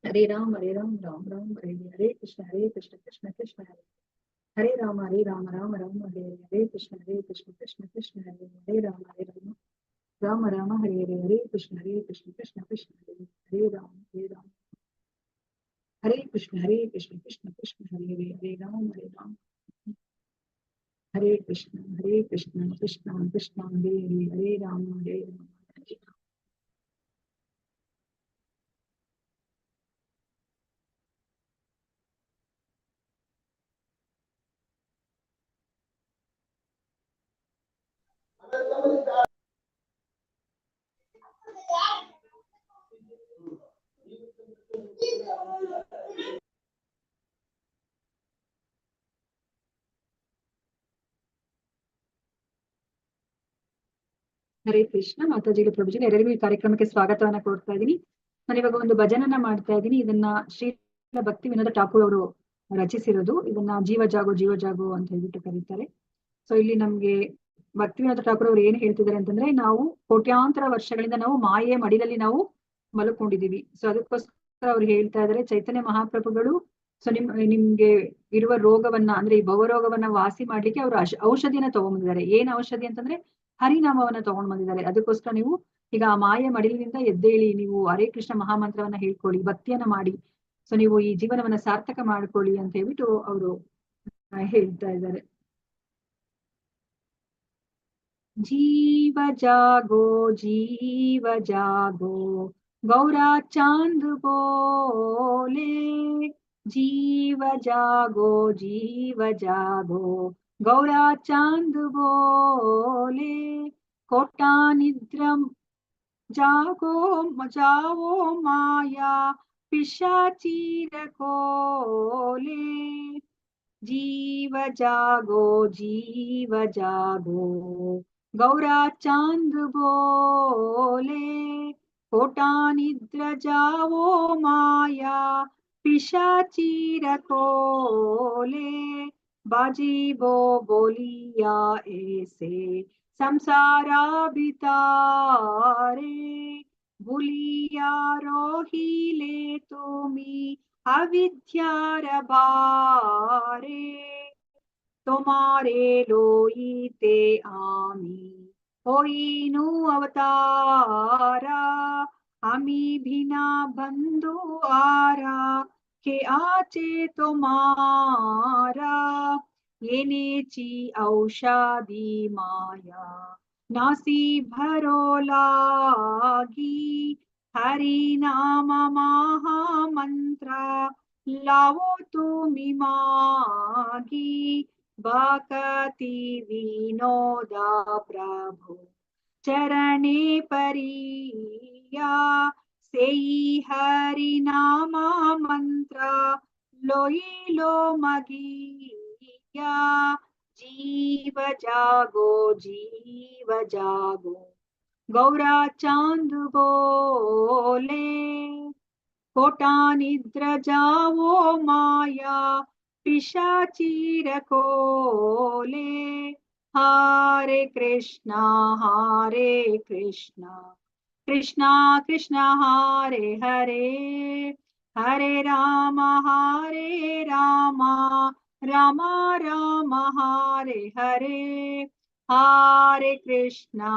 हरे राम राम राम हरे हरे कृष्ण कृष्ण कृष्ण हरे राम राम राम हरे कृष्ण कृष्ण कृष्ण हरे राम राम राम हरे कृष्ण कृष्ण कृष्ण हरे राम हरे कृष्ण कृष्ण कृष्ण हरे राम हरे कृष्ण कृष्ण कृष्ण हरे राम ಹರೇ ಕೃಷ್ಣ ಮಾತಾಜಿಗೆ ಪ್ರಭುಜಿಗೆ ಎಲ್ಲರಿಗೂ ಈ ಕಾರ್ಯಕ್ರಮಕ್ಕೆ ಸ್ವಾಗತವನ್ನ ಕೊಡ್ತಾ ಇದ್ದೀನಿ. ನಾನು ಇವಾಗ ಒಂದು ಭಜನನ್ನ ಮಾಡ್ತಾ ಇದ್ದೀನಿ. ಇದನ್ನ ಶ್ರೀ ಭಕ್ತಿ ವಿನೋದ ಠಾಕೂರ್ ಅವರು ರಚಿಸಿರೋದು. ಇದನ್ನ ಜೀವ ಜಾಗೋ ಅಂತ ಹೇಳ್ಬಿಟ್ಟು ಕರೀತಾರೆ. ಸೊ ಇಲ್ಲಿ ನಮ್ಗೆ ಭಕ್ತಿ ವಿನೋದ ಠಾಕೂರ್ ಅವರು ಏನ್ ಹೇಳ್ತಿದ್ದಾರೆ ಅಂತಂದ್ರೆ, ನಾವು ಕೋಟ್ಯಾಂತರ ವರ್ಷಗಳಿಂದ ನಾವು ಮಾಯೆಯ ಮಡಿಲಲ್ಲಿ ನಾವು ಮಲ್ಕೊಂಡಿದೀವಿ. ಸೊ ಅದಕ್ಕೋಸ್ಕರ ಅವ್ರು ಹೇಳ್ತಾ ಇದಾರೆ, ಚೈತನ್ಯ ಮಹಾಪ್ರಭುಗಳು ಸೊ ನಿಮ್ಗೆ ಇರುವ ರೋಗವನ್ನ ಅಂದ್ರೆ ಈ ಭವರೋಗವನ್ನ ವಾಸಿ ಮಾಡ್ಲಿಕ್ಕೆ ಅವರು ಔಷಧಿಯನ್ನ ತಗೊಂಡ್ಬಂದಿದ್ದಾರೆ. ಏನ್ ಔಷಧಿ ಅಂತಂದ್ರೆ ಹರಿನಾಮವನ್ನ ತಗೊಂಡ್ ಬಂದಿದ್ದಾರೆ. ಅದಕ್ಕೋಸ್ಕರ ನೀವು ಈಗ ಆ ಮಾಯ ಮಡಿಲಿನಿಂದ ಎದ್ದೇಳಿ, ನೀವು ಹರೇ ಕೃಷ್ಣ ಮಹಾಮಂತ್ರವನ್ನ ಹೇಳ್ಕೊಳ್ಳಿ, ಭಕ್ತಿಯನ್ನ ಮಾಡಿ, ಸೊ ನೀವು ಈ ಜೀವನವನ್ನ ಸಾರ್ಥಕ ಮಾಡ್ಕೊಳ್ಳಿ ಅಂತ ಹೇಳ್ಬಿಟ್ಟು ಅವರು ಹೇಳ್ತಾ ಇದ್ದಾರೆ. जीव जागो गौरा चांद बोले, जीव जागो गौरा चांद बोले, कोटा निद्रम जागो जाओ माया पिशाचीर कोले, जीव जागो गौरा चांद बोले, कोटा निद्र जाओ माया पिशाचीर कोले, बाजी बो बोलिया ऐसे संसारा बितारे, भूलिया रोहिले तुमी अविद्यार भारे, तुम्हारे लोईते आमी होईनु अवतारा, आमी भिना बंधु आरा के आचे तुम्हारा, येनेची औषधी माया नासी भरो लागी, हरि नाम महामंत्र लावो तुमी मागी, भक्ति विनोदा प्रभु चरणे परिया, सेई हरि नामा मंत्र लोई लो मगिया, जीव जागो गौरा चांद बोले, कोटा निद्र जाओ माया पिशाचीर कोले, हरे कृष्णा कृष्णा कृष्णा हरे हरे, हरे राम राम राम हरे हरे, हरे कृष्णा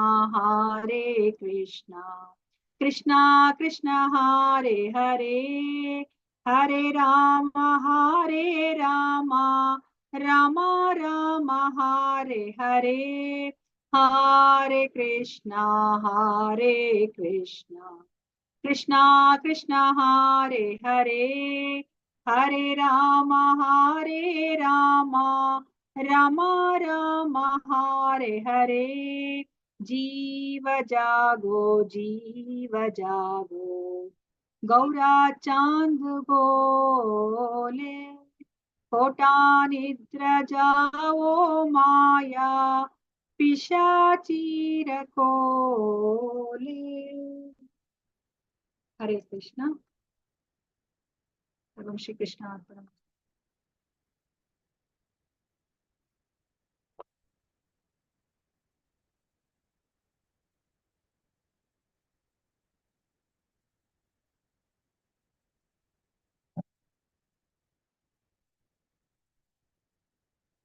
कृष्णा कृष्णा हरे हरे, हरे राम राम राम हरे हरे, हरे कृष्णा कृष्णा कृष्णा हरे हरे, हरे राम राम राम हरे हरे, जीव जागो गौरा चांद बोले, कोटा निद्र जाओ माया पिशाचीर कोले। हरे कृष्णा। सर्वं श्री कृष्णार्पणम्।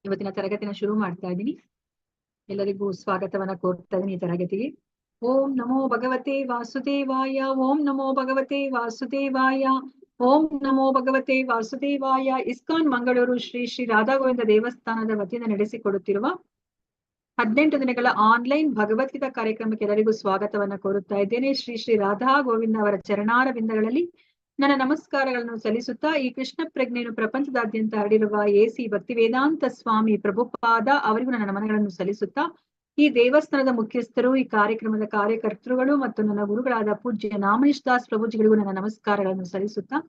ಇವತ್ತಿನ ತರಗತಿನ ಶುರು ಮಾಡ್ತಾ ಇದ್ದೀನಿ. ಎಲ್ಲರಿಗೂ ಸ್ವಾಗತವನ್ನ ಕೋರ್ತಾ ಇದ್ದೀನಿ ಈ ತರಗತಿಗೆ. ಓಂ ನಮೋ ಭಗವತೆ ವಾಸುದೇವಾಯ, ಓಂ ನಮೋ ಭಗವತೆ ವಾಸುದೇವಾಯ, ಓಂ ನಮೋ ಭಗವತೆ ವಾಸುದೇವಾಯ. ಇಸ್ಕಾನ್ ಮಂಗಳೂರು ಶ್ರೀ ಶ್ರೀ ರಾಧಾ ಗೋವಿಂದ ದೇವಸ್ಥಾನದ ವತಿಯಿಂದ ನಡೆಸಿಕೊಡುತ್ತಿರುವ 18 ದಿನಗಳ ಆನ್ಲೈನ್ ಭಗವದ್ಗೀತಾ ಕಾರ್ಯಕ್ರಮಕ್ಕೆ ಎಲ್ಲರಿಗೂ ಸ್ವಾಗತವನ್ನ ಕೋರುತ್ತಾ ಇದ್ದೇನೆ. ಶ್ರೀ ಶ್ರೀ ರಾಧಾ ಗೋವಿಂದ ಅವರ ಚರಣಾರ ಬಿಂದಗಳಲ್ಲಿ ನನ್ನ ನಮಸ್ಕಾರಗಳನ್ನು ಸಲ್ಲಿಸುತ್ತಾ, ಈ ಕೃಷ್ಣ ಪ್ರಜ್ಞೆಯನ್ನು ಪ್ರಪಂಚದಾದ್ಯಂತ ಹರಡಿರುವ ಎಸಿ ಭಕ್ತಿ ವೇದಾಂತ ಸ್ವಾಮಿ ಪ್ರಭುಪಾದ ಅವರಿಗೂ ನನ್ನ ನಮನಗಳನ್ನು ಸಲ್ಲಿಸುತ್ತಾ, ಈ ದೇವಸ್ಥಾನದ ಮುಖ್ಯಸ್ಥರು, ಈ ಕಾರ್ಯಕ್ರಮದ ಕಾರ್ಯಕರ್ತರುಗಳು ಮತ್ತು ನನ್ನ ಗುರುಗಳಾದ ಪೂಜ್ಯ ನಾಮನೀಶ್ ದಾಸ್ ಪ್ರಭುಜಿಗಳಿಗೂ ನನ್ನ ನಮಸ್ಕಾರಗಳನ್ನು ಸಲ್ಲಿಸುತ್ತಾ,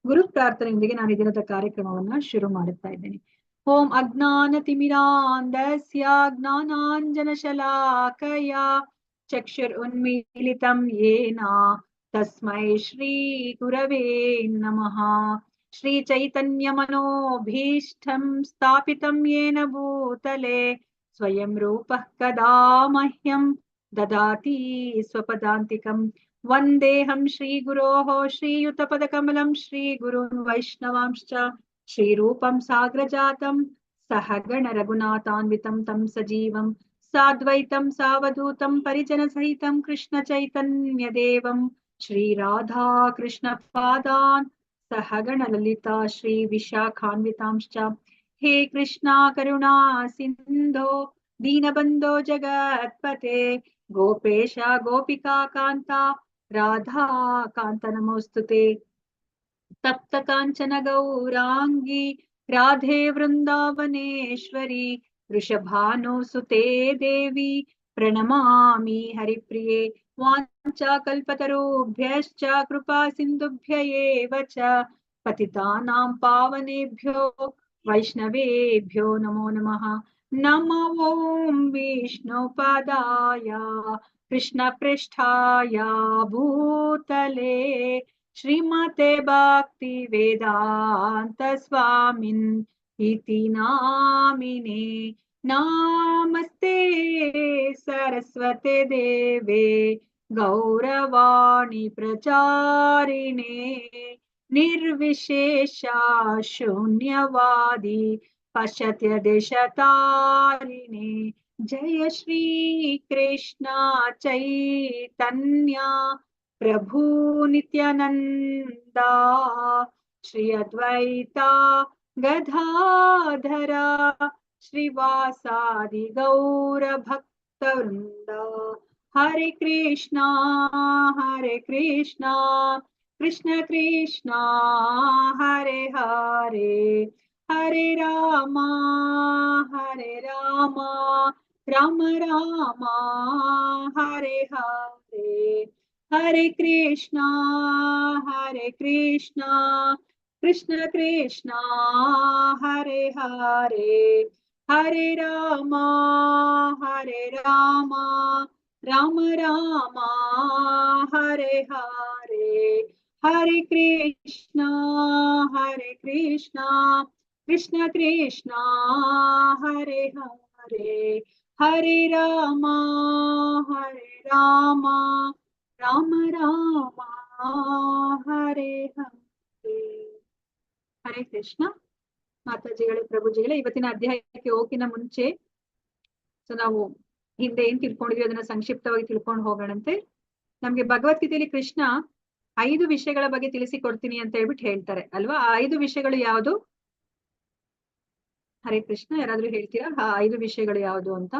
ಗುರು ಪ್ರಾರ್ಥನೆಯೊಂದಿಗೆ ನಾನು ಈ ದಿನದ ಕಾರ್ಯಕ್ರಮವನ್ನ ಶುರು ಮಾಡುತ್ತಾ ಇದ್ದೇನೆ. ಓಂ ಅಜ್ಞಾನತಿಮಿರಾಂಧಸ್ಯ ಜ್ಞಾನಾಂಜನಶಲಾಕಯ ಚಕ್ಷುರುನ್ಮೀಲಿತಂ ಯೇನ ತಸ್ಮೈ ಶ್ರೀ ಗುರವೇ ನಮಃ. ಶ್ರೀ ಚೈತನ್ಯ ಮನೋಭೀಷ್ಟಂ ಸ್ಥಾಪಿತಂ ಯೇನ ಭೂತಲೆ ಸ್ವಯಂ ರೂಪಃ ಕದಾ ಮಹ್ಯಂ ದದಾತಿ ಸ್ವಪದಾಂತಿಕಂ. ವಂದೇಹಂ ಶ್ರೀ ಗುರೋಃ ಶ್ರೀಯುತಪದಕಮಲಂ ಶ್ರೀ ಗುರುನ್ ವೈಷ್ಣವಾಂಶ್ಚ ಶ್ರೀರೂಪಂ ಸಾಗ್ರಜಾತಂ ಸಹಗಣ ರಘುನಾಥಾನ್ವಿತಂ ತಂ ಸಜೀವಂ ಸಾದ್ವೈತಂ ಸಾವಧೂತಂ ಪರಿಜನ ಸಹಿತಂ ಕೃಷ್ಣ ಚೈತನ್ಯ ದೇವಂ ಶ್ರೀ ರಾಧಾ ಕೃಷ್ಣ ಪಾದಾನ್ ಸಹಗಣ ಲಲಿತಾ ಶ್ರೀ ವಿಶಾಖಾನ್ವಿತಾಂಶ್ಚ. ಹೇ ಕೃಷ್ಣ ಕರುಣಾ ಸಿಂಧೋ ದೀನಬಂಧೋ ಜಗತ್ಪತೆ ಗೋಪೇಶ ಗೋಪಿಕಾ ಕಾಂತ ರಾಧಾ ಕಾಂತ ನಮೋಸ್ತುತೆ. ತಪ್ತ ಕಾಂಚನ ಗೌರಾಂಗಿ ರಾಧೆ ವೃಂದಾವನೇಶ್ವರಿ ವೃಷಭಾನುಸುತೆ ದೇವಿ ಪ್ರಣಮಾಮಿ ಹರಿಪ್ರಿಯೆ. ವಾಂಚಾ ಕಲ್ಪತರುಭ್ಯಶ್ಚ ಕೃಪಾ ಸಿಂಧುಭ್ಯ ಏವ ಚ ಪತಿತಾನಾಂ ಪಾವನೇಭ್ಯೋ ವೈಷ್ಣವೇಭ್ಯೋ ನಮೋ ನಮಃ. ನಮೋ ಓಂ ವಿಷ್ಣುಪಾದಾಯ ಕೃಷ್ಣ ಪೃಷ್ಠಾಯ ಭೂತಲೆ ಶ್ರೀಮತೆ ಭಕ್ತಿ ವೇದಾಂತ ಸ್ವಾಮಿನ್ ಇತಿ ನಾಮಿನೇ. ನಮಸ್ತೆ ಸರಸ್ವತೆ ದೇವೆ ಗೌರವಾಣಿ ಪ್ರಚಾರಿಣೆ ನಿರ್ವಿಶೇಷ ಶೂನ್ಯವಾದಿ ಪಶ್ಚಾತ್ಯ ದೇಶತಾರಿಣೆ. ಜಯ ಶ್ರೀ ಕೃಷ್ಣ ಚೈತನ್ಯ ಪ್ರಭು ನಿತ್ಯಾನಂದ ಶ್ರೀ ಅದ್ವೈತ ಗದಾಧರ ಶ್ರೀವಾಸಾದಿ ಗೌರ ಭಕ್ತ ವೃಂದ. ಹರೆ ಕೃಷ್ಣ ಕೃಷ್ಣ ಕೃಷ್ಣ ಹರೆ ಹರೆ, ಹರೆ ರಾಮ ರಾಮ ರಾಮ ಹರೆ ಹರೆ. ಹರೆ ಕೃಷ್ಣ ಕೃಷ್ಣ ಕೃಷ್ಣ ಹರೆ ಹರೆ, ಹರೆ ರಾಮ ರಾಮ ರಾಮ ಹರೆ ಹರೆ. ಹರೆ ಕೃಷ್ಣ ಕೃಷ್ಣ ಕೃಷ್ಣ ಹರೆ ಹರೆ, ಹರೆ ರಾಮ ರಾಮ ರಾಮ ಹರೆ ಹರೆ. ಹರೇ ಕೃಷ್ಣ ಮಾತಾಜಿಗಳೇ, ಪ್ರಭುಜಿಗಳೇ, ಇವತ್ತಿನ ಅಧ್ಯಾಯಕ್ಕೆ ಹೋಗಿನ ಮುಂಚೆ ನಾವು ಹಿಂದೆ ಏನ್ ತಿಳ್ಕೊಂಡಿದ್ವಿ ಅದನ್ನ ಸಂಕ್ಷಿಪ್ತವಾಗಿ ತಿಳ್ಕೊಂಡು ಹೋಗೋಣಂತೆ. ನಮ್ಗೆ ಭಗವದ್ಗೀತೆಯಲ್ಲಿ ಕೃಷ್ಣ 5 ವಿಷಯಗಳ ಬಗ್ಗೆ ತಿಳಿಸಿಕೊಡ್ತೀನಿ ಅಂತ ಹೇಳ್ಬಿಟ್ಟು ಹೇಳ್ತಾರೆ ಅಲ್ವಾ. ಆ 5 ವಿಷಯಗಳು ಯಾವುದು? ಹರೇ ಕೃಷ್ಣ, ಯಾರಾದ್ರೂ ಹೇಳ್ತೀರಾ ಆ 5 ವಿಷಯಗಳು ಯಾವುದು ಅಂತ?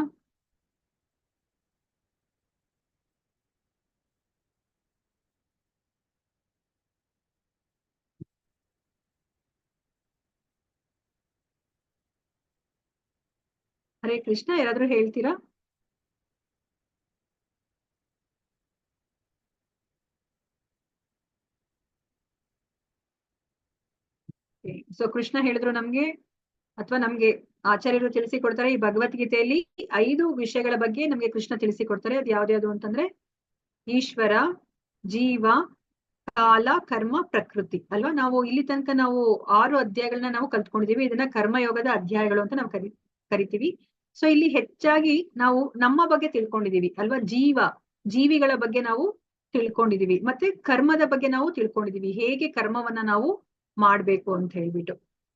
ಹರೇ ಕೃಷ್ಣ, ಯಾರಾದ್ರೂ ಹೇಳ್ತೀರಾ? ಸೊ ಕೃಷ್ಣ ಹೇಳಿದ್ರು ನಮ್ಗೆ, ಅಥವಾ ನಮ್ಗೆ ಆಚಾರ್ಯರು ತಿಳಿಸಿಕೊಡ್ತಾರೆ, ಈ ಭಗವದ್ಗೀತೆಯಲ್ಲಿ 5 ವಿಷಯಗಳ ಬಗ್ಗೆ ನಮ್ಗೆ ಕೃಷ್ಣ ತಿಳಿಸಿಕೊಡ್ತಾರೆ. ಅದು ಯಾವ್ದ್ಯಾವ್ದು ಅಂತಂದ್ರೆ ಈಶ್ವರ, ಜೀವ, ಕಾಲ, ಕರ್ಮ, ಪ್ರಕೃತಿ ಅಲ್ವಾ. ನಾವು ಇಲ್ಲಿ ತನಕ ನಾವು 6 ಅಧ್ಯಾಯಗಳನ್ನ ನಾವು ಕಲ್ತ್ಕೊಂಡಿದೀವಿ. ಇದನ್ನ ಕರ್ಮಯೋಗದ ಅಧ್ಯಾಯಗಳು ಅಂತ ನಾವು ಕರಿತೀವಿ. ಸೊ ಇಲ್ಲಿ ಹೆಚ್ಚಾಗಿ ನಾವು ನಮ್ಮ ಬಗ್ಗೆ ತಿಳ್ಕೊಂಡಿದೀವಿ ಅಲ್ವಾ. ಜೀವಿಗಳ ಬಗ್ಗೆ ನಾವು ತಿಳ್ಕೊಂಡಿದೀವಿ, ಮತ್ತೆ ಕರ್ಮದ ಬಗ್ಗೆ ನಾವು ತಿಳ್ಕೊಂಡಿದೀವಿ, ಹೇಗೆ ಕರ್ಮವನ್ನ ನಾವು ಮಾಡ್ಬೇಕು ಅಂತ ಹೇಳ್ಬಿಟ್ಟು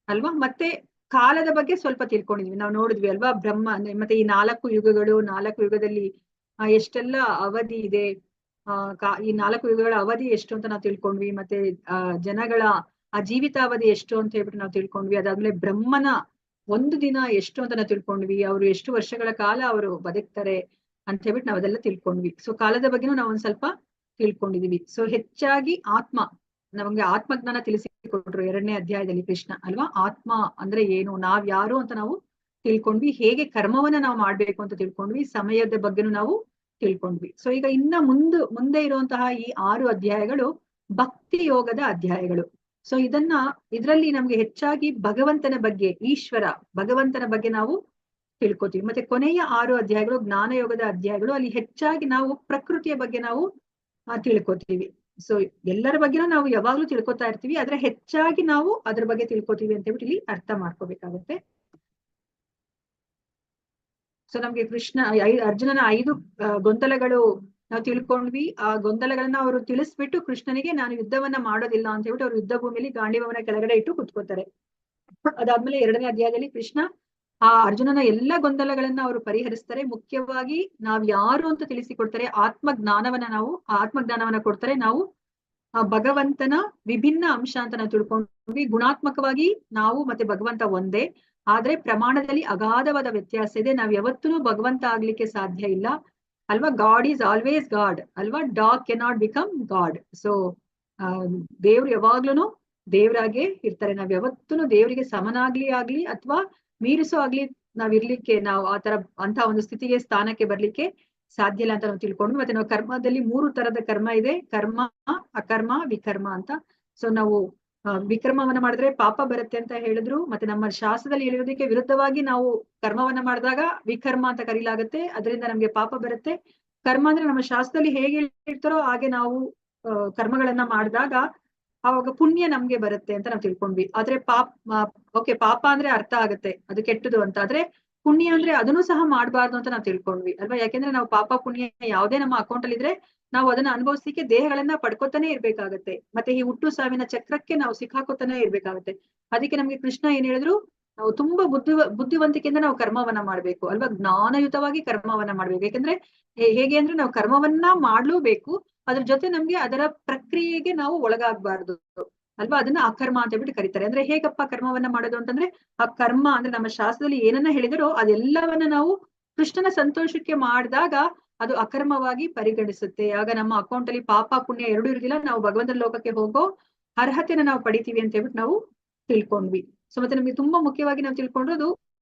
ಅಲ್ವಾ. ಮತ್ತೆ ಕಾಲದ ಬಗ್ಗೆ ಸ್ವಲ್ಪ ತಿಳ್ಕೊಂಡಿದ್ವಿ, ನಾವು ನೋಡಿದ್ವಿ ಅಲ್ವಾ, ಬ್ರಹ್ಮ ಮತ್ತೆ ಈ 4 ಯುಗಗಳು, 4 ಯುಗದಲ್ಲಿ ಎಷ್ಟೆಲ್ಲ ಅವಧಿ ಇದೆ, ಈ 4 ಯುಗಗಳ ಅವಧಿ ಎಷ್ಟು ಅಂತ ನಾವು ತಿಳ್ಕೊಂಡ್ವಿ. ಮತ್ತೆ ಜನಗಳ ಆ ಜೀವಿತಾವಧಿ ಎಷ್ಟು ಅಂತ ಹೇಳ್ಬಿಟ್ಟು ನಾವು ತಿಳ್ಕೊಂಡ್ವಿ. ಅದಾದ್ಮೇಲೆ ಬ್ರಹ್ಮನ ಒಂದು ದಿನ ಎಷ್ಟು ಅಂತ ನಾವು ತಿಳ್ಕೊಂಡ್ವಿ, ಅವರು ಎಷ್ಟು ವರ್ಷಗಳ ಕಾಲ ಅವರು ಬದುಕ್ತಾರೆ ಅಂತ ಹೇಳ್ಬಿಟ್ಟು ನಾವ್ ಅದೆಲ್ಲ ತಿಳ್ಕೊಂಡ್ವಿ. ಸೊ ಕಾಲದ ಬಗ್ಗೆನೂ ನಾವು ಒಂದ್ ಸ್ವಲ್ಪ ತಿಳ್ಕೊಂಡಿದೀವಿ. ಸೊ ಹೆಚ್ಚಾಗಿ ನಮಗೆ ಆತ್ಮಜ್ಞಾನ ತಿಳಿಸಿಕೊಟ್ರು 2ನೇ ಅಧ್ಯಾಯದಲ್ಲಿ ಕೃಷ್ಣ ಅಲ್ವಾ. ಆತ್ಮ ಅಂದ್ರೆ ಏನು, ನಾವ್ ಯಾರು ಅಂತ ನಾವು ತಿಳ್ಕೊಂಡ್ವಿ, ಹೇಗೆ ಕರ್ಮವನ್ನ ನಾವು ಮಾಡ್ಬೇಕು ಅಂತ ತಿಳ್ಕೊಂಡ್ವಿ, ಸಮಯದ ಬಗ್ಗೆನೂ ನಾವು ತಿಳ್ಕೊಂಡ್ವಿ. ಸೊ ಈಗ ಇನ್ನ ಮುಂದೆ ಇರುವಂತಹ ಈ 6 ಅಧ್ಯಾಯಗಳು ಭಕ್ತಿ ಯೋಗದ ಅಧ್ಯಾಯಗಳು. ಸೊ ಇದರಲ್ಲಿ ನಮ್ಗೆ ಹೆಚ್ಚಾಗಿ ಭಗವಂತನ ಬಗ್ಗೆ, ಈಶ್ವರ ಭಗವಂತನ ಬಗ್ಗೆ ನಾವು ತಿಳ್ಕೊತೀವಿ. ಮತ್ತೆ ಕೊನೆಯ 6 ಅಧ್ಯಾಯಗಳು ಜ್ಞಾನ ಯೋಗದ ಅಧ್ಯಾಯಗಳು, ಅಲ್ಲಿ ಹೆಚ್ಚಾಗಿ ನಾವು ಪ್ರಕೃತಿಯ ಬಗ್ಗೆ ನಾವು ತಿಳ್ಕೊತೀವಿ. ಸೊ ಎಲ್ಲರ ಬಗ್ಗೆನೂ ನಾವು ಯಾವಾಗ್ಲೂ ತಿಳ್ಕೊತಾ ಇರ್ತೀವಿ, ಆದ್ರೆ ಹೆಚ್ಚಾಗಿ ನಾವು ಅದ್ರ ಬಗ್ಗೆ ತಿಳ್ಕೊತೀವಿ ಅಂತ ಹೇಳ್ಬಿಟ್ಟು ಇಲ್ಲಿ ಅರ್ಥ ಮಾಡ್ಕೋಬೇಕಾಗತ್ತೆ. ಸೊ ನಮ್ಗೆ ಅರ್ಜುನನ 5 ಗೊಂದಲಗಳು ನಾವು ತಿಳ್ಕೊಂಡ್ವಿ. ಆ ಗೊಂದಲಗಳನ್ನ ಅವರು ತಿಳಿಸ್ಬಿಟ್ಟು ಕೃಷ್ಣನಿಗೆ ನಾನು ಯುದ್ಧವನ್ನ ಮಾಡೋದಿಲ್ಲ ಅಂತ ಹೇಳ್ಬಿಟ್ಟು ಅವ್ರು ಯುದ್ಧ ಭೂಮಿಯಲ್ಲಿ ಗಾಂಡೀವವನ್ನ ಕೆಳಗಡೆ ಇಟ್ಟು ಕುತ್ಕೋತಾರೆ. ಅದಾದ್ಮೇಲೆ 2ನೇ ಅಧ್ಯಾಯದಲ್ಲಿ ಕೃಷ್ಣ ಆ ಅರ್ಜುನನ ಎಲ್ಲ ಗೊಂದಲಗಳನ್ನ ಅವರು ಪರಿಹರಿಸ್ತಾರೆ. ಮುಖ್ಯವಾಗಿ ನಾವ್ ಯಾರು ಅಂತ ತಿಳಿಸಿಕೊಡ್ತಾರೆ, ಆತ್ಮಜ್ಞಾನವನ್ನ ಕೊಡ್ತಾರೆ. ನಾವು ಆ ಭಗವಂತನ ವಿಭಿನ್ನ ಅಂಶ ಅಂತ ನಾವು ತಿಳ್ಕೊಂಡ್ವಿ. ಗುಣಾತ್ಮಕವಾಗಿ ನಾವು ಮತ್ತೆ ಭಗವಂತ ಒಂದೇ, ಆದ್ರೆ ಪ್ರಮಾಣದಲ್ಲಿ ಅಗಾಧವಾದ ವ್ಯತ್ಯಾಸ ಇದೆ. ನಾವ್ ಯಾವತ್ತೂ ಭಗವಂತ ಆಗ್ಲಿಕ್ಕೆ ಸಾಧ್ಯ ಇಲ್ಲ ಅಲ್ವಾ. ಗಾಡ್ ಈಸ್ ಆಲ್ವೇಸ್ ಗಾಡ್ ಅಲ್ವಾ, dog cannot become god. So ದೇವ್ರು ಯಾವಾಗ್ಲೂ ದೇವ್ರಾಗೆ ಇರ್ತಾರೆ. ನಾವ್ ಯಾವತ್ತೂ ದೇವರಿಗೆ ಸಮನಾಗ್ಲಿ ಅಥವಾ ಮೀರಿಸೋ ಆಗ್ಲಿ ನಾವು ಅಂತ ಒಂದು ಸ್ಥಿತಿಗೆ, ಸ್ಥಾನಕ್ಕೆ ಬರ್ಲಿಕ್ಕೆ ಸಾಧ್ಯ ಇಲ್ಲ ಅಂತ ನಾವು ತಿಳ್ಕೊಂಡು. ಮತ್ತೆ ನಾವು ಕರ್ಮದಲ್ಲಿ 3 ತರದ ಕರ್ಮ ಇದೆ, ಕರ್ಮ, ಅಕರ್ಮ, ವಿಕರ್ಮ ಅಂತ. ಸೊ ನಾವು ವಿಕ್ರಮವನ್ನ ಮಾಡಿದ್ರೆ ಪಾಪ ಬರುತ್ತೆ ಅಂತ ಹೇಳಿದ್ರು. ಮತ್ತೆ ನಮ್ಮ ಶಾಸ್ತ್ರದಲ್ಲಿ ಹೇಳಿರೋದಕ್ಕೆ ವಿರುದ್ಧವಾಗಿ ನಾವು ಕರ್ಮವನ್ನ ಮಾಡಿದಾಗ ವಿಕರ್ಮ ಅಂತ ಕರೀಲಾಗುತ್ತೆ, ಅದರಿಂದ ನಮ್ಗೆ ಪಾಪ ಬರುತ್ತೆ. ಕರ್ಮ ಅಂದ್ರೆ ನಮ್ಮ ಶಾಸ್ತ್ರದಲ್ಲಿ ಹೇಗೆ ಹೇಳಿರ್ತಾರೋ ಹಾಗೆ ನಾವು ಕರ್ಮಗಳನ್ನ ಮಾಡಿದಾಗ ಅವಾಗ ಪುಣ್ಯ ನಮ್ಗೆ ಬರುತ್ತೆ ಅಂತ ನಾವು ತಿಳ್ಕೊಂಡ್ವಿ. ಆದ್ರೆ ಪಾಪ ಅಂದ್ರೆ ಅರ್ಥ ಆಗುತ್ತೆ ಅದು ಕೆಟ್ಟದು ಅಂತ, ಆದ್ರೆ ಪುಣ್ಯ ಅಂದ್ರೆ ಅದನ್ನು ಸಹ ಮಾಡಬಾರ್ದು ಅಂತ ನಾವು ತಿಳ್ಕೊಂಡ್ವಿ ಅಲ್ವಾ. ಯಾಕೆಂದ್ರೆ ನಾವು ಪಾಪ ಪುಣ್ಯ ಯಾವುದೇ ನಮ್ಮ ಅಕೌಂಟ್ ಅಲ್ಲಿ ಇದ್ರೆ ನಾವು ಅದನ್ನ ಅನುಭವಿಸ್ಲಿಕ್ಕೆ ದೇಹಗಳನ್ನ ಪಡ್ಕೋತಾನೆ ಇರ್ಬೇಕಾಗತ್ತೆ. ಮತ್ತೆ ಈ ಹುಟ್ಟು ಸಾವಿನ ಚಕ್ರಕ್ಕೆ ನಾವು ಸಿಕ್ಕಾಕೋತಾನೆ ಇರ್ಬೇಕಾಗತ್ತೆ. ಅದಕ್ಕೆ ನಮ್ಗೆ ಕೃಷ್ಣ ಏನ್ ಹೇಳಿದ್ರು, ನಾವು ತುಂಬಾ ಬುದ್ಧಿವಂತಿಕೆಯಿಂದ ನಾವು ಕರ್ಮವನ್ನ ಮಾಡ್ಬೇಕು ಅಲ್ವಾ, ಜ್ಞಾನಯುತವಾಗಿ ಕರ್ಮವನ್ನ ಮಾಡ್ಬೇಕು. ಯಾಕಂದ್ರೆ ಹೇಗೆ ಅಂದ್ರೆ ನಾವು ಕರ್ಮವನ್ನ ಮಾಡ್ಲೂಬೇಕು, ಅದ್ರ ಜೊತೆ ನಮ್ಗೆ ಅದರ ಪ್ರಕ್ರಿಯೆಗೆ ನಾವು ಒಳಗಾಗಬಾರ್ದು ಅಲ್ವಾ. ಅದನ್ನ ಅಕರ್ಮ ಅಂತ ಹೇಳ್ಬಿಟ್ಟು ಕರೀತಾರೆ. ಅಂದ್ರೆ ಹೇಗಪ್ಪ ಕರ್ಮವನ್ನ ಮಾಡೋದು ಅಂತಂದ್ರೆ, ಆ ಕರ್ಮ ಅಂದ್ರೆ ನಮ್ಮ ಶಾಸ್ತ್ರದಲ್ಲಿ ಏನನ್ನ ಹೇಳಿದರೋ ಅದೆಲ್ಲವನ್ನ ನಾವು ಕೃಷ್ಣನ ಸಂತೋಷಕ್ಕೆ ಮಾಡಿದಾಗ ಅದು ಅಕರ್ಮವಾಗಿ ಪರಿಗಣಿಸುತ್ತೆ. ಆಗ ನಮ್ಮ ಅಕೌಂಟ್ ಅಲ್ಲಿ ಪಾಪ ಪುಣ್ಯ ಎರಡೂ ಇರುದಿಲ್ಲ, ನಾವು ಭಗವಂತನ ಲೋಕಕ್ಕೆ ಹೋಗೋ ಅರ್ಹತೆನ ನಾವು ಪಡಿತೀವಿ ಅಂತ ಹೇಳ್ಬಿಟ್ಟು ನಾವು ತಿಳ್ಕೊಂಡ್ವಿ. ಸೊ ಮತ್ತೆ ನಮ್ಗೆ ತುಂಬಾ ಮುಖ್ಯವಾಗಿ ನಾವು ತಿಳ್ಕೊಂಡಿರೋದು,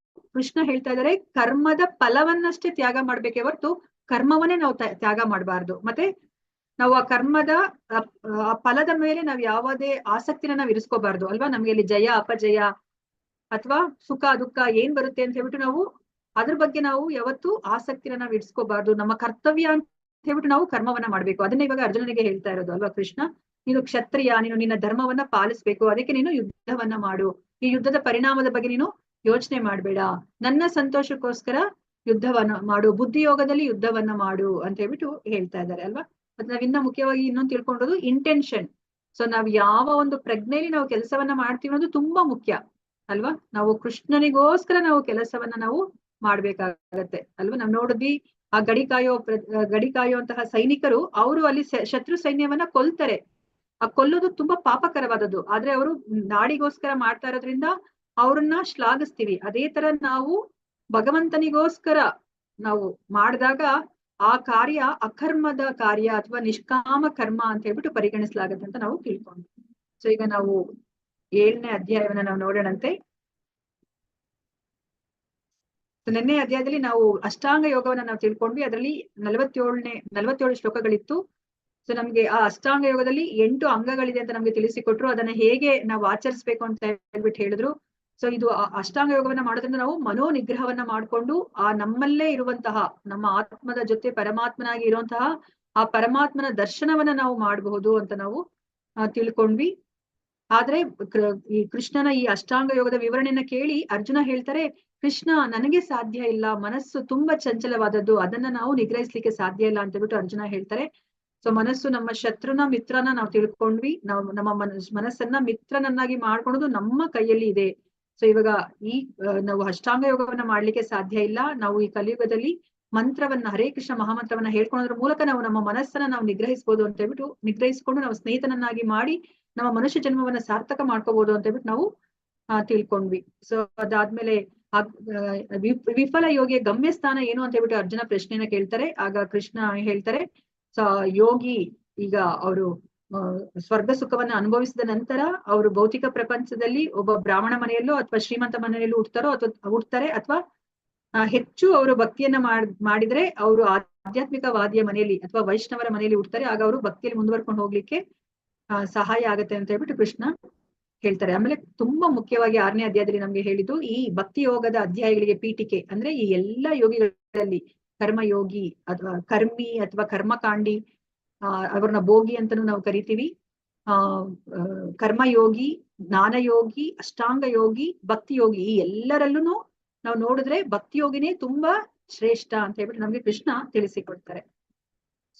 ಕೃಷ್ಣ ಹೇಳ್ತಾ ಇದಾರೆ ಕರ್ಮದ ಫಲವನ್ನಷ್ಟೇ ತ್ಯಾಗ ಮಾಡ್ಬೇಕೇ ಹೊರತು ಕರ್ಮವನ್ನೇ ನಾವು ತ್ಯಾಗ ಮಾಡಬಾರ್ದು. ಮತ್ತೆ ನಾವು ಆ ಕರ್ಮದ ಆ ಫಲದ ಮೇಲೆ ನಾವು ಯಾವುದೇ ಆಸಕ್ತಿನ ನಾವು ಇರಿಸ್ಕೋಬಾರ್ದು ಅಲ್ವಾ. ನಮ್ಗೆ ಅಲ್ಲಿ ಜಯ ಅಪಜಯ ಅಥವಾ ಸುಖ ದುಃಖ ಏನ್ ಬರುತ್ತೆ ಅಂತ ಹೇಳ್ಬಿಟ್ಟು ನಾವು ಅದ್ರ ಬಗ್ಗೆ ನಾವು ಯಾವತ್ತೂ ಆಸಕ್ತಿನ ನಾವು ಇಡ್ಸ್ಕೋಬಾರ್ದು. ನಮ್ಮ ಕರ್ತವ್ಯ ಅಂತ ಹೇಳ್ಬಿಟ್ಟು ನಾವು ಕರ್ಮವನ್ನ ಮಾಡ್ಬೇಕು. ಅದನ್ನ ಇವಾಗ ಅರ್ಜುನನಿಗೆ ಹೇಳ್ತಾ ಇರೋದು ಅಲ್ವಾ ಕೃಷ್ಣ. ನೀನು ಕ್ಷತ್ರಿಯ, ನೀನು ನಿನ್ನ ಧರ್ಮವನ್ನ ಪಾಲಿಸ್ಬೇಕು, ಅದಕ್ಕೆ ನೀನು ಯುದ್ಧವನ್ನ ಮಾಡು. ಈ ಯುದ್ಧದ ಪರಿಣಾಮದ ಬಗ್ಗೆ ನೀನು ಯೋಚನೆ ಮಾಡ್ಬೇಡ, ನನ್ನ ಸಂತೋಷಕ್ಕೋಸ್ಕರ ಯುದ್ಧವನ್ನ ಮಾಡು, ಬುದ್ಧಿಯೋಗದಲ್ಲಿ ಯುದ್ಧವನ್ನ ಮಾಡು ಅಂತ ಹೇಳ್ಬಿಟ್ಟು ಹೇಳ್ತಾ ಇದ್ದಾರೆ ಅಲ್ವಾ. ಅದ್ ನಾವಿನ್ನ ಮುಖ್ಯವಾಗಿ ಇನ್ನೊಂದು ತಿಳ್ಕೊಂಡೋದು ಇಂಟೆನ್ಷನ್. ಸೊ ನಾವ್ ಯಾವ ಒಂದು ಪ್ರಜ್ಞೆಯಲ್ಲಿ ನಾವು ಕೆಲಸವನ್ನ ಮಾಡ್ತೀವಿ ಅನ್ನೋದು ತುಂಬಾ ಮುಖ್ಯ ಅಲ್ವಾ. ನಾವು ಕೃಷ್ಣನಿಗೋಸ್ಕರ ನಾವು ಕೆಲಸವನ್ನ ನಾವು ಮಾಡ್ಬೇಕಾಗತ್ತೆ ಅಲ್ವಾ. ನಾವ್ ನೋಡಿದ್ವಿ ಆ ಗಡಿ ಕಾಯುವಂತಹ ಸೈನಿಕರು, ಅವರು ಅಲ್ಲಿ ಶತ್ರು ಸೈನ್ಯವನ್ನ ಕೊಲ್ತಾರೆ. ಆ ಕೊಲ್ಲೋದು ತುಂಬಾ ಪಾಪಕರವಾದದ್ದು, ಆದ್ರೆ ಅವರು ನಾಡಿಗೋಸ್ಕರ ಮಾಡ್ತಾ ಇರೋದ್ರಿಂದ ಅವ್ರನ್ನ ಶ್ಲಾಘಿಸ್ತೀವಿ. ಅದೇ ತರ ನಾವು ಭಗವಂತನಿಗೋಸ್ಕರ ನಾವು ಮಾಡಿದಾಗ ಆ ಕಾರ್ಯ ಅಕರ್ಮದ ಕಾರ್ಯ ಅಥವಾ ನಿಷ್ಕಾಮ ಕರ್ಮ ಅಂತ ಹೇಳ್ಬಿಟ್ಟು ಪರಿಗಣಿಸಲಾಗತ್ತೆ ಅಂತ ನಾವು ತಿಳ್ಕೊಂಡ್ವಿ. ಸೊ ಈಗ ನಾವು 7ನೇ ಅಧ್ಯಾಯವನ್ನ ನಾವು ನೋಡೋಣಂತೆ. ನಿನ್ನೆ ಅಧ್ಯಾಯದಲ್ಲಿ ನಾವು ಅಷ್ಟಾಂಗ ಯೋಗವನ್ನ ನಾವು ತಿಳ್ಕೊಂಡ್ವಿ. ಅದರಲ್ಲಿ 47 ಶ್ಲೋಕಗಳಿತ್ತು. ಸೊ ನಮ್ಗೆ ಆ ಅಷ್ಟಾಂಗ ಯೋಗದಲ್ಲಿ 8 ಅಂಗಗಳಿದೆ ಅಂತ ನಮ್ಗೆ ತಿಳಿಸಿಕೊಟ್ರು. ಅದನ್ನ ಹೇಗೆ ನಾವು ಆಚರಿಸ್ಬೇಕು ಅಂತ ಹೇಳ್ಬಿಟ್ಟು ಹೇಳಿದ್ರು. ಸೊ ಇದು ಅಷ್ಟಾಂಗ ಯೋಗವನ್ನ ಮಾಡೋದ್ರಿಂದ ನಾವು ಮನೋ ನಿಗ್ರಹವನ್ನ ಮಾಡ್ಕೊಂಡು ಆ ನಮ್ಮಲ್ಲೇ ಇರುವಂತಹ ನಮ್ಮ ಆತ್ಮದ ಜೊತೆ ಪರಮಾತ್ಮನಾಗಿ ಇರುವಂತಹ ಆ ಪರಮಾತ್ಮನ ದರ್ಶನವನ್ನ ನಾವು ಮಾಡಬಹುದು ಅಂತ ನಾವು ತಿಳ್ಕೊಂಡ್ವಿ. ಆದ್ರೆ ಈ ಕೃಷ್ಣನ ಈ ಅಷ್ಟಾಂಗ ಯೋಗದ ವಿವರಣೆಯನ್ನ ಕೇಳಿ ಅರ್ಜುನ ಹೇಳ್ತಾರೆ, ಕೃಷ್ಣ ನನಗೆ ಸಾಧ್ಯ ಇಲ್ಲ, ಮನಸ್ಸು ತುಂಬಾ ಚಂಚಲವಾದದ್ದು, ಅದನ್ನ ನಾವು ನಿಗ್ರಹಿಸ್ಲಿಕ್ಕೆ ಸಾಧ್ಯ ಇಲ್ಲ ಅಂತ ಹೇಳ್ಬಿಟ್ಟು ಅರ್ಜುನ ಹೇಳ್ತಾರೆ. ಸೊ ಮನಸ್ಸು ನಮ್ಮ ಶತ್ರುನ ಮಿತ್ರನ ನಾವು ತಿಳ್ಕೊಂಡ್ವಿ. ನಾವು ನಮ್ಮ ಮನಸ್ಸನ್ನ ಮಿತ್ರನನ್ನಾಗಿ ಮಾಡ್ಕೊಳೋದು ನಮ್ಮ ಕೈಯಲ್ಲಿ ಇದೆ. ಸೊ ಇವಾಗ ಈ ನಾವು ಅಷ್ಟಾಂಗ ಯೋಗವನ್ನ ಮಾಡ್ಲಿಕ್ಕೆ ಸಾಧ್ಯ ಇಲ್ಲ. ನಾವು ಈ ಕಲಿಯುಗದಲ್ಲಿ ಮಂತ್ರವನ್ನ, ಹರೇ ಕೃಷ್ಣ ಮಹಾಮಂತ್ರವನ್ನ ಹೇಳ್ಕೊಳ್ಳೋದ್ರ ಮೂಲಕ ನಾವು ನಮ್ಮ ಮನಸ್ಸನ್ನ ನಾವು ನಿಗ್ರಹಿಸಬಹುದು ಅಂತ ಹೇಳ್ಬಿಟ್ಟು, ನಿಗ್ರಹಿಸಿಕೊಂಡು ನಾವು ಸ್ನೇಹಿತನನ್ನಾಗಿ ಮಾಡಿ ನಮ್ಮ ಮನುಷ್ಯ ಜನ್ಮವನ್ನ ಸಾರ್ಥಕ ಮಾಡ್ಕೋಬಹುದು ಅಂತ ಹೇಳ್ಬಿಟ್ಟು ನಾವು ತಿಳ್ಕೊಂಡ್ವಿ. ಸೊ ಅದಾದ್ಮೇಲೆ ವಿಫಲ ಯೋಗಿಯ ಗಮ್ಯ ಸ್ಥಾನ ಏನು ಅಂತ ಹೇಳ್ಬಿಟ್ಟು ಅರ್ಜುನ ಪ್ರಶ್ನೆನ ಕೇಳ್ತಾರೆ. ಆಗ ಕೃಷ್ಣ ಹೇಳ್ತಾರೆ, ಯೋಗಿ ಈಗ ಅವರು ಸ್ವರ್ಗ ಸುಖವನ್ನ ಅನುಭವಿಸಿದ ನಂತರ ಅವರು ಭೌತಿಕ ಪ್ರಪಂಚದಲ್ಲಿ ಒಬ್ಬ ಬ್ರಾಹ್ಮಣ ಮನೆಯಲ್ಲೋ ಅಥವಾ ಶ್ರೀಮಂತ ಮನೆಯಲ್ಲೂ ಹುಡ್ತಾರೆ, ಅಥವಾ ಹೆಚ್ಚು ಅವರು ಭಕ್ತಿಯನ್ನ ಮಾಡಿದ್ರೆ ಅವರು ಆಧ್ಯಾತ್ಮಿಕವಾದಿಯ ಮನೆಯಲ್ಲಿ ಅಥವಾ ವೈಷ್ಣವರ ಮನೆಯಲ್ಲಿ ಹುಡ್ತಾರೆ. ಆಗ ಅವರು ಭಕ್ತಿಯಲ್ಲಿ ಮುಂದುವರ್ಕೊಂಡು ಹೋಗ್ಲಿಕ್ಕೆ ಸಹಾಯ ಆಗತ್ತೆ ಅಂತ ಹೇಳ್ಬಿಟ್ಟು ಕೃಷ್ಣ ಹೇಳ್ತಾರೆ. ಆಮೇಲೆ ತುಂಬಾ ಮುಖ್ಯವಾಗಿ 6ನೇ ಅಧ್ಯಾಯದಲ್ಲಿ ನಮ್ಗೆ ಹೇಳಿದ್ದು ಈ ಭಕ್ತಿ ಯೋಗದ ಅಧ್ಯಾಯಗಳಿಗೆ ಪೀಠಿಕೆ ಅಂದ್ರೆ ಈ ಎಲ್ಲಾ ಯೋಗಿಗಳಲ್ಲಿ ಕರ್ಮಯೋಗಿ ಅಥವಾ ಕರ್ಮಿ ಅಥವಾ ಕರ್ಮಕಾಂಡಿ, ಅವ್ರನ್ನ ಭೋಗಿ ಅಂತಾನೂ ನಾವು ಕರಿತೀವಿ. ಕರ್ಮಯೋಗಿ, ಜ್ಞಾನಯೋಗಿ, ಅಷ್ಟಾಂಗ ಯೋಗಿ, ಭಕ್ತಿ ಯೋಗಿ, ಈ ಎಲ್ಲರಲ್ಲೂ ನಾವು ನೋಡಿದ್ರೆ ಭಕ್ತಿ ಯೋಗಿನೇ ತುಂಬಾ ಶ್ರೇಷ್ಠ ಅಂತ ಹೇಳ್ಬಿಟ್ಟು ನಮ್ಗೆ ಕೃಷ್ಣ ತಿಳಿಸಿಕೊಡ್ತಾರೆ.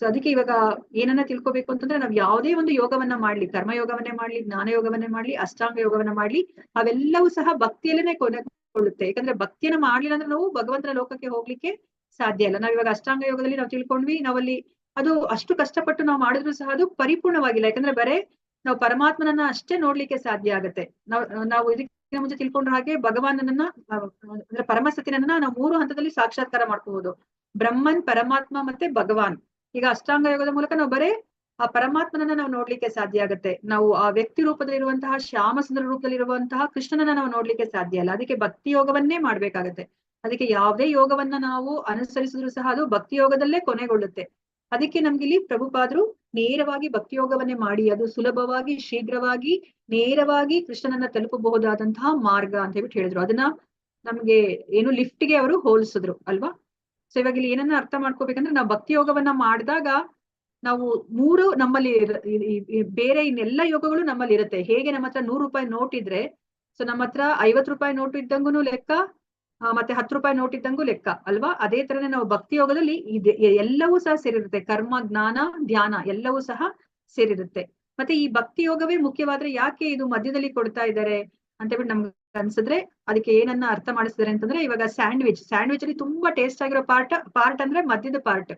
ಸೊ ಅದಕ್ಕೆ ಇವಾಗ ಏನನ್ನ ತಿಳ್ಕೊಬೇಕು ಅಂತಂದ್ರೆ, ನಾವ್ ಯಾವುದೇ ಒಂದು ಯೋಗವನ್ನ ಮಾಡ್ಲಿ, ಕರ್ಮಯೋಗವನ್ನೇ ಮಾಡ್ಲಿ, ಜ್ಞಾನ ಯೋಗವನ್ನೇ ಮಾಡ್ಲಿ, ಅಷ್ಟಾಂಗ ಯೋಗವನ್ನ ಮಾಡ್ಲಿ, ಅವೆಲ್ಲವೂ ಸಹ ಭಕ್ತಿಯಲ್ಲೇನೆ ಕೊನೆಗೊಳ್ಳುತ್ತೆ. ಯಾಕಂದ್ರೆ ಭಕ್ತಿಯನ್ನ ಮಾಡ್ಲಿಲ್ಲ ಅಂದ್ರೆ ನಾವು ಭಗವಂತನ ಲೋಕಕ್ಕೆ ಹೋಗ್ಲಿಕ್ಕೆ ಸಾಧ್ಯ ಇಲ್ಲ. ನಾವ್ ಇವಾಗ ಅಷ್ಟಾಂಗ ಯೋಗದಲ್ಲಿ ನಾವು ತಿಳ್ಕೊಂಡ್ವಿ, ನಾವಲ್ಲಿ ಅದು ಅಷ್ಟು ಕಷ್ಟಪಟ್ಟು ನಾವು ಮಾಡಿದ್ರು ಸಹ ಅದು ಪರಿಪೂರ್ಣವಾಗಿಲ್ಲ. ಯಾಕಂದ್ರೆ ಬರೇ ನಾವು ಪರಮಾತ್ಮನನ್ನ ಅಷ್ಟೇ ನೋಡ್ಲಿಕ್ಕೆ ಸಾಧ್ಯ ಆಗತ್ತೆ. ನಾವು ಇದಕ್ಕೆ ಮುಂಚೆ ತಿಳ್ಕೊಂಡ್ರ ಹಾಗೆ ಭಗವಾನನನ್ನ ಅಂದ್ರೆ ಪರಮಸತ್ಯನನ್ನ ನಾವು 3 ಹಂತದಲ್ಲಿ ಸಾಕ್ಷಾತ್ಕಾರ ಮಾಡ್ಕೋಬಹುದು: ಬ್ರಹ್ಮನ್, ಪರಮಾತ್ಮ ಮತ್ತೆ ಭಗವಾನ್. ಈಗ ಅಷ್ಟಾಂಗ ಯೋಗದ ಮೂಲಕ ನಾವು ಬರೇ ಆ ಪರಮಾತ್ಮನನ್ನ ನಾವು ನೋಡ್ಲಿಕ್ಕೆ ಸಾಧ್ಯ ಆಗತ್ತೆ. ನಾವು ಆ ವ್ಯಕ್ತಿ ರೂಪದಲ್ಲಿರುವಂತಹ, ಶ್ಯಾಮ ಸುಂದರ ರೂಪದಲ್ಲಿರುವಂತಹ ಕೃಷ್ಣನನ್ನ ನಾವು ನೋಡ್ಲಿಕ್ಕೆ ಸಾಧ್ಯ ಇಲ್ಲ. ಅದಕ್ಕೆ ಭಕ್ತಿ ಯೋಗವನ್ನೇ ಮಾಡ್ಬೇಕಾಗತ್ತೆ. ಅದಕ್ಕೆ ಯಾವುದೇ ಯೋಗವನ್ನ ನಾವು ಅನುಸರಿಸಿದ್ರು ಸಹ ಅದು ಭಕ್ತಿ ಯೋಗದಲ್ಲೇ ಕೊನೆಗೊಳ್ಳುತ್ತೆ. ಅದಕ್ಕೆ ನಮ್ಗಿಲ್ಲಿ ಪ್ರಭುಪಾದರು ನೇರವಾಗಿ ಭಕ್ತಿ ಯೋಗವನ್ನೇ ಮಾಡಿ, ಅದು ಸುಲಭವಾಗಿ, ಶೀಘ್ರವಾಗಿ, ನೇರವಾಗಿ ಕೃಷ್ಣನನ್ನ ತಲುಪಬಹುದಾದಂತಹ ಮಾರ್ಗ ಅಂತ ಹೇಳ್ಬಿಟ್ಟು ಹೇಳಿದ್ರು. ಅದನ್ನ ನಮ್ಗೆ ಏನು ಲಿಫ್ಟ್ಗೆ ಅವರು ಹೋಲಿಸಿದ್ರು ಅಲ್ವಾ. ಸೊ ಇವಾಗ ಇಲ್ಲಿ ಏನನ್ನ ಅರ್ಥ ಮಾಡ್ಕೋಬೇಕಂದ್ರೆ, ನಾವು ಭಕ್ತಿ ಯೋಗವನ್ನ ಮಾಡಿದಾಗ ನಾವು 3 ನಮ್ಮಲ್ಲಿ ಬೇರೆ ಇನ್ನೆಲ್ಲ ಯೋಗಗಳು ನಮ್ಮಲ್ಲಿ ಇರುತ್ತೆ. ಹೇಗೆ ನಮ್ಮ ಹತ್ರ 100 ರೂಪಾಯಿ ನೋಟ್ ಇದ್ರೆ, ಸೊ ನಮ್ಮ ಹತ್ರ 50 ರೂಪಾಯಿ ನೋಟು ಇದ್ದಂಗೂ ಲೆಕ್ಕ, ಮತ್ತೆ 10 ರೂಪಾಯಿ ನೋಟ್ ಇದ್ದಂಗೂ ಲೆಕ್ಕ ಅಲ್ವಾ. ಅದೇ ತರನೇ ನಾವು ಭಕ್ತಿ ಯೋಗದಲ್ಲಿ ಎಲ್ಲವೂ ಸಹ ಸೇರಿರುತ್ತೆ. ಕರ್ಮ, ಜ್ಞಾನ, ಧ್ಯಾನ ಎಲ್ಲವೂ ಸಹ ಸೇರಿರುತ್ತೆ. ಮತ್ತೆ ಈ ಭಕ್ತಿ ಯೋಗವೇ ಮುಖ್ಯವಾದ್ರೆ ಯಾಕೆ ಇದು ಮಧ್ಯದಲ್ಲಿ ಕೊಡ್ತಾ ಇದ್ದಾರೆ ಅಂತ ಹೇಳ್ಬಿಟ್ಟು ನಮ್ಗೆ ಅನ್ಸಿದ್ರೆ, ಅದಕ್ಕೆ ಏನನ್ನ ಅರ್ಥ ಮಾಡಿಸಿದಾರೆ ಅಂತಂದ್ರೆ, ಇವಾಗ ಸ್ಯಾಂಡ್ವಿಚ್ ಅಲ್ಲಿ ತುಂಬಾ ಟೇಸ್ಟ್ ಆಗಿರೋ ಪಾರ್ಟ್ ಅಂದ್ರೆ ಮಧ್ಯದ ಪಾರ್ಟ್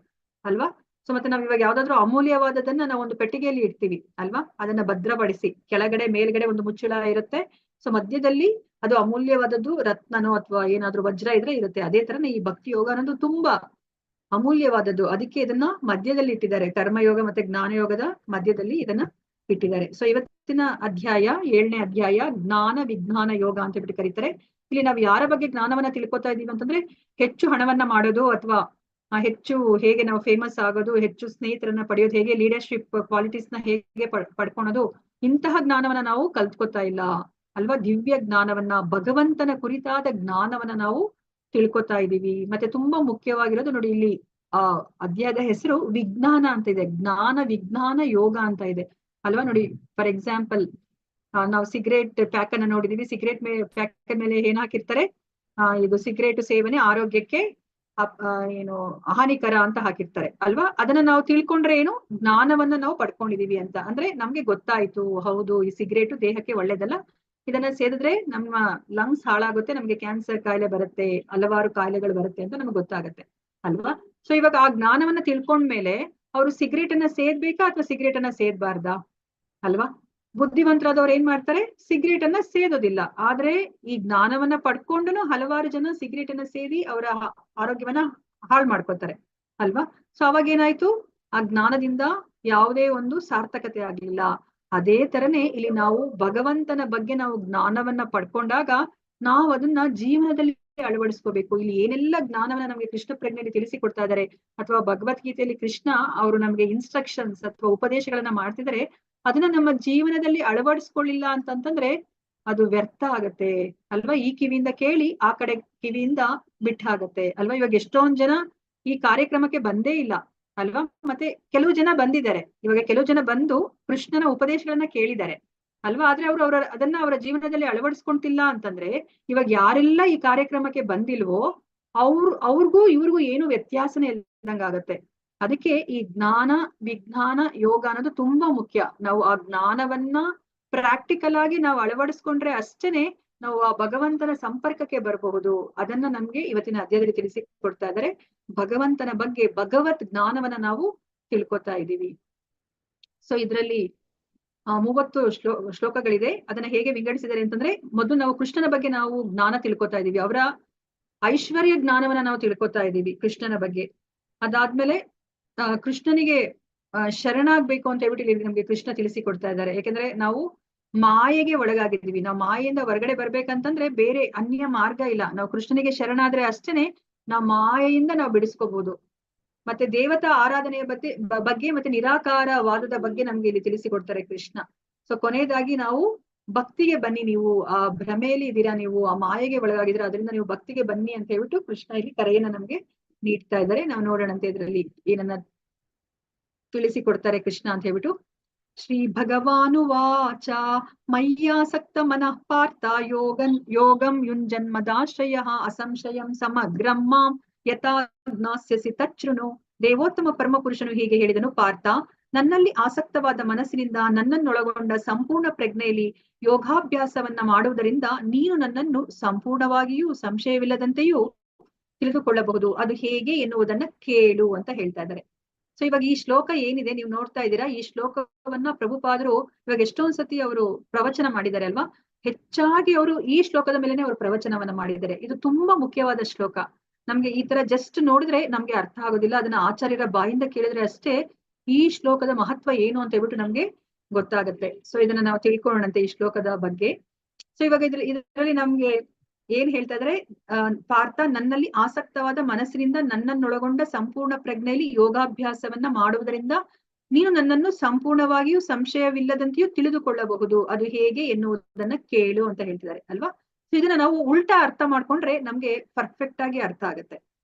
ಅಲ್ವಾ. ಸೊ ಮತ್ತೆ ನಾವ್ ಇವಾಗ ಯಾವ್ದಾದ್ರು ಅಮೂಲ್ಯವಾದದನ್ನ ನಾವು ಒಂದು ಪೆಟ್ಟಿಗೆಯಲ್ಲಿ ಇಡ್ತೀವಿ ಅಲ್ವಾ, ಅದನ್ನ ಭದ್ರಪಡಿಸಿ ಕೆಳಗಡೆ ಮೇಲ್ಗಡೆ ಒಂದು ಮುಚ್ಚಳ ಇರುತ್ತೆ. ಸೊ ಮಧ್ಯದಲ್ಲಿ ಅದು ಅಮೂಲ್ಯವಾದದ್ದು ರತ್ನನೋ ಅಥವಾ ಏನಾದ್ರೂ ವಜ್ರ ಇದ್ರೆ ಇರುತ್ತೆ. ಅದೇ ತರನೇ ಈ ಭಕ್ತಿ ಯೋಗ ಅನ್ನೋದು ತುಂಬಾ ಅಮೂಲ್ಯವಾದದ್ದು. ಅದಕ್ಕೆ ಇದನ್ನ ಮಧ್ಯದಲ್ಲಿ ಇಟ್ಟಿದ್ದಾರೆ. ಕರ್ಮಯೋಗ ಮತ್ತೆ ಜ್ಞಾನ ಯೋಗದ ಮಧ್ಯದಲ್ಲಿ ಇದನ್ನ ಇಟ್ಟಿದ್ದಾರೆ. ಸೊ ಇವತ್ತಿನ ಅಧ್ಯಾಯ 7ನೇ ಅಧ್ಯಾಯ ಜ್ಞಾನ ವಿಜ್ಞಾನ ಯೋಗ ಅಂತ ಹೇಳ್ಬಿಟ್ಟು ಕರೀತಾರೆ. ಇಲ್ಲಿ ನಾವು ಯಾರ ಬಗ್ಗೆ ಜ್ಞಾನವನ್ನ ತಿಳ್ಕೊತಾ ಇದೀವಿ ಅಂತಂದ್ರೆ, ಹೆಚ್ಚು ಹಣವನ್ನ ಮಾಡೋದು ಅಥವಾ ಹೆಚ್ಚು ಹೇಗೆ ನಾವು ಫೇಮಸ್ ಆಗೋದು, ಹೆಚ್ಚು ಸ್ನೇಹಿತರನ್ನ ಪಡೆಯೋದು, ಹೇಗೆ ಲೀಡರ್ಶಿಪ್ ಕ್ವಾಲಿಟೀಸ್ ನ ಹೇಗೆ ಪಡ್ಕೊಳೋದು, ಇಂತಹ ಜ್ಞಾನವನ್ನ ನಾವು ಕಲ್ತ್ಕೊತಾ ಇಲ್ಲ ಅಲ್ವಾ. ದಿವ್ಯ ಜ್ಞಾನವನ್ನ, ಭಗವಂತನ ಕುರಿತಾದ ಜ್ಞಾನವನ್ನ ನಾವು ತಿಳ್ಕೊತಾ ಇದೀವಿ. ಮತ್ತೆ ತುಂಬಾ ಮುಖ್ಯವಾಗಿರೋದು ನೋಡಿ, ಇಲ್ಲಿ ಅಧ್ಯಾಯದ ಹೆಸರು ವಿಜ್ಞಾನ ಅಂತ ಇದೆ. ಜ್ಞಾನ ವಿಜ್ಞಾನ ಯೋಗ ಅಂತ ಇದೆ ಅಲ್ವಾ. ನೋಡಿ, ಫಾರ್ ಎಕ್ಸಾಂಪಲ್ ನಾವು ಸಿಗರೇಟ್ ಪ್ಯಾಕ್ ಅನ್ನ ನೋಡಿದೀವಿ. ಸಿಗರೇಟ್ ಪ್ಯಾಕ್ ಮೇಲೆ ಏನ್ ಹಾಕಿರ್ತಾರೆ, ಇದು ಸಿಗರೇಟ್ ಸೇವನೆ ಆರೋಗ್ಯಕ್ಕೆ ಏನು ಹಾನಿಕರ ಅಂತ ಹಾಕಿರ್ತಾರೆ ಅಲ್ವಾ. ಅದನ್ನ ನಾವು ತಿಳ್ಕೊಂಡ್ರೆ ಏನು, ಜ್ಞಾನವನ್ನ ನಾವು ಪಡ್ಕೊಂಡಿದೀವಿ ಅಂತ. ಅಂದ್ರೆ ನಮ್ಗೆ ಗೊತ್ತಾಯ್ತು, ಹೌದು ಈ ಸಿಗರೇಟು ದೇಹಕ್ಕೆ ಒಳ್ಳೇದಲ್ಲ, ಇದನ್ನ ಸೇದಿದ್ರೆ ನಮ್ಮ ಲಂಗ್ಸ್ ಹಾಳಾಗುತ್ತೆ, ನಮ್ಗೆ ಕ್ಯಾನ್ಸರ್ ಕಾಯಿಲೆ ಬರುತ್ತೆ, ಹಲವಾರು ಕಾಯಿಲೆಗಳು ಬರುತ್ತೆ ಅಂತ ನಮ್ಗೆ ಗೊತ್ತಾಗತ್ತೆ ಅಲ್ವಾ. ಸೊ ಇವಾಗ ಆ ಜ್ಞಾನವನ್ನ ತಿಳ್ಕೊಂಡ್ಮೇಲೆ ಅವರು ಸಿಗರೇಟ್ ಅನ್ನ ಸೇದ್ಬೇಕಾ ಅಥವಾ ಸಿಗರೇಟ್ ಅನ್ನ ಸೇದ್ಬಾರ್ದಾ ಅಲ್ವಾ. ಬುದ್ಧಿವಂತರಾದವ್ರು ಏನ್ ಮಾಡ್ತಾರೆ, ಸಿಗರೇಟ್ ಅನ್ನ ಸೇದೋದಿಲ್ಲ. ಆದ್ರೆ ಈ ಜ್ಞಾನವನ್ನ ಪಡ್ಕೊಂಡುನು ಹಲವಾರು ಜನ ಸಿಗರೇಟ್ ಅನ್ನ ಸೇದಿ ಅವರ ಆರೋಗ್ಯವನ್ನ ಹಾಳು ಮಾಡ್ಕೊತಾರೆ ಅಲ್ವಾ. ಸೊ ಅವಾಗ ಏನಾಯ್ತು, ಆ ಜ್ಞಾನದಿಂದ ಯಾವುದೇ ಒಂದು ಸಾರ್ಥಕತೆ ಆಗ್ಲಿಲ್ಲ. ಅದೇ ತರನೇ ಇಲ್ಲಿ ನಾವು ಭಗವಂತನ ಬಗ್ಗೆ ನಾವು ಜ್ಞಾನವನ್ನ ಪಡ್ಕೊಂಡಾಗ ನಾವು ಅದನ್ನ ಜೀವನದಲ್ಲಿ ಅಳವಡಿಸ್ಕೋಬೇಕು. ಇಲ್ಲಿ ಏನೆಲ್ಲ ಜ್ಞಾನವನ್ನ ನಮ್ಗೆ ಕೃಷ್ಣ ಪ್ರಜ್ಞೆಯಲ್ಲಿ ತಿಳಿಸಿಕೊಡ್ತಾ ಇದ್ದಾರೆ, ಅಥವಾ ಭಗವದ್ಗೀತೆಯಲ್ಲಿ ಕೃಷ್ಣ ಅವರು ನಮ್ಗೆ ಇನ್ಸ್ಟ್ರಕ್ಷನ್ಸ್ ಅಥವಾ ಉಪದೇಶಗಳನ್ನ ಮಾಡ್ತಿದ್ದಾರೆ, ಅದನ್ನ ನಮ್ಮ ಜೀವನದಲ್ಲಿ ಅಳವಡಿಸ್ಕೊಳ್ಳಿಲ್ಲ ಅಂತಂತಂದ್ರೆ ಅದು ವ್ಯರ್ಥ ಆಗತ್ತೆ ಅಲ್ವಾ. ಈ ಕಿವಿಯಿಂದ ಕೇಳಿ ಆ ಕಡೆ ಕಿವಿಯಿಂದ ಬಿಟ್ಟಾಗತ್ತೆ ಅಲ್ವಾ. ಇವಾಗ ಎಷ್ಟೊಂದ್ ಜನ ಈ ಕಾರ್ಯಕ್ರಮಕ್ಕೆ ಬಂದೇ ಇಲ್ಲ ಅಲ್ವಾ. ಮತ್ತೆ ಕೆಲವು ಜನ ಬಂದಿದ್ದಾರೆ, ಇವಾಗ ಕೆಲವು ಜನ ಬಂದು ಕೃಷ್ಣನ ಉಪದೇಶಗಳನ್ನ ಕೇಳಿದ್ದಾರೆ ಅಲ್ವಾ. ಆದ್ರೆ ಅವರು ಅದನ್ನ ಅವರ ಜೀವನದಲ್ಲಿ ಅಳವಡಿಸ್ಕೊಂತಿಲ್ಲ ಅಂತಂದ್ರೆ, ಇವಾಗ ಯಾರೆಲ್ಲ ಈ ಕಾರ್ಯಕ್ರಮಕ್ಕೆ ಬಂದಿಲ್ವೋ ಅವ್ರಿಗೂ ಇವ್ರಿಗೂ ಏನು ವ್ಯತ್ಯಾಸನೇ ಇಲ್ದಂಗಾಗತ್ತೆ. ಅದಕ್ಕೆ ಈ ಜ್ಞಾನ ವಿಜ್ಞಾನ ಯೋಗ ಅನ್ನೋದು ತುಂಬಾ ಮುಖ್ಯ. ನಾವು ಆ ಜ್ಞಾನವನ್ನ ಪ್ರಾಕ್ಟಿಕಲ್ ಆಗಿ ನಾವು ಅಳವಡಿಸ್ಕೊಂಡ್ರೆ ಅಷ್ಟೇನೆ ನಾವು ಆ ಭಗವಂತನ ಸಂಪರ್ಕಕ್ಕೆ ಬರಬಹುದು. ಅದನ್ನ ನಮ್ಗೆ ಇವತ್ತಿನ ಅಧ್ಯಾಯದಲ್ಲಿ ತಿಳಿಸಿ ಕೊಡ್ತಾ ಇದ್ದಾರೆ. ಭಗವಂತನ ಬಗ್ಗೆ ಭಗವತ್ ಜ್ಞಾನವನ್ನ ನಾವು ತಿಳ್ಕೊತಾ ಇದ್ದೀವಿ. ಸೊ ಇದ್ರಲ್ಲಿ 30 ಶ್ಲೋಕಗಳಿದೆ. ಅದನ್ನ ಹೇಗೆ ವಿಂಗಡಿಸಿದ್ದಾರೆ ಅಂತಂದ್ರೆ, ಮೊದಲು ನಾವು ಕೃಷ್ಣನ ಬಗ್ಗೆ ನಾವು ಜ್ಞಾನ ತಿಳ್ಕೊತಾ ಇದೀವಿ. ಅವರ ಐಶ್ವರ್ಯ ಜ್ಞಾನವನ್ನ ನಾವು ತಿಳ್ಕೊತಾ ಇದ್ದೀವಿ ಕೃಷ್ಣನ ಬಗ್ಗೆ. ಅದಾದ್ಮೇಲೆ ಕೃಷ್ಣನಿಗೆ ಶರಣಾಗ್ಬೇಕು ಅಂತ ಹೇಳ್ಬಿಟ್ಟು ಇಲ್ಲಿ ನಮ್ಗೆ ಕೃಷ್ಣ ತಿಳಿಸಿ ಕೊಡ್ತಾ ಇದ್ದಾರೆ. ಯಾಕಂದ್ರೆ ನಾವು ಮಾಯೆಗೆ ಒಳಗಾಗಿದ್ದೀವಿ. ನಾವು ಮಾಯೆಯಿಂದ ಹೊರಗಡೆ ಬರ್ಬೇಕಂತಂದ್ರೆ ಬೇರೆ ಅನ್ಯ ಮಾರ್ಗ ಇಲ್ಲ. ನಾವು ಕೃಷ್ಣನಿಗೆ ಶರಣಾದ್ರೆ ಅಷ್ಟೇನೆ ನಾವು ಮಾಯೆಯಿಂದ ನಾವು ಬಿಡಿಸ್ಕೋಬಹುದು. ಮತ್ತೆ ದೇವತಾ ಆರಾಧನೆಯ ಬಗ್ಗೆ ಮತ್ತೆ ನಿರಾಕಾರವಾದದ ಬಗ್ಗೆ ನಮ್ಗೆ ಇಲ್ಲಿ ತಿಳಿಸಿಕೊಡ್ತಾರೆ ಕೃಷ್ಣ. ಸೊ ಕೊನೆಯದಾಗಿ ನಾವು ಭಕ್ತಿಗೆ ಬನ್ನಿ, ನೀವು ಆ ಭ್ರಮೆಯಲ್ಲಿ ಇದ್ದೀರಾ, ನೀವು ಆ ಮಾಯೆಗೆ ಒಳಗಾಗಿದ್ದೀರಾ, ಅದರಿಂದ ನೀವು ಭಕ್ತಿಗೆ ಬನ್ನಿ ಅಂತ ಹೇಳ್ಬಿಟ್ಟು ಕೃಷ್ಣ ಇಲ್ಲಿ ಕರೆಯನ್ನ ನಮ್ಗೆ ನೀಡ್ತಾ ಇದ್ದಾರೆ. ನಾವು ನೋಡೋಣಂತೆ ಇದರಲ್ಲಿ ಏನನ್ನ ತಿಳಿಸಿಕೊಡ್ತಾರೆ ಕೃಷ್ಣ ಅಂತ ಹೇಳ್ಬಿಟ್ಟು. ಶ್ರೀ ಭಗವಾನುವಾಚ ಮಯ್ಯಾಸಕ್ತ ಮನಃ ಪಾರ್ಥ ಯೋಗಂ ಯುಂಜನ್ಮದಾಶ್ರಯ ಅಸಂಶಯಂ ಸಮಗ್ರಂ ಮಾಂ ಯಥಾ ಜ್ಞಾಸ್ಯಸಿ ತಚ್ಛೃಣು. ದೇವೋತ್ತಮ ಪರಮಪುರುಷನು ಹೀಗೆ ಹೇಳಿದನು, ಪಾರ್ಥ, ನನ್ನಲ್ಲಿ ಆಸಕ್ತವಾದ ಮನಸ್ಸಿನಿಂದ ನನ್ನನ್ನೊಳಗೊಂಡ ಸಂಪೂರ್ಣ ಪ್ರಜ್ಞೆಯಲ್ಲಿ ಯೋಗಾಭ್ಯಾಸವನ್ನ ಮಾಡುವುದರಿಂದ ನೀನು ನನ್ನನ್ನು ಸಂಪೂರ್ಣವಾಗಿಯೂ ಸಂಶಯವಿಲ್ಲದಂತೆಯೂ ತಿಳಿದುಕೊಳ್ಳಬಹುದು. ಅದು ಹೇಗೆ ಎನ್ನುವುದನ್ನ ಕೇಳು ಅಂತ ಹೇಳ್ತಾ ಇದ್ದಾರೆ. ಸೊ ಇವಾಗ ಈ ಶ್ಲೋಕ ಏನಿದೆ ನೀವು ನೋಡ್ತಾ ಇದ್ದೀರಾ, ಈ ಶ್ಲೋಕವನ್ನ ಪ್ರಭುಪಾದರು ಇವಾಗ ಎಷ್ಟೊಂದ್ ಸತಿ ಅವರು ಪ್ರವಚನ ಮಾಡಿದ್ದಾರೆ ಅಲ್ವಾ. ಹೆಚ್ಚಾಗಿ ಅವರು ಈ ಶ್ಲೋಕದ ಮೇಲೆನೆ ಅವರು ಪ್ರವಚನವನ್ನ ಮಾಡಿದ್ದಾರೆ. ಇದು ತುಂಬಾ ಮುಖ್ಯವಾದ ಶ್ಲೋಕ. ನಮ್ಗೆ ಈ ತರ ಜಸ್ಟ್ ನೋಡಿದ್ರೆ ನಮ್ಗೆ ಅರ್ಥ ಆಗೋದಿಲ್ಲ. ಅದನ್ನ ಆಚಾರ್ಯರ ಬಾಯಿಂದ ಕೇಳಿದ್ರೆ ಅಷ್ಟೇ ಈ ಶ್ಲೋಕದ ಮಹತ್ವ ಏನು ಅಂತ ಹೇಳ್ಬಿಟ್ಟು ನಮ್ಗೆ ಗೊತ್ತಾಗತ್ತೆ. ಸೊ ಇದನ್ನ ನಾವು ತಿಳ್ಕೊಳ್ಳೋಣಂತೆ ಈ ಶ್ಲೋಕದ ಬಗ್ಗೆ. ಸೊ ಇವಾಗ ಇದರಲ್ಲಿ ನಮ್ಗೆ ಏನ್ ಹೇಳ್ತಾ ಇದ್ರೆ, ಪಾರ್ಥ, ನನ್ನಲ್ಲಿ ಆಸಕ್ತವಾದ ಮನಸ್ಸಿನಿಂದ ನನ್ನನ್ನೊಳಗೊಂಡ ಸಂಪೂರ್ಣ ಪ್ರಜ್ಞೆಯಲ್ಲಿ ಯೋಗಾಭ್ಯಾಸವನ್ನ ಮಾಡುವುದರಿಂದ ನೀನು ನನ್ನನ್ನು ಸಂಪೂರ್ಣವಾಗಿಯೂ ಸಂಶಯವಿಲ್ಲದಂತೆಯೂ ತಿಳಿದುಕೊಳ್ಳಬಹುದು. ಅದು ಹೇಗೆ ಎನ್ನುವುದನ್ನ ಕೇಳು ಅಂತ ಹೇಳ್ತಿದ್ದಾರೆ ಅಲ್ವಾ. ಸೊ ಇದನ್ನ ನಾವು ಉಲ್ಟಾ ಅರ್ಥ ಮಾಡ್ಕೊಂಡ್ರೆ ನಮ್ಗೆ ಪರ್ಫೆಕ್ಟ್ ಆಗಿ ಅರ್ಥ ಆಗುತ್ತೆ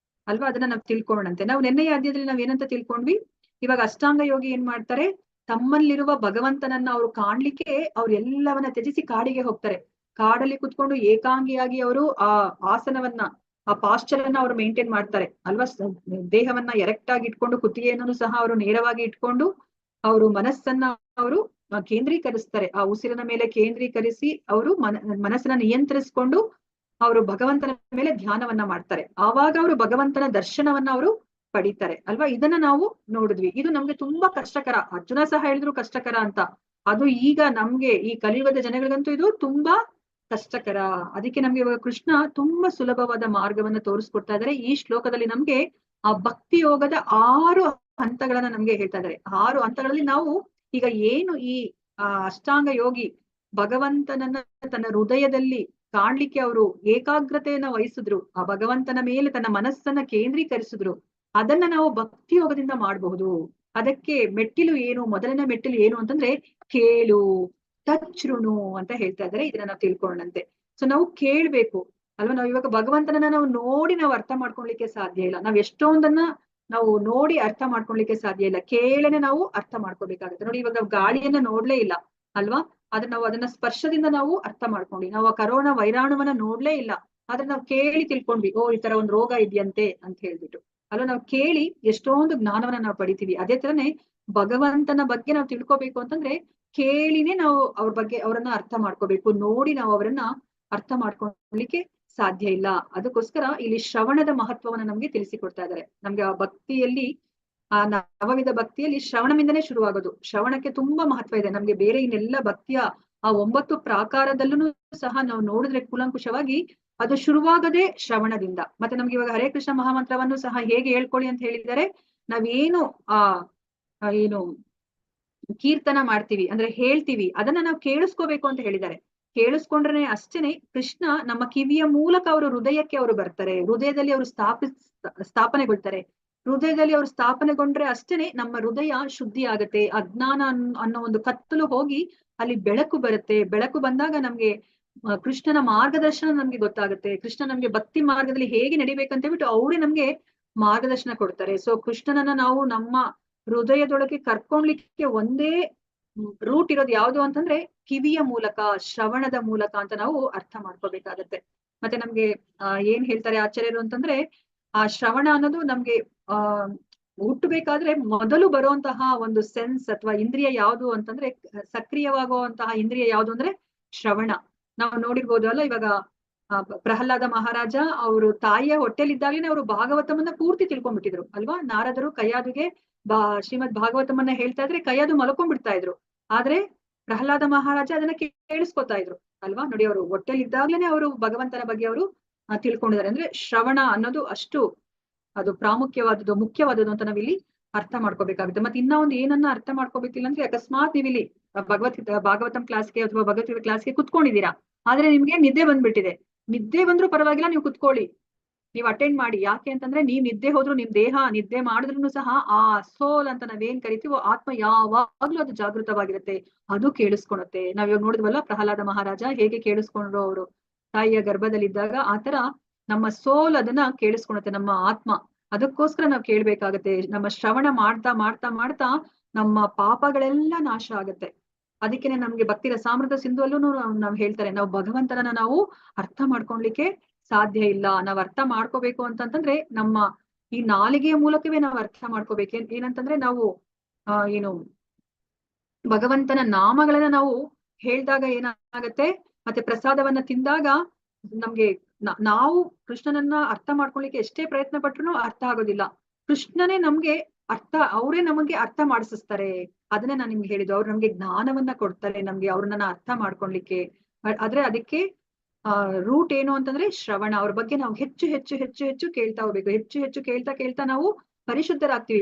ಅಲ್ವಾ. ಅದನ್ನ ನಾವು ತಿಳ್ಕೊಳ್ಳೋಣಂತೆ. ನಾವು ನೆನ್ನೆಯ ಅಧ್ಯಾಯದಲ್ಲಿ ನಾವ್ ಏನಂತ ತಿಳ್ಕೊಂಡ್ವಿ, ಇವಾಗ ಅಷ್ಟಾಂಗ ಯೋಗಿ ಏನ್ ಮಾಡ್ತಾರೆ, ತಮ್ಮಲ್ಲಿರುವ ಭಗವಂತನನ್ನ ಅವ್ರು ಕಾಣ್ಲಿಕ್ಕೆ ಅವ್ರು ಎಲ್ಲವನ್ನ ತ್ಯಜಿಸಿ ಕಾಡಿಗೆ ಹೋಗ್ತಾರೆ. ಕಾಡಲ್ಲಿ ಕುತ್ಕೊಂಡು ಏಕಾಂಗಿಯಾಗಿ ಅವರು ಆ ಆಸನವನ್ನ, ಆ ಪಾಶ್ಚರ್ ಅನ್ನ ಅವರು ಮೇಂಟೈನ್ ಮಾಡ್ತಾರೆ ಅಲ್ವಾ. ದೇಹವನ್ನ ಎರೆಕ್ಟ್ ಆಗಿ ಇಟ್ಕೊಂಡು ಕುತ್ತಿಗೆಯನ್ನು ಸಹ ಅವರು ನೇರವಾಗಿ ಇಟ್ಕೊಂಡು ಅವರು ಮನಸ್ಸನ್ನ ಅವರು ಕೇಂದ್ರೀಕರಿಸ್ತಾರೆ. ಆ ಉಸಿರಿನ ಮೇಲೆ ಕೇಂದ್ರೀಕರಿಸಿ ಅವರು ಮನಸ್ಸನ್ನ ನಿಯಂತ್ರಿಸ್ಕೊಂಡು ಅವರು ಭಗವಂತನ ಮೇಲೆ ಧ್ಯಾನವನ್ನ ಮಾಡ್ತಾರೆ. ಆವಾಗ ಅವರು ಭಗವಂತನ ದರ್ಶನವನ್ನ ಅವರು ಪಡಿತಾರೆ ಅಲ್ವಾ. ಇದನ್ನ ನಾವು ನೋಡಿದ್ವಿ. ಇದು ನಮ್ಗೆ ತುಂಬಾ ಕಷ್ಟಕರ. ಅರ್ಜುನ ಸಹ ಹೇಳಿದ್ರು ಕಷ್ಟಕರ ಅಂತ. ಅದು ಈಗ ನಮ್ಗೆ ಈ ಕಲಿಯುಗದ ಜನಗಳಿಗಂತೂ ಇದು ತುಂಬಾ ಕಷ್ಟಕರ. ಅದಕ್ಕೆ ನಮ್ಗೆ ಇವಾಗ ಕೃಷ್ಣ ತುಂಬಾ ಸುಲಭವಾದ ಮಾರ್ಗವನ್ನ ತೋರಿಸ್ಕೊಡ್ತಾ ಇದ್ದಾರೆ. ಈ ಶ್ಲೋಕದಲ್ಲಿ ನಮ್ಗೆ ಆ ಭಕ್ತಿ ಯೋಗದ 6 ಹಂತಗಳನ್ನ ನಮ್ಗೆ ಹೇಳ್ತಾ ಇದ್ದಾರೆ. 6 ಹಂತಗಳಲ್ಲಿ ನಾವು ಈಗ ಏನು ಈ ಅಷ್ಟಾಂಗ ಯೋಗಿ ಭಗವಂತನನ್ನ ತನ್ನ ಹೃದಯದಲ್ಲಿ ಕಾಣ್ಲಿಕ್ಕೆ ಅವರು ಏಕಾಗ್ರತೆಯನ್ನ ವಹಿಸಿದ್ರು, ಆ ಭಗವಂತನ ಮೇಲೆ ತನ್ನ ಮನಸ್ಸನ್ನ ಕೇಂದ್ರೀಕರಿಸಿದ್ರು, ಅದನ್ನ ನಾವು ಭಕ್ತಿ ಯೋಗದಿಂದ ಮಾಡಬಹುದು. ಅದಕ್ಕೆ ಮೆಟ್ಟಿಲು ಏನು, ಮೊದಲನೇ ಮೆಟ್ಟಿಲು ಏನು ಅಂತಂದ್ರೆ ಕೇಳು, ತಚ್ಛೃಣು ಅಂತ ಹೇಳ್ತಾ ಇದ್ದಾರೆ. ಇದನ್ನ ನಾವು ತಿಳ್ಕೊಳ್ಳಂತೆ. ಸೊ ನಾವು ಕೇಳ್ಬೇಕು ಅಲ್ವಾ. ನಾವು ಇವಾಗ ಭಗವಂತನನ್ನ ನಾವು ನೋಡಿ ನಾವು ಅರ್ಥ ಮಾಡ್ಕೊಳ್ಲಿಕ್ಕೆ ಸಾಧ್ಯ ಇಲ್ಲ. ನಾವ್ ಎಷ್ಟೊಂದನ್ನ ನಾವು ನೋಡಿ ಅರ್ಥ ಮಾಡ್ಕೊಳ್ಲಿಕ್ಕೆ ಸಾಧ್ಯ ಇಲ್ಲ, ಕೇಳನೆ ನಾವು ಅರ್ಥ ಮಾಡ್ಕೋಬೇಕಾಗುತ್ತೆ. ನೋಡಿ ಇವಾಗ ನಾವು ಗಾಳಿಯನ್ನ ನೋಡ್ಲೇ ಇಲ್ಲ ಅಲ್ವಾ, ಆದ್ರೆ ನಾವು ಅದನ್ನ ಸ್ಪರ್ಶದಿಂದ ನಾವು ಅರ್ಥ ಮಾಡ್ಕೊಂಡ್ವಿ. ನಾವು ಆ ಕರೋನಾ ವೈರಾಣುವನ್ನ ನೋಡ್ಲೇ ಇಲ್ಲ, ಆದ್ರೆ ನಾವು ಕೇಳಿ ತಿಳ್ಕೊಂಡ್ವಿ, ಓ ಈ ತರ ಒಂದ್ ರೋಗ ಇದೆಯಂತೆ ಅಂತ ಹೇಳ್ಬಿಟ್ಟು ಅಲ್ವಾ. ನಾವು ಕೇಳಿ ಎಷ್ಟೊಂದು ಜ್ಞಾನವನ್ನ ನಾವು ಪಡಿತೀವಿ. ಅದೇ ತರನೇ ಭಗವಂತನ ಬಗ್ಗೆ ನಾವು ತಿಳ್ಕೊಬೇಕು ಅಂತಂದ್ರೆ ಕೇಳಿನೇ ನಾವು ಅವ್ರ ಬಗ್ಗೆ ಅವರನ್ನ ಅರ್ಥ ಮಾಡ್ಕೋಬೇಕು. ನೋಡಿ ನಾವು ಅವರನ್ನ ಅರ್ಥ ಮಾಡ್ಕೊಳ್ಲಿಕ್ಕೆ ಸಾಧ್ಯ ಇಲ್ಲ. ಅದಕ್ಕೋಸ್ಕರ ಇಲ್ಲಿ ಶ್ರವಣದ ಮಹತ್ವವನ್ನ ನಮ್ಗೆ ತಿಳಿಸಿಕೊಡ್ತಾ ಇದ್ದಾರೆ. ನಮ್ಗೆ ಆ ಭಕ್ತಿಯಲ್ಲಿ, ಆ ನವವಿಧ ಭಕ್ತಿಯಲ್ಲಿ ಶ್ರವಣದಿಂದನೇ ಶುರುವಾಗೋದು. ಶ್ರವಣಕ್ಕೆ ತುಂಬಾ ಮಹತ್ವ ಇದೆ. ನಮ್ಗೆ ಬೇರೆ ಇನ್ನೆಲ್ಲ ಭಕ್ತಿಯ ಆ 9 ಪ್ರಾಕಾರದಲ್ಲೂ ಸಹ ನಾವು ನೋಡಿದ್ರೆ ಕೂಲಂಕುಷವಾಗಿ ಅದು ಶುರುವಾಗದೆ ಶ್ರವಣದಿಂದ. ಮತ್ತೆ ನಮ್ಗೆ ಇವಾಗ ಹರೇ ಕೃಷ್ಣ ಮಹಾಮಂತ್ರವನ್ನು ಸಹ ಹೇಗೆ ಹೇಳ್ಕೊಳ್ಳಿ ಅಂತ ಹೇಳಿದ್ದಾರೆ, ನಾವೇನು ಏನು ಕೀರ್ತನ ಮಾಡ್ತೀವಿ ಅಂದ್ರೆ ಹೇಳ್ತೀವಿ, ಅದನ್ನ ನಾವು ಕೇಳಿಸ್ಕೋಬೇಕು ಅಂತ ಹೇಳಿದ್ದಾರೆ. ಕೇಳಿಸ್ಕೊಂಡ್ರೆ ಅಷ್ಟೇನೆ ಕೃಷ್ಣ ನಮ್ಮ ಕಿವಿಯ ಮೂಲಕ ಅವರು ಹೃದಯಕ್ಕೆ ಅವರು ಬರ್ತಾರೆ, ಹೃದಯದಲ್ಲಿ ಅವರು ಸ್ಥಾಪನೆಗೊಳ್ತಾರೆ. ಹೃದಯದಲ್ಲಿ ಅವರು ಸ್ಥಾಪನೆಗೊಂಡ್ರೆ ಅಷ್ಟೇನೆ ನಮ್ಮ ಹೃದಯ ಶುದ್ಧಿ ಆಗತ್ತೆ. ಅಜ್ಞಾನ ಅನ್ನೋ ಒಂದು ಕತ್ತಲು ಹೋಗಿ ಅಲ್ಲಿ ಬೆಳಕು ಬರುತ್ತೆ. ಬೆಳಕು ಬಂದಾಗ ನಮ್ಗೆ ಕೃಷ್ಣನ ಮಾರ್ಗದರ್ಶನ ನಮ್ಗೆ ಗೊತ್ತಾಗುತ್ತೆ. ಕೃಷ್ಣ ನಮ್ಗೆ ಭಕ್ತಿ ಮಾರ್ಗದಲ್ಲಿ ಹೇಗೆ ನಡಿಬೇಕಂತ ಹೇಳ್ಬಿಟ್ಟು ಅವರೇ ನಮ್ಗೆ ಮಾರ್ಗದರ್ಶನ ಕೊಡ್ತಾರೆ. ಸೊ ಕೃಷ್ಣನನ್ನ ನಾವು ನಮ್ಮ ಹೃದಯದೊಳಗೆ ಕರ್ಕೊಂಡ್ಲಿಕ್ಕೆ ಒಂದೇ ರೂಟ್ ಇರೋದು ಯಾವುದು ಅಂತಂದ್ರೆ ಕಿವಿಯ ಮೂಲಕ, ಶ್ರವಣದ ಮೂಲಕ ಅಂತ ನಾವು ಅರ್ಥ ಮಾಡ್ಕೋಬೇಕಾಗತ್ತೆ. ಮತ್ತೆ ನಮ್ಗೆ ಏನ್ ಹೇಳ್ತಾರೆ ಆಚಾರ್ಯರು ಅಂತಂದ್ರೆ, ಆ ಶ್ರವಣ ಅನ್ನೋದು ನಮ್ಗೆ ಹುಟ್ಟಬೇಕಾದ್ರೆ ಮೊದಲು ಬರುವಂತಹ ಒಂದು ಸೆನ್ಸ್ ಅಥವಾ ಇಂದ್ರಿಯ ಯಾವುದು ಅಂತಂದ್ರೆ, ಸಕ್ರಿಯವಾಗುವಂತಹ ಇಂದ್ರಿಯ ಯಾವುದು ಅಂದ್ರೆ ಶ್ರವಣ. ನಾವು ನೋಡಿರ್ಬೋದು ಅಲ್ಲ, ಇವಾಗ ಪ್ರಹ್ಲಾದ ಮಹಾರಾಜ ಅವರು ತಾಯಿಯ ಹೊಟ್ಟೆಲಿದ್ದಾಗಲೇ ಅವರು ಭಾಗವತಮನ್ನ ಪೂರ್ತಿ ತಿಳ್ಕೊಂಡ್ಬಿಟ್ಟಿದ್ರು ಅಲ್ವಾ. ನಾರದರು ಕೈಯಾದುಗೆ ಶ್ರೀಮದ್ ಭಾಗವತಮನ್ನ ಹೇಳ್ತಾ ಇದ್ರೆ ಕೈಯಾದು ಮಲ್ಕೊಂಡ್ಬಿಡ್ತಾ ಇದ್ರು. ಆದ್ರೆ ಪ್ರಹ್ಲಾದ ಮಹಾರಾಜ ಅದನ್ನ ಕೇಳಿಸ್ಕೊತಾ ಇದ್ರು ಅಲ್ವಾ. ನೋಡಿ, ಅವರು ಹೊಟ್ಟೆಲಿದ್ದಾಗ್ಲೇನೆ ಅವರು ಭಗವಂತನ ಬಗ್ಗೆ ಅವರು ತಿಳ್ಕೊಂಡಿದ್ದಾರೆ. ಅಂದ್ರೆ ಶ್ರವಣ ಅನ್ನೋದು ಅಷ್ಟು ಅದು ಪ್ರಾಮುಖ್ಯವಾದದ್ದು, ಮುಖ್ಯವಾದದ್ದು ಅಂತ ನಾವಿಲ್ಲಿ ಅರ್ಥ ಮಾಡ್ಕೋಬೇಕಾಗುತ್ತೆ. ಮತ್ತೆ ಇನ್ನ ಒಂದು ಏನನ್ನ ಅರ್ಥ ಮಾಡ್ಕೋಬೇಕಿಲ್ಲ ಅಂದ್ರೆ, ಅಕಸ್ಮಾತ್ ನೀವಿಲ್ಲಿ ಭಾಗವತಂ ಕ್ಲಾಸ್ಗೆ ಅಥವಾ ಭಗವದ್ಗೀತೆ ಕ್ಲಾಸ್ಗೆ ಕುತ್ಕೊಂಡಿದ್ದೀರಾ, ಆದ್ರೆ ನಿಮ್ಗೆ ನಿದ್ದೆ ಬಂದ್ಬಿಟ್ಟಿದೆ. ನಿದ್ದೆ ಬಂದ್ರೂ ಪರವಾಗಿಲ್ಲ, ನೀವು ಕುತ್ಕೊಳ್ಳಿ, ನೀವು ಅಟೆಂಡ್ ಮಾಡಿ. ಯಾಕೆ ಅಂತಂದ್ರೆ ನೀವ್ ನಿದ್ದೆ ಹೋದ್ರು, ನಿಮ್ ದೇಹ ನಿದ್ದೆ ಮಾಡಿದ್ರು ಸಹ ಆ ಸೋಲ್ ಅಂತ ನಾವೇನ್ ಕರಿತೀವೋ ಆತ್ಮ ಯಾವಾಗ್ಲೂ ಅದು ಜಾಗೃತವಾಗಿರುತ್ತೆ, ಅದು ಕೇಳಿಸ್ಕೊಳುತ್ತೆ. ನಾವ್ ಇವಾಗ ನೋಡಿದ್ವಲ್ಲ ಪ್ರಹ್ಲಾದ ಮಹಾರಾಜ ಹೇಗೆ ಕೇಳಿಸ್ಕೊಂಡ್ರು ಅವರು ತಾಯಿಯ ಗರ್ಭದಲ್ಲಿದ್ದಾಗ, ಆತರ ನಮ್ಮ ಸೋಲ್ ಅದನ್ನ ಕೇಳಿಸ್ಕೊಳುತ್ತೆ, ನಮ್ಮ ಆತ್ಮ. ಅದಕ್ಕೋಸ್ಕರ ನಾವ್ ಕೇಳ್ಬೇಕಾಗತ್ತೆ. ನಮ್ಮ ಶ್ರವಣ ಮಾಡ್ತಾ ಮಾಡ್ತಾ ಮಾಡ್ತಾ ನಮ್ಮ ಪಾಪಗಳೆಲ್ಲ ನಾಶ ಆಗತ್ತೆ. ಅದಕ್ಕೇನೆ ನಮ್ಗೆ ಭಕ್ತಿ ರಸಾಮೃತ ಸಿಂಧುವಲ್ಲೂ ನಾವ್ ಹೇಳ್ತಾರೆ, ನಾವು ಭಗವಂತನನ್ನ ನಾವು ಅರ್ಥ ಮಾಡ್ಕೊಳ್ಲಿಕ್ಕೆ ಸಾಧ್ಯ ಇಲ್ಲ. ನಾವ್ ಅರ್ಥ ಮಾಡ್ಕೋಬೇಕು ಅಂತಂತಂದ್ರೆ ನಮ್ಮ ಈ ನಾಲಿಗೆಯ ಮೂಲಕವೇ ನಾವು ಅರ್ಥ ಮಾಡ್ಕೋಬೇಕು. ಏನಂತಂದ್ರೆ ನಾವು ಏನು ಭಗವಂತನ ನಾಮಗಳನ್ನ ನಾವು ಹೇಳ್ದಾಗ ಏನಾಗತ್ತೆ, ಮತ್ತೆ ಪ್ರಸಾದವನ್ನ ತಿಂದಾಗ ನಮ್ಗೆ ನಾವು ಕೃಷ್ಣನನ್ನ ಅರ್ಥ ಮಾಡ್ಕೊಳ್ಲಿಕ್ಕೆ ಎಷ್ಟೇ ಪ್ರಯತ್ನ ಪಟ್ರು ಅರ್ಥ ಆಗೋದಿಲ್ಲ. ಕೃಷ್ಣನೇ ನಮ್ಗೆ ಅವರೇ ನಮಗೆ ಅರ್ಥ ಮಾಡಿಸ್ತಾರೆ. ಅದನ್ನ ನಾನು ನಿಮ್ಗೆ ಹೇಳಿದ್ದು, ಅವ್ರು ನಮ್ಗೆ ಜ್ಞಾನವನ್ನ ಕೊಡ್ತಾರೆ, ನಮ್ಗೆ ಅವ್ರನ್ನ ಅರ್ಥ ಮಾಡ್ಕೊಳ್ಲಿಕ್ಕೆ. ಆದ್ರೆ ಅದಕ್ಕೆ ರೂಟ್ ಏನು ಅಂತಂದ್ರೆ ಶ್ರವಣ. ಅವ್ರ ಬಗ್ಗೆ ನಾವು ಹೆಚ್ಚು ಹೆಚ್ಚು ಹೆಚ್ಚು ಹೆಚ್ಚು ಕೇಳ್ತಾ ಹೋಗ್ಬೇಕು. ಹೆಚ್ಚು ಹೆಚ್ಚು ಕೇಳ್ತಾ ಕೇಳ್ತಾ ನಾವು ಪರಿಶುದ್ಧರಾಗ್ತೀವಿ.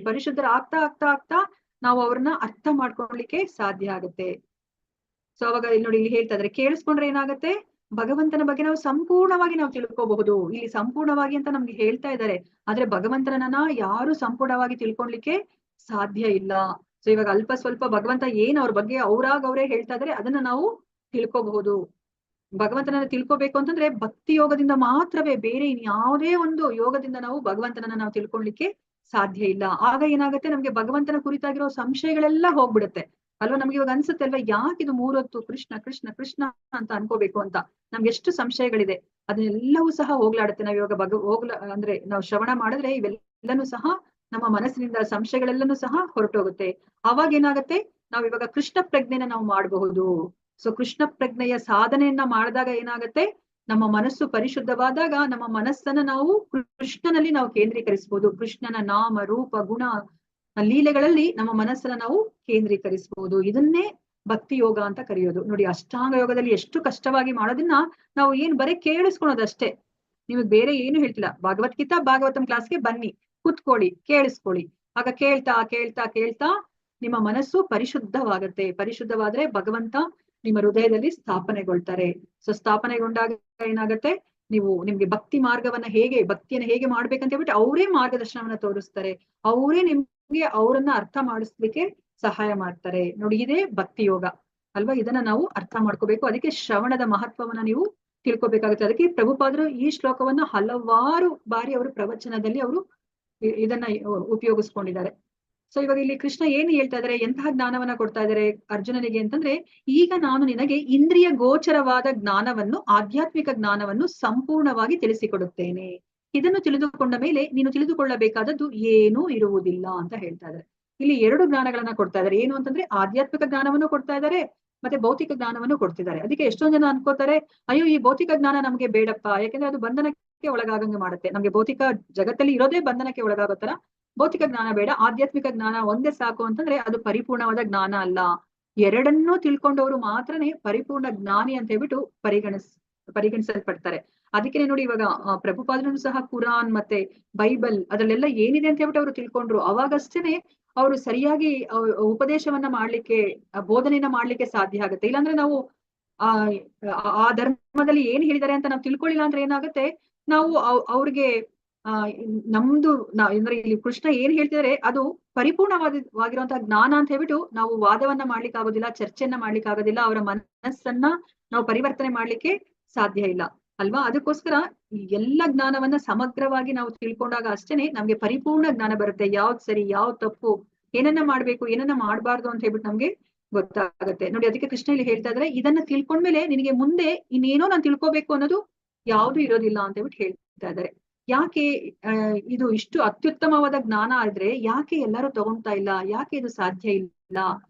ಆಗ್ತಾ ಆಗ್ತಾ ಆಗ್ತಾ ನಾವು ಅವ್ರನ್ನ ಅರ್ಥ ಮಾಡ್ಕೊಳ್ಲಿಕ್ಕೆ ಸಾಧ್ಯ ಆಗುತ್ತೆ. ಸೊ ಅವಾಗ ಇಲ್ಲಿ ನೋಡಿ, ಇಲ್ಲಿ ಹೇಳ್ತಾ ಇದ್ರೆ ಕೇಳಿಸ್ಕೊಂಡ್ರೆ ಏನಾಗುತ್ತೆ, ಭಗವಂತನ ಬಗ್ಗೆ ನಾವು ಸಂಪೂರ್ಣವಾಗಿ ನಾವು ತಿಳ್ಕೋಬಹುದು. ಇಲ್ಲಿ ಸಂಪೂರ್ಣವಾಗಿ ಅಂತ ನಮ್ಗೆ ಹೇಳ್ತಾ ಇದ್ದಾರೆ, ಆದ್ರೆ ಭಗವಂತನನ್ನ ಯಾರು ಸಂಪೂರ್ಣವಾಗಿ ತಿಳ್ಕೊಳ್ಲಿಕ್ಕೆ ಸಾಧ್ಯ ಇಲ್ಲ. ಸೊ ಇವಾಗ ಅಲ್ಪ ಸ್ವಲ್ಪ ಭಗವಂತ ಏನ್ ಅವ್ರ ಬಗ್ಗೆ ಅವ್ರೇ ಹೇಳ್ತಾ ಇದಾರೆ ಅದನ್ನ ನಾವು ತಿಳ್ಕೋಬಹುದು. ಭಗವಂತನನ್ನ ತಿಳ್ಕೋಬೇಕು ಅಂತಂದ್ರೆ ಭಕ್ತಿ ಯೋಗದಿಂದ ಮಾತ್ರವೇ, ಬೇರೆ ಇನ್ಯಾವುದೇ ಒಂದು ಯೋಗದಿಂದ ನಾವು ಭಗವಂತನನ್ನ ನಾವು ತಿಳ್ಕೊಳ್ಲಿಕ್ಕೆ ಸಾಧ್ಯ ಇಲ್ಲ. ಆಗ ಏನಾಗುತ್ತೆ, ನಮ್ಗೆ ಭಗವಂತನ ಕುರಿತಾಗಿರೋ ಸಂಶಯಗಳೆಲ್ಲ ಹೋಗ್ಬಿಡುತ್ತೆ ಅಲ್ವಾ. ನಮ್ಗೆ ಇವಾಗ ಅನ್ಸುತ್ತೆ ಅಲ್ವಾ, ಯಾಕಿದು 3 ಹೊತ್ತು ಕೃಷ್ಣ ಕೃಷ್ಣ ಕೃಷ್ಣ ಅಂತ ಅನ್ಕೋಬೇಕು ಅಂತ ನಮ್ಗೆ ಎಷ್ಟು ಸಂಶಯಗಳಿದೆ, ಅದನ್ನೆಲ್ಲವೂ ಸಹ ಹೋಗ್ಲಾಡುತ್ತೆ. ನಾವ್ ಇವಾಗ ಅಂದ್ರೆ ನಾವು ಶ್ರವಣ ಮಾಡಿದ್ರೆ ಇವೆಲ್ಲನೂ ಸಹ ನಮ್ಮ ಮನಸ್ಸಿನಿಂದ ಸಂಶಯಗಳೆಲ್ಲನೂ ಸಹ ಹೊರಟೋಗುತ್ತೆ. ಅವಾಗ ಏನಾಗುತ್ತೆ, ನಾವ್ ಇವಾಗ ಕೃಷ್ಣ ಪ್ರಜ್ಞೆನ ನಾವು ಮಾಡಬಹುದು. ಸೊ ಕೃಷ್ಣ ಪ್ರಜ್ಞೆಯ ಸಾಧನೆಯನ್ನ ಮಾಡಿದಾಗ ಏನಾಗತ್ತೆ, ನಮ್ಮ ಮನಸ್ಸು ಪರಿಶುದ್ಧವಾದಾಗ ನಮ್ಮ ಮನಸ್ಸನ್ನ ನಾವು ಕೃಷ್ಣನಲ್ಲಿ ನಾವು ಕೇಂದ್ರೀಕರಿಸಬಹುದು. ಕೃಷ್ಣನ ನಾಮ ರೂಪ ಗುಣ ಲೀಲೆಗಳಲ್ಲಿ ನಮ್ಮ ಮನಸ್ಸನ್ನ ನಾವು ಕೇಂದ್ರೀಕರಿಸಬಹುದು. ಇದನ್ನೇ ಭಕ್ತಿ ಯೋಗ ಅಂತ ಕರೆಯೋದು. ನೋಡಿ, ಅಷ್ಟಾಂಗ ಯೋಗದಲ್ಲಿ ಎಷ್ಟು ಕಷ್ಟವಾಗಿ ಮಾಡೋದನ್ನ ನಾವು ಬರೀ ಕೇಳಿಸ್ಕೊಳೋದಷ್ಟೇ. ನಿಮಗ್ ಬೇರೆ ಏನು ಹೇಳ್ತಿಲ್ಲ. ಭಗವದ್ಗೀತಾ ಭಾಗವತಂ ಕ್ಲಾಸ್ಗೆ ಬನ್ನಿ, ಕುತ್ಕೊಳ್ಳಿ, ಕೇಳಿಸ್ಕೊಳ್ಳಿ. ಆಗ ಕೇಳ್ತಾ ಕೇಳ್ತಾ ಕೇಳ್ತಾ ನಿಮ್ಮ ಮನಸ್ಸು ಪರಿಶುದ್ಧವಾಗತ್ತೆ. ಪರಿಶುದ್ಧವಾದ್ರೆ ಭಗವಂತ ನಿಮ್ಮ ಹೃದಯದಲ್ಲಿ ಸ್ಥಾಪನೆಗೊಳ್ತಾರೆ. ಸೊ ಸ್ಥಾಪನೆಗೊಂಡಾಗ ಏನಾಗತ್ತೆ, ನಿಮ್ಗೆ ಭಕ್ತಿ ಮಾರ್ಗವನ್ನ ಭಕ್ತಿಯನ್ನ ಹೇಗೆ ಮಾಡ್ಬೇಕಂತ ಹೇಳ್ಬಿಟ್ಟು ಅವರೇ ಮಾರ್ಗದರ್ಶನವನ್ನ ತೋರಿಸ್ತಾರೆ. ಅವರೇ ನಿಮ್ಗೆ ಅವರನ್ನ ಅರ್ಥ ಮಾಡಿಸ್ಲಿಕ್ಕೆ ಸಹಾಯ ಮಾಡ್ತಾರೆ. ನೋಡಿ, ಇದೇ ಭಕ್ತಿ ಯೋಗ ಅಲ್ವಾ. ಇದನ್ನ ನಾವು ಅರ್ಥ ಮಾಡ್ಕೋಬೇಕು. ಅದಕ್ಕೆ ಶ್ರವಣದ ಮಹತ್ವವನ್ನ ನೀವು ತಿಳ್ಕೊಬೇಕಾಗುತ್ತೆ. ಅದಕ್ಕೆ ಪ್ರಭುಪಾದರು ಈ ಶ್ಲೋಕವನ್ನ ಹಲವಾರು ಬಾರಿ ಅವರು ಪ್ರವಚನದಲ್ಲಿ ಅವರು ಇದನ್ನ ಉಪಯೋಗಿಸ್ಕೊಂಡಿದ್ದಾರೆ. ಸೊ ಇವಾಗ ಇಲ್ಲಿ ಕೃಷ್ಣ ಏನ್ ಹೇಳ್ತಾ ಇದಾರೆ, ಎಂತಹ ಜ್ಞಾನವನ್ನ ಕೊಡ್ತಾ ಇದಾರೆ ಅರ್ಜುನನಿಗೆ ಅಂತಂದ್ರೆ, ಈಗ ನಾನು ನಿನಗೆ ಇಂದ್ರಿಯ ಗೋಚರವಾದ ಜ್ಞಾನವನ್ನು, ಆಧ್ಯಾತ್ಮಿಕ ಜ್ಞಾನವನ್ನು ಸಂಪೂರ್ಣವಾಗಿ ತಿಳಿಸಿಕೊಡುತ್ತೇನೆ. ಇದನ್ನು ತಿಳಿದುಕೊಂಡ ಮೇಲೆ ನೀನು ತಿಳಿದುಕೊಳ್ಳಬೇಕಾದದ್ದು ಏನೂ ಇರುವುದಿಲ್ಲ ಅಂತ ಹೇಳ್ತಾ ಇದ್ದಾರೆ. ಇಲ್ಲಿ 2 ಜ್ಞಾನಗಳನ್ನ ಕೊಡ್ತಾ ಇದ್ದಾರೆ. ಏನು ಅಂತಂದ್ರೆ ಆಧ್ಯಾತ್ಮಿಕ ಜ್ಞಾನವನ್ನು ಕೊಡ್ತಾ ಇದ್ದಾರೆ, ಮತ್ತೆ ಭೌತಿಕ ಜ್ಞಾನವನ್ನು ಕೊಡ್ತಿದ್ದಾರೆ. ಅದಕ್ಕೆ ಎಷ್ಟೊಂದ್ ಜನ ಅನ್ಕೋತಾರೆ, ಅಯ್ಯೋ ಈ ಭೌತಿಕ ಜ್ಞಾನ ನಮ್ಗೆ ಬೇಡಪ್ಪ, ಯಾಕಂದ್ರೆ ಅದು ಬಂಧನಕ್ಕೆ ಒಳಗಾಗಂಗೆ ಮಾಡುತ್ತೆ. ನಮ್ಗೆ ಭೌತಿಕ ಜಗತ್ತಲ್ಲಿ ಇರೋದೇ ಬಂಧನಕ್ಕೆ ಒಳಗಾಗೋ ತರ, ಭೌತಿಕ ಜ್ಞಾನ ಬೇಡ, ಆಧ್ಯಾತ್ಮಿಕ ಜ್ಞಾನ ಒಂದೇ ಸಾಕು ಅಂತಂದ್ರೆ ಅದು ಪರಿಪೂರ್ಣವಾದ ಜ್ಞಾನ ಅಲ್ಲ. ಎರಡನ್ನೂ ತಿಳ್ಕೊಂಡವರು ಮಾತ್ರನೇ ಪರಿಪೂರ್ಣ ಜ್ಞಾನಿ ಅಂತ ಹೇಳ್ಬಿಟ್ಟು ಪರಿಗಣಿಸಲ್ಪಡ್ತಾರೆ. ಅದಕ್ಕೆ ನೋಡಿ, ಇವಾಗ ಪ್ರಭುಪಾದನು ಸಹ ಕುರಾನ್ ಮತ್ತೆ ಬೈಬಲ್ ಅದ್ರಲ್ಲೆಲ್ಲ ಏನಿದೆ ಅಂತ ಹೇಳ್ಬಿಟ್ಟು ಅವರು ತಿಳ್ಕೊಂಡ್ರು. ಅವಾಗಷ್ಟೇನೆ ಅವರು ಸರಿಯಾಗಿ ಉಪದೇಶವನ್ನ ಮಾಡ್ಲಿಕ್ಕೆ, ಬೋಧನೆಯನ್ನ ಮಾಡ್ಲಿಕ್ಕೆ ಸಾಧ್ಯ ಆಗುತ್ತೆ. ಇಲ್ಲಾಂದ್ರೆ ನಾವು ಆ ಧರ್ಮದಲ್ಲಿ ಏನ್ ಹೇಳಿದ್ದಾರೆ ಅಂತ ನಾವು ತಿಳ್ಕೊಳ್ಳಿಲ್ಲ ಅಂದ್ರೆ ಏನಾಗುತ್ತೆ, ನಾವು ಅವ್ರಿಗೆ ನಮ್ದು ಅಂದ್ರೆ ಇಲ್ಲಿ ಕೃಷ್ಣ ಏನ್ ಹೇಳ್ತಿದಾರೆ ಅದು ಪರಿಪೂರ್ಣವಾಗಿರುವಂತಹ ಜ್ಞಾನ ಅಂತ ಹೇಳ್ಬಿಟ್ಟು ನಾವು ವಾದವನ್ನ ಮಾಡ್ಲಿಕ್ಕೆ ಆಗೋದಿಲ್ಲ, ಚರ್ಚೆಯನ್ನ ಮಾಡ್ಲಿಕ್ಕೆ ಆಗೋದಿಲ್ಲ, ಅವರ ಮನಸ್ಸನ್ನ ನಾವು ಪರಿವರ್ತನೆ ಮಾಡ್ಲಿಕ್ಕೆ ಸಾಧ್ಯ ಇಲ್ಲ ಅಲ್ವಾ. ಅದಕ್ಕೋಸ್ಕರ ಎಲ್ಲ ಜ್ಞಾನವನ್ನ ಸಮಗ್ರವಾಗಿ ನಾವು ತಿಳ್ಕೊಂಡಾಗ ಅಷ್ಟೇನೆ ನಮ್ಗೆ ಪರಿಪೂರ್ಣ ಜ್ಞಾನ ಬರುತ್ತೆ. ಯಾವ್ದ್ ಸರಿ, ಯಾವ್ದ್ ತಪ್ಪು, ಏನನ್ನ ಮಾಡ್ಬೇಕು, ಏನನ್ನ ಮಾಡ್ಬಾರ್ದು ಅಂತ ಹೇಳ್ಬಿಟ್ಟು ನಮ್ಗೆ ಗೊತ್ತಾಗುತ್ತೆ. ನೋಡಿ, ಅದಕ್ಕೆ ಕೃಷ್ಣ ಇಲ್ಲಿ ಹೇಳ್ತಾ ಇದ್ರೆ, ಇದನ್ನ ತಿಳ್ಕೊಂಡ್ಮೇಲೆ ನಿನಗೆ ಮುಂದೆ ಇನ್ನೇನೋ ನಾನು ತಿಳ್ಕೊಬೇಕು ಅನ್ನೋದು ಯಾವ್ದು ಇರೋದಿಲ್ಲ ಅಂತ ಹೇಳ್ಬಿಟ್ಟು ಹೇಳ್ತಾ ಇದ್ದಾರೆ. ಯಾಕೆ ಇದು ಇಷ್ಟು ಅತ್ಯುತ್ತಮವಾದ ಜ್ಞಾನ ಆದ್ರೆ ಯಾಕೆ ಎಲ್ಲರೂ ತಗೊಂತಾ ಇಲ್ಲ, ಯಾಕೆ ಇದು ಸಾಧ್ಯ ಇಲ್ಲ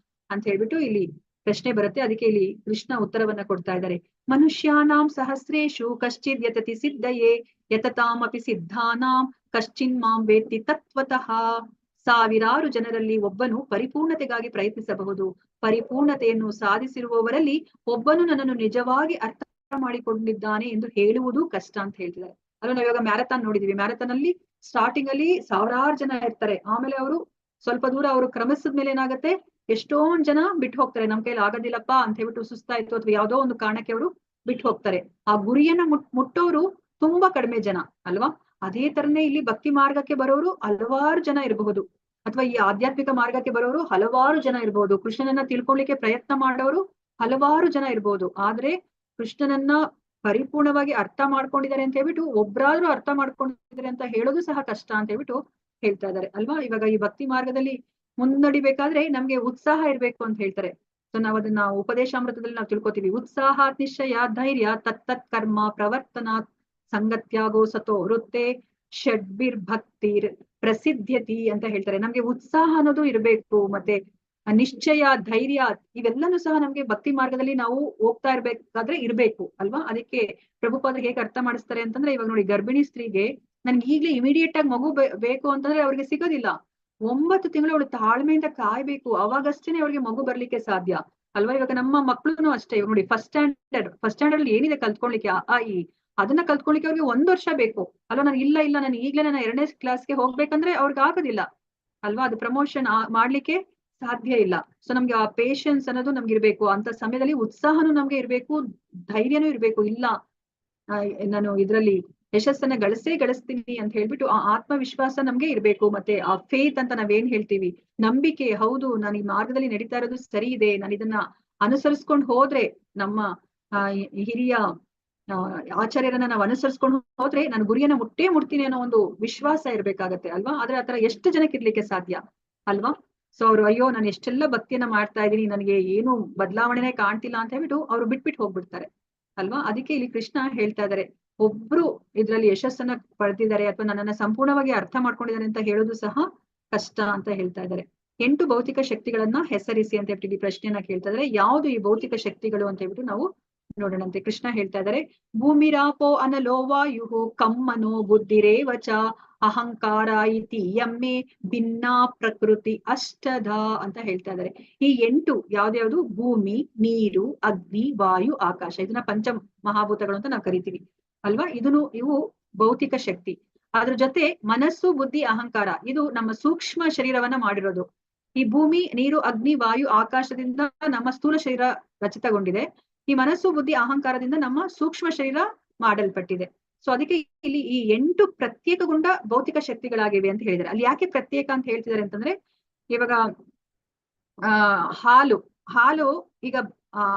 ಅಂತ ಹೇಳ್ಬಿಟ್ಟು ಇಲ್ಲಿ ಪ್ರಶ್ನೆ ಬರುತ್ತೆ. ಅದಕ್ಕೆ ಇಲ್ಲಿ ಕೃಷ್ಣ ಉತ್ತರವನ್ನ ಕೊಡ್ತಾ ಇದ್ದಾರೆ. ಮನುಷ್ಯಾನಾಂ ಸಹಸ್ರೇಶು ಕಶ್ಚಿದ್ ಯತತಿ ಸಿದ್ಧಯೇ ಯತತಾಮಪಿ ಸಿದ್ಧಾನಾಂ ಕಶ್ಚಿನ್ ಮಾಂ ವೇತ್ತಿ ತತ್ವತಃ. ಸಾವಿರಾರು ಜನರಲ್ಲಿ ಒಬ್ಬನು ಪರಿಪೂರ್ಣತೆಗಾಗಿ ಪ್ರಯತ್ನಿಸಬಹುದು. ಪರಿಪೂರ್ಣತೆಯನ್ನು ಸಾಧಿಸಿರುವವರಲ್ಲಿ ಒಬ್ಬನು ನನ್ನನ್ನು ನಿಜವಾಗಿ ಅರ್ಥ ಮಾಡಿಕೊಂಡಿದ್ದಾನೆ ಎಂದು ಹೇಳುವುದು ಕಷ್ಟ ಅಂತ ಹೇಳ್ತಿದ್ದಾರೆ. ಅಲ್ಲ, ನಾವು ಇವಾಗ ಮ್ಯಾರಥಾನ್ ನೋಡಿದೀವಿ. ಮ್ಯಾರಥಾನ್ ಅಲ್ಲಿ ಸ್ಟಾರ್ಟಿಂಗ್ ಅಲ್ಲಿ ಸಾವಿರಾರು ಜನ ಇರ್ತಾರೆ. ಆಮೇಲೆ ಅವರು ಸ್ವಲ್ಪ ದೂರ ಅವರು ಕ್ರಮಿಸಿದ ಮೇಲೆ ಏನಾಗುತ್ತೆ, ಎಷ್ಟೊಂದ್ ಜನ ಬಿಟ್ಟು ಹೋಗ್ತಾರೆ. ನಮ್ ಕೈಲಿ ಆಗೋದಿಲ್ಲಪ್ಪ ಅಂತ ಹೇಳ್ಬಿಟ್ಟು ಸುಸ್ತಾಯ್ತು ಅಥವಾ ಯಾವ್ದೋ ಒಂದು ಕಾರಣಕ್ಕೆ ಅವರು ಬಿಟ್ಟು ಹೋಗ್ತಾರೆ. ಆ ಗುರಿಯನ್ನ ಮುಟ್ಟೋರು ತುಂಬಾ ಕಡಿಮೆ ಜನ ಅಲ್ವಾ. ಅದೇ ತರನೇ ಇಲ್ಲಿ ಭಕ್ತಿ ಮಾರ್ಗಕ್ಕೆ ಬರೋರು ಹಲವಾರು ಜನ ಇರಬಹುದು, ಅಥವಾ ಈ ಆಧ್ಯಾತ್ಮಿಕ ಮಾರ್ಗಕ್ಕೆ ಬರೋರು ಹಲವಾರು ಜನ ಇರಬಹುದು. ಕೃಷ್ಣನನ್ನ ತಿಳ್ಕೊಳ್ಳಿಕ್ಕೆ ಪ್ರಯತ್ನ ಮಾಡೋರು ಹಲವಾರು ಜನ ಇರ್ಬೋದು. ಆದ್ರೆ ಕೃಷ್ಣನನ್ನ ಪರಿಪೂರ್ಣವಾಗಿ ಅರ್ಥ ಮಾಡ್ಕೊಂಡಿದ್ದಾರೆ ಅಂತ ಹೇಳ್ಬಿಟ್ಟು ಒಬ್ರಾದ್ರೂ ಅರ್ಥ ಮಾಡ್ಕೊಂಡಿದ್ದಾರೆ ಅಂತ ಹೇಳೋದು ಸಹ ಕಷ್ಟ ಅಂತ ಹೇಳ್ಬಿಟ್ಟು ಹೇಳ್ತಾ ಇದ್ದಾರೆ ಅಲ್ವಾ. ಇವಾಗ ಈ ಭಕ್ತಿ ಮಾರ್ಗದಲ್ಲಿ ಮುನ್ನಡಿಬೇಕಾದ್ರೆ ನಮ್ಗೆ ಉತ್ಸಾಹ ಇರ್ಬೇಕು ಅಂತ ಹೇಳ್ತಾರೆ. ಸೊ ನಾವ್ ಅದನ್ನ ಉಪದೇಶಾಮೃತದಲ್ಲಿ ನಾವು ತಿಳ್ಕೊತೀವಿ. ಉತ್ಸಾಹ ನಿಶ್ಚಯ ಧೈರ್ಯ ತತ್ತತ್ ಕರ್ಮ ಪ್ರವರ್ತನಾತ್ ಸಂಗತ್ಯಾಗೋ ಸತೋ ವೃತ್ತೆ ಷಡ್ಬಿರ್ ಭಕ್ತಿರ್ ಪ್ರಸಿದ್ಧತಿ ಅಂತ ಹೇಳ್ತಾರೆ. ನಮ್ಗೆ ಉತ್ಸಾಹ ಅನ್ನೋದು ಇರ್ಬೇಕು, ಮತ್ತೆ ನಿಶ್ಚಯ ಧೈರ್ಯ ಇವೆಲ್ಲನೂ ಸಹ ನಮ್ಗೆ ಭಕ್ತಿ ಮಾರ್ಗದಲ್ಲಿ ನಾವು ಹೋಗ್ತಾ ಇರ್ಬೇಕಾದ್ರೆ ಇರ್ಬೇಕು ಅಲ್ವಾ. ಅದಕ್ಕೆ ಪ್ರಭುಪಾದರು ಹೇಗೆ ಅರ್ಥ ಮಾಡಿಸ್ತಾರೆ ಅಂತಂದ್ರೆ, ಇವಾಗ ನೋಡಿ, ಗರ್ಭಿಣಿ ಸ್ತ್ರೀಗೆ ನನ್ಗೆ ಈಗ್ಲೇ ಇಮಿಡಿಯೇಟ್ ಆಗಿ ಮಗು ಬೇಕು ಅಂತಂದ್ರೆ ಅವ್ರಿಗೆ ಸಿಗೋದಿಲ್ಲ. 9 ತಿಂಗಳು ಅವಳು ತಾಳ್ಮೆಯಿಂದ ಕಾಯ್ಬೇಕು, ಅವಾಗಷ್ಟೇನೆ ಅವಳಿಗೆ ಮಗು ಬರ್ಲಿಕ್ಕೆ ಸಾಧ್ಯ ಅಲ್ವಾ. ಇವಾಗ ನಮ್ಮ ಮಕ್ಳುನು ಅಷ್ಟೇ. ಇವಾಗ ನೋಡಿ, ಫಸ್ಟ್ ಸ್ಟ್ಯಾಂಡರ್ಡ್ ಅಲ್ಲಿ ಏನಿದೆ ಕಲ್ತ್ಕೊಳ್ಲಿಕ್ಕೆ ಅದನ್ನ ಕಲ್ತ್ಕೊಳ್ಲಿಕ್ಕೆ ಅವ್ರಿಗೆ 1 ವರ್ಷ ಬೇಕು ಅಲ್ವಾ. ನಾನು ಇಲ್ಲ ನಾನು ಈಗ್ಲೇ ನನ್ನ 2ನೇ ಕ್ಲಾಸ್ಗೆ ಹೋಗ್ಬೇಕಂದ್ರೆ ಅವ್ರಿಗೆ ಆಗೋದಿಲ್ಲ ಅಲ್ವಾ. ಅದು ಪ್ರಮೋಷನ್ ಮಾಡ್ಲಿಕ್ಕೆ ಸಾಧ್ಯ ಇಲ್ಲ. ಸೊ ನಮ್ಗೆ ಆ ಪೇಶನ್ಸ್ ಅನ್ನೋದು ನಮ್ಗೆ ಇರ್ಬೇಕು. ಅಂತ ಸಮಯದಲ್ಲಿ ಉತ್ಸಾಹನೂ ನಮ್ಗೆ ಇರ್ಬೇಕು, ಧೈರ್ಯನೂ ಇರ್ಬೇಕು. ಇಲ್ಲ ನಾನು ಇದ್ರಲ್ಲಿ ಯಶಸ್ಸನ್ನ ಗಳಿಸ್ತೀನಿ ಅಂತ ಹೇಳ್ಬಿಟ್ಟು ಆ ಆತ್ಮವಿಶ್ವಾಸ ನಮ್ಗೆ ಇರ್ಬೇಕು. ಮತ್ತೆ ಆ ಫೇತ್ ಅಂತ ನಾವೇನ್ ಹೇಳ್ತೀವಿ, ನಂಬಿಕೆ. ಹೌದು, ನಾನು ಈ ಮಾರ್ಗದಲ್ಲಿ ನಡೀತಾ ಇರೋದು ಸರಿ ಇದೆ, ನಾನು ಇದನ್ನ ಅನುಸರಿಸ್ಕೊಂಡು ಹೋದ್ರೆ, ನಮ್ಮ ಹಿರಿಯ ಆಚಾರ್ಯರನ್ನ ನಾವು ಅನುಸರಿಸ್ಕೊಂಡು ಹೋದ್ರೆ ನಾನು ಗುರಿಯನ್ನ ಮುಟ್ತೀನಿ ಅನ್ನೋ ಒಂದು ವಿಶ್ವಾಸ ಇರ್ಬೇಕಾಗತ್ತೆ ಅಲ್ವಾ. ಆದ್ರೆ ಆತರ ಎಷ್ಟು ಜನಕ್ಕೆ ಇರ್ಲಿಕ್ಕೆ ಸಾಧ್ಯ ಅಲ್ವಾ. ಸೊ ಅವ್ರು ಅಯ್ಯೋ ನಾನು ಎಷ್ಟೆಲ್ಲ ಭಕ್ತಿಯನ್ನ ಮಾಡ್ತಾ ಇದ್ದೀನಿ, ನನಗೆ ಏನು ಬದಲಾವಣೆನೇ ಕಾಣ್ತಿಲ್ಲ ಅಂತ ಹೇಳ್ಬಿಟ್ಟು ಅವ್ರು ಬಿಟ್ಬಿಟ್ಟು ಹೋಗ್ಬಿಡ್ತಾರೆ ಅಲ್ವಾ. ಅದಕ್ಕೆ ಇಲ್ಲಿ ಕೃಷ್ಣ ಹೇಳ್ತಾ ಇದ್ದಾರೆ, ಒಬ್ರು ಇದ್ರಲ್ಲಿ ಯಶಸ್ಸನ್ನ ಪಡೆದಿದ್ದಾರೆ ಅಥವಾ ನನ್ನನ್ನ ಸಂಪೂರ್ಣವಾಗಿ ಅರ್ಥ ಮಾಡ್ಕೊಂಡಿದ್ದಾರೆ ಅಂತ ಹೇಳೋದು ಸಹ ಕಷ್ಟ ಅಂತ ಹೇಳ್ತಾ ಇದ್ದಾರೆ. 8 ಭೌತಿಕ ಶಕ್ತಿಗಳನ್ನ ಹೆಸರಿಸಿ ಅಂತ ಹೇಳ್ಬಿಟ್ಟು ಪ್ರಶ್ನೆಯನ್ನ ಕೇಳ್ತಾ ಇದ್ದಾರೆ. ಯಾವುದು ಈ ಭೌತಿಕ ಶಕ್ತಿಗಳು ಅಂತ ಹೇಳ್ಬಿಟ್ಟು ನಾವು ನೋಡೋಣಂತೆ. ಕೃಷ್ಣ ಹೇಳ್ತಾ ಇದ್ದಾರೆ, ಭೂಮಿರಾಪೋ ಅನಲೋ ವಾಯು ಕಮ್ಮನೋ ಬುದ್ಧಿರೇವಚ ಅಹಂಕಾರ ಇತಿ ಯಮ್ಮೆ ಭಿನ್ನಾ ಪ್ರಕೃತಿ ಅಷ್ಟಧ ಅಂತ ಹೇಳ್ತಾ ಇದ್ದಾರೆ. ಈ 8 ಯಾವ್ದ್ಯಾವ್ದು? ಭೂಮಿ, ನೀರು, ಅಗ್ನಿ, ವಾಯು, ಆಕಾಶ. ಇದನ್ನ ಪಂಚ ಮಹಾಭೂತಗಳು ಅಂತ ನಾವು ಕರಿತೀವಿ ಅಲ್ವಾ. ಇವು ಭೌತಿಕ ಶಕ್ತಿ. ಅದ್ರ ಜೊತೆ ಮನಸ್ಸು, ಬುದ್ಧಿ, ಅಹಂಕಾರ ಇದು ನಮ್ಮ ಸೂಕ್ಷ್ಮ ಶರೀರವನ್ನ ಮಾಡಿರೋದು. ಈ ಭೂಮಿ, ನೀರು, ಅಗ್ನಿ, ವಾಯು, ಆಕಾಶದಿಂದ ನಮ್ಮ ಸ್ಥೂಲ ಶರೀರ ರಚಿತಗೊಂಡಿದೆ. ಈ ಮನಸ್ಸು, ಬುದ್ಧಿ, ಅಹಂಕಾರದಿಂದ ನಮ್ಮ ಸೂಕ್ಷ್ಮ ಶರೀರ ಮಾಡಲ್ಪಟ್ಟಿದೆ. ಸೊ ಅದಕ್ಕೆ ಇಲ್ಲಿ ಈ 8 ಪ್ರತ್ಯೇಕಗೊಂಡ ಭೌತಿಕ ಶಕ್ತಿಗಳಾಗಿವೆ ಅಂತ ಹೇಳಿದ್ದಾರೆ. ಅಲ್ಲಿ ಯಾಕೆ ಪ್ರತ್ಯೇಕ ಅಂತ ಹೇಳ್ತಿದ್ದಾರೆ ಅಂತಂದ್ರೆ, ಇವಾಗ ಹಾಲು ಈಗ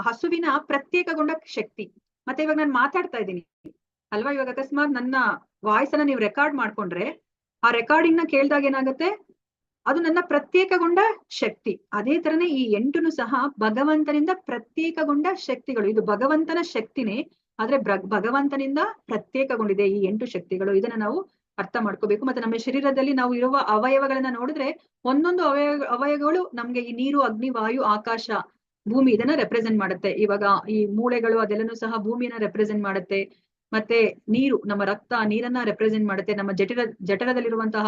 ಹಸುವಿನ ಪ್ರತ್ಯೇಕಗೊಂಡ ಶಕ್ತಿ. ಮತ್ತೆ ಇವಾಗ ನಾನು ಮಾತಾಡ್ತಾ ಇದ್ದೀನಿ ಅಲ್ವಾ. ಇವಾಗ ಅಕಸ್ಮಾತ್ ನನ್ನ ವಾಯ್ಸ್ ಅನ್ನ ನೀವು ರೆಕಾರ್ಡ್ ಮಾಡ್ಕೊಂಡ್ರೆ, ಆ ರೆಕಾರ್ಡಿಂಗ್ ನ ಕೇಳಿದಾಗ ಏನಾಗುತ್ತೆ, ಅದು ನನ್ನ ಪ್ರತ್ಯೇಕಗೊಂಡ ಶಕ್ತಿ. ಅದೇ ತರನೇ ಈ 8 ಸಹ ಭಗವಂತನಿಂದ ಪ್ರತ್ಯೇಕಗೊಂಡ ಶಕ್ತಿಗಳು. ಇದು ಭಗವಂತನ ಶಕ್ತಿನೇ, ಆದ್ರೆ ಭಗವಂತನಿಂದ ಪ್ರತ್ಯೇಕಗೊಂಡಿದೆ ಈ 8 ಶಕ್ತಿಗಳು. ಇದನ್ನ ನಾವು ಅರ್ಥ ಮಾಡ್ಕೋಬೇಕು. ಮತ್ತೆ ನಮ್ಮ ಶರೀರದಲ್ಲಿ ನಾವು ಇರುವ ಅವಯವಗಳನ್ನ ನೋಡಿದ್ರೆ ಒಂದೊಂದು ಅವಯವಗಳು ನಮ್ಗೆ ಈ ನೀರು, ಅಗ್ನಿ, ವಾಯು, ಆಕಾಶ, ಭೂಮಿ ಇದನ್ನ ರೆಪ್ರೆಸೆಂಟ್ ಮಾಡುತ್ತೆ. ಇವಾಗ ಈ ಮೂಳೆಗಳು ಅದೆಲ್ಲನೂ ಸಹ ಭೂಮಿಯನ್ನ ರೆಪ್ರೆಸೆಂಟ್ ಮಾಡುತ್ತೆ. ಮತ್ತೆ ನೀರು, ನಮ್ಮ ರಕ್ತ ನೀರನ್ನ ರೆಪ್ರೆಸೆಂಟ್ ಮಾಡುತ್ತೆ. ನಮ್ಮ ಜಠರದಲ್ಲಿರುವಂತಹ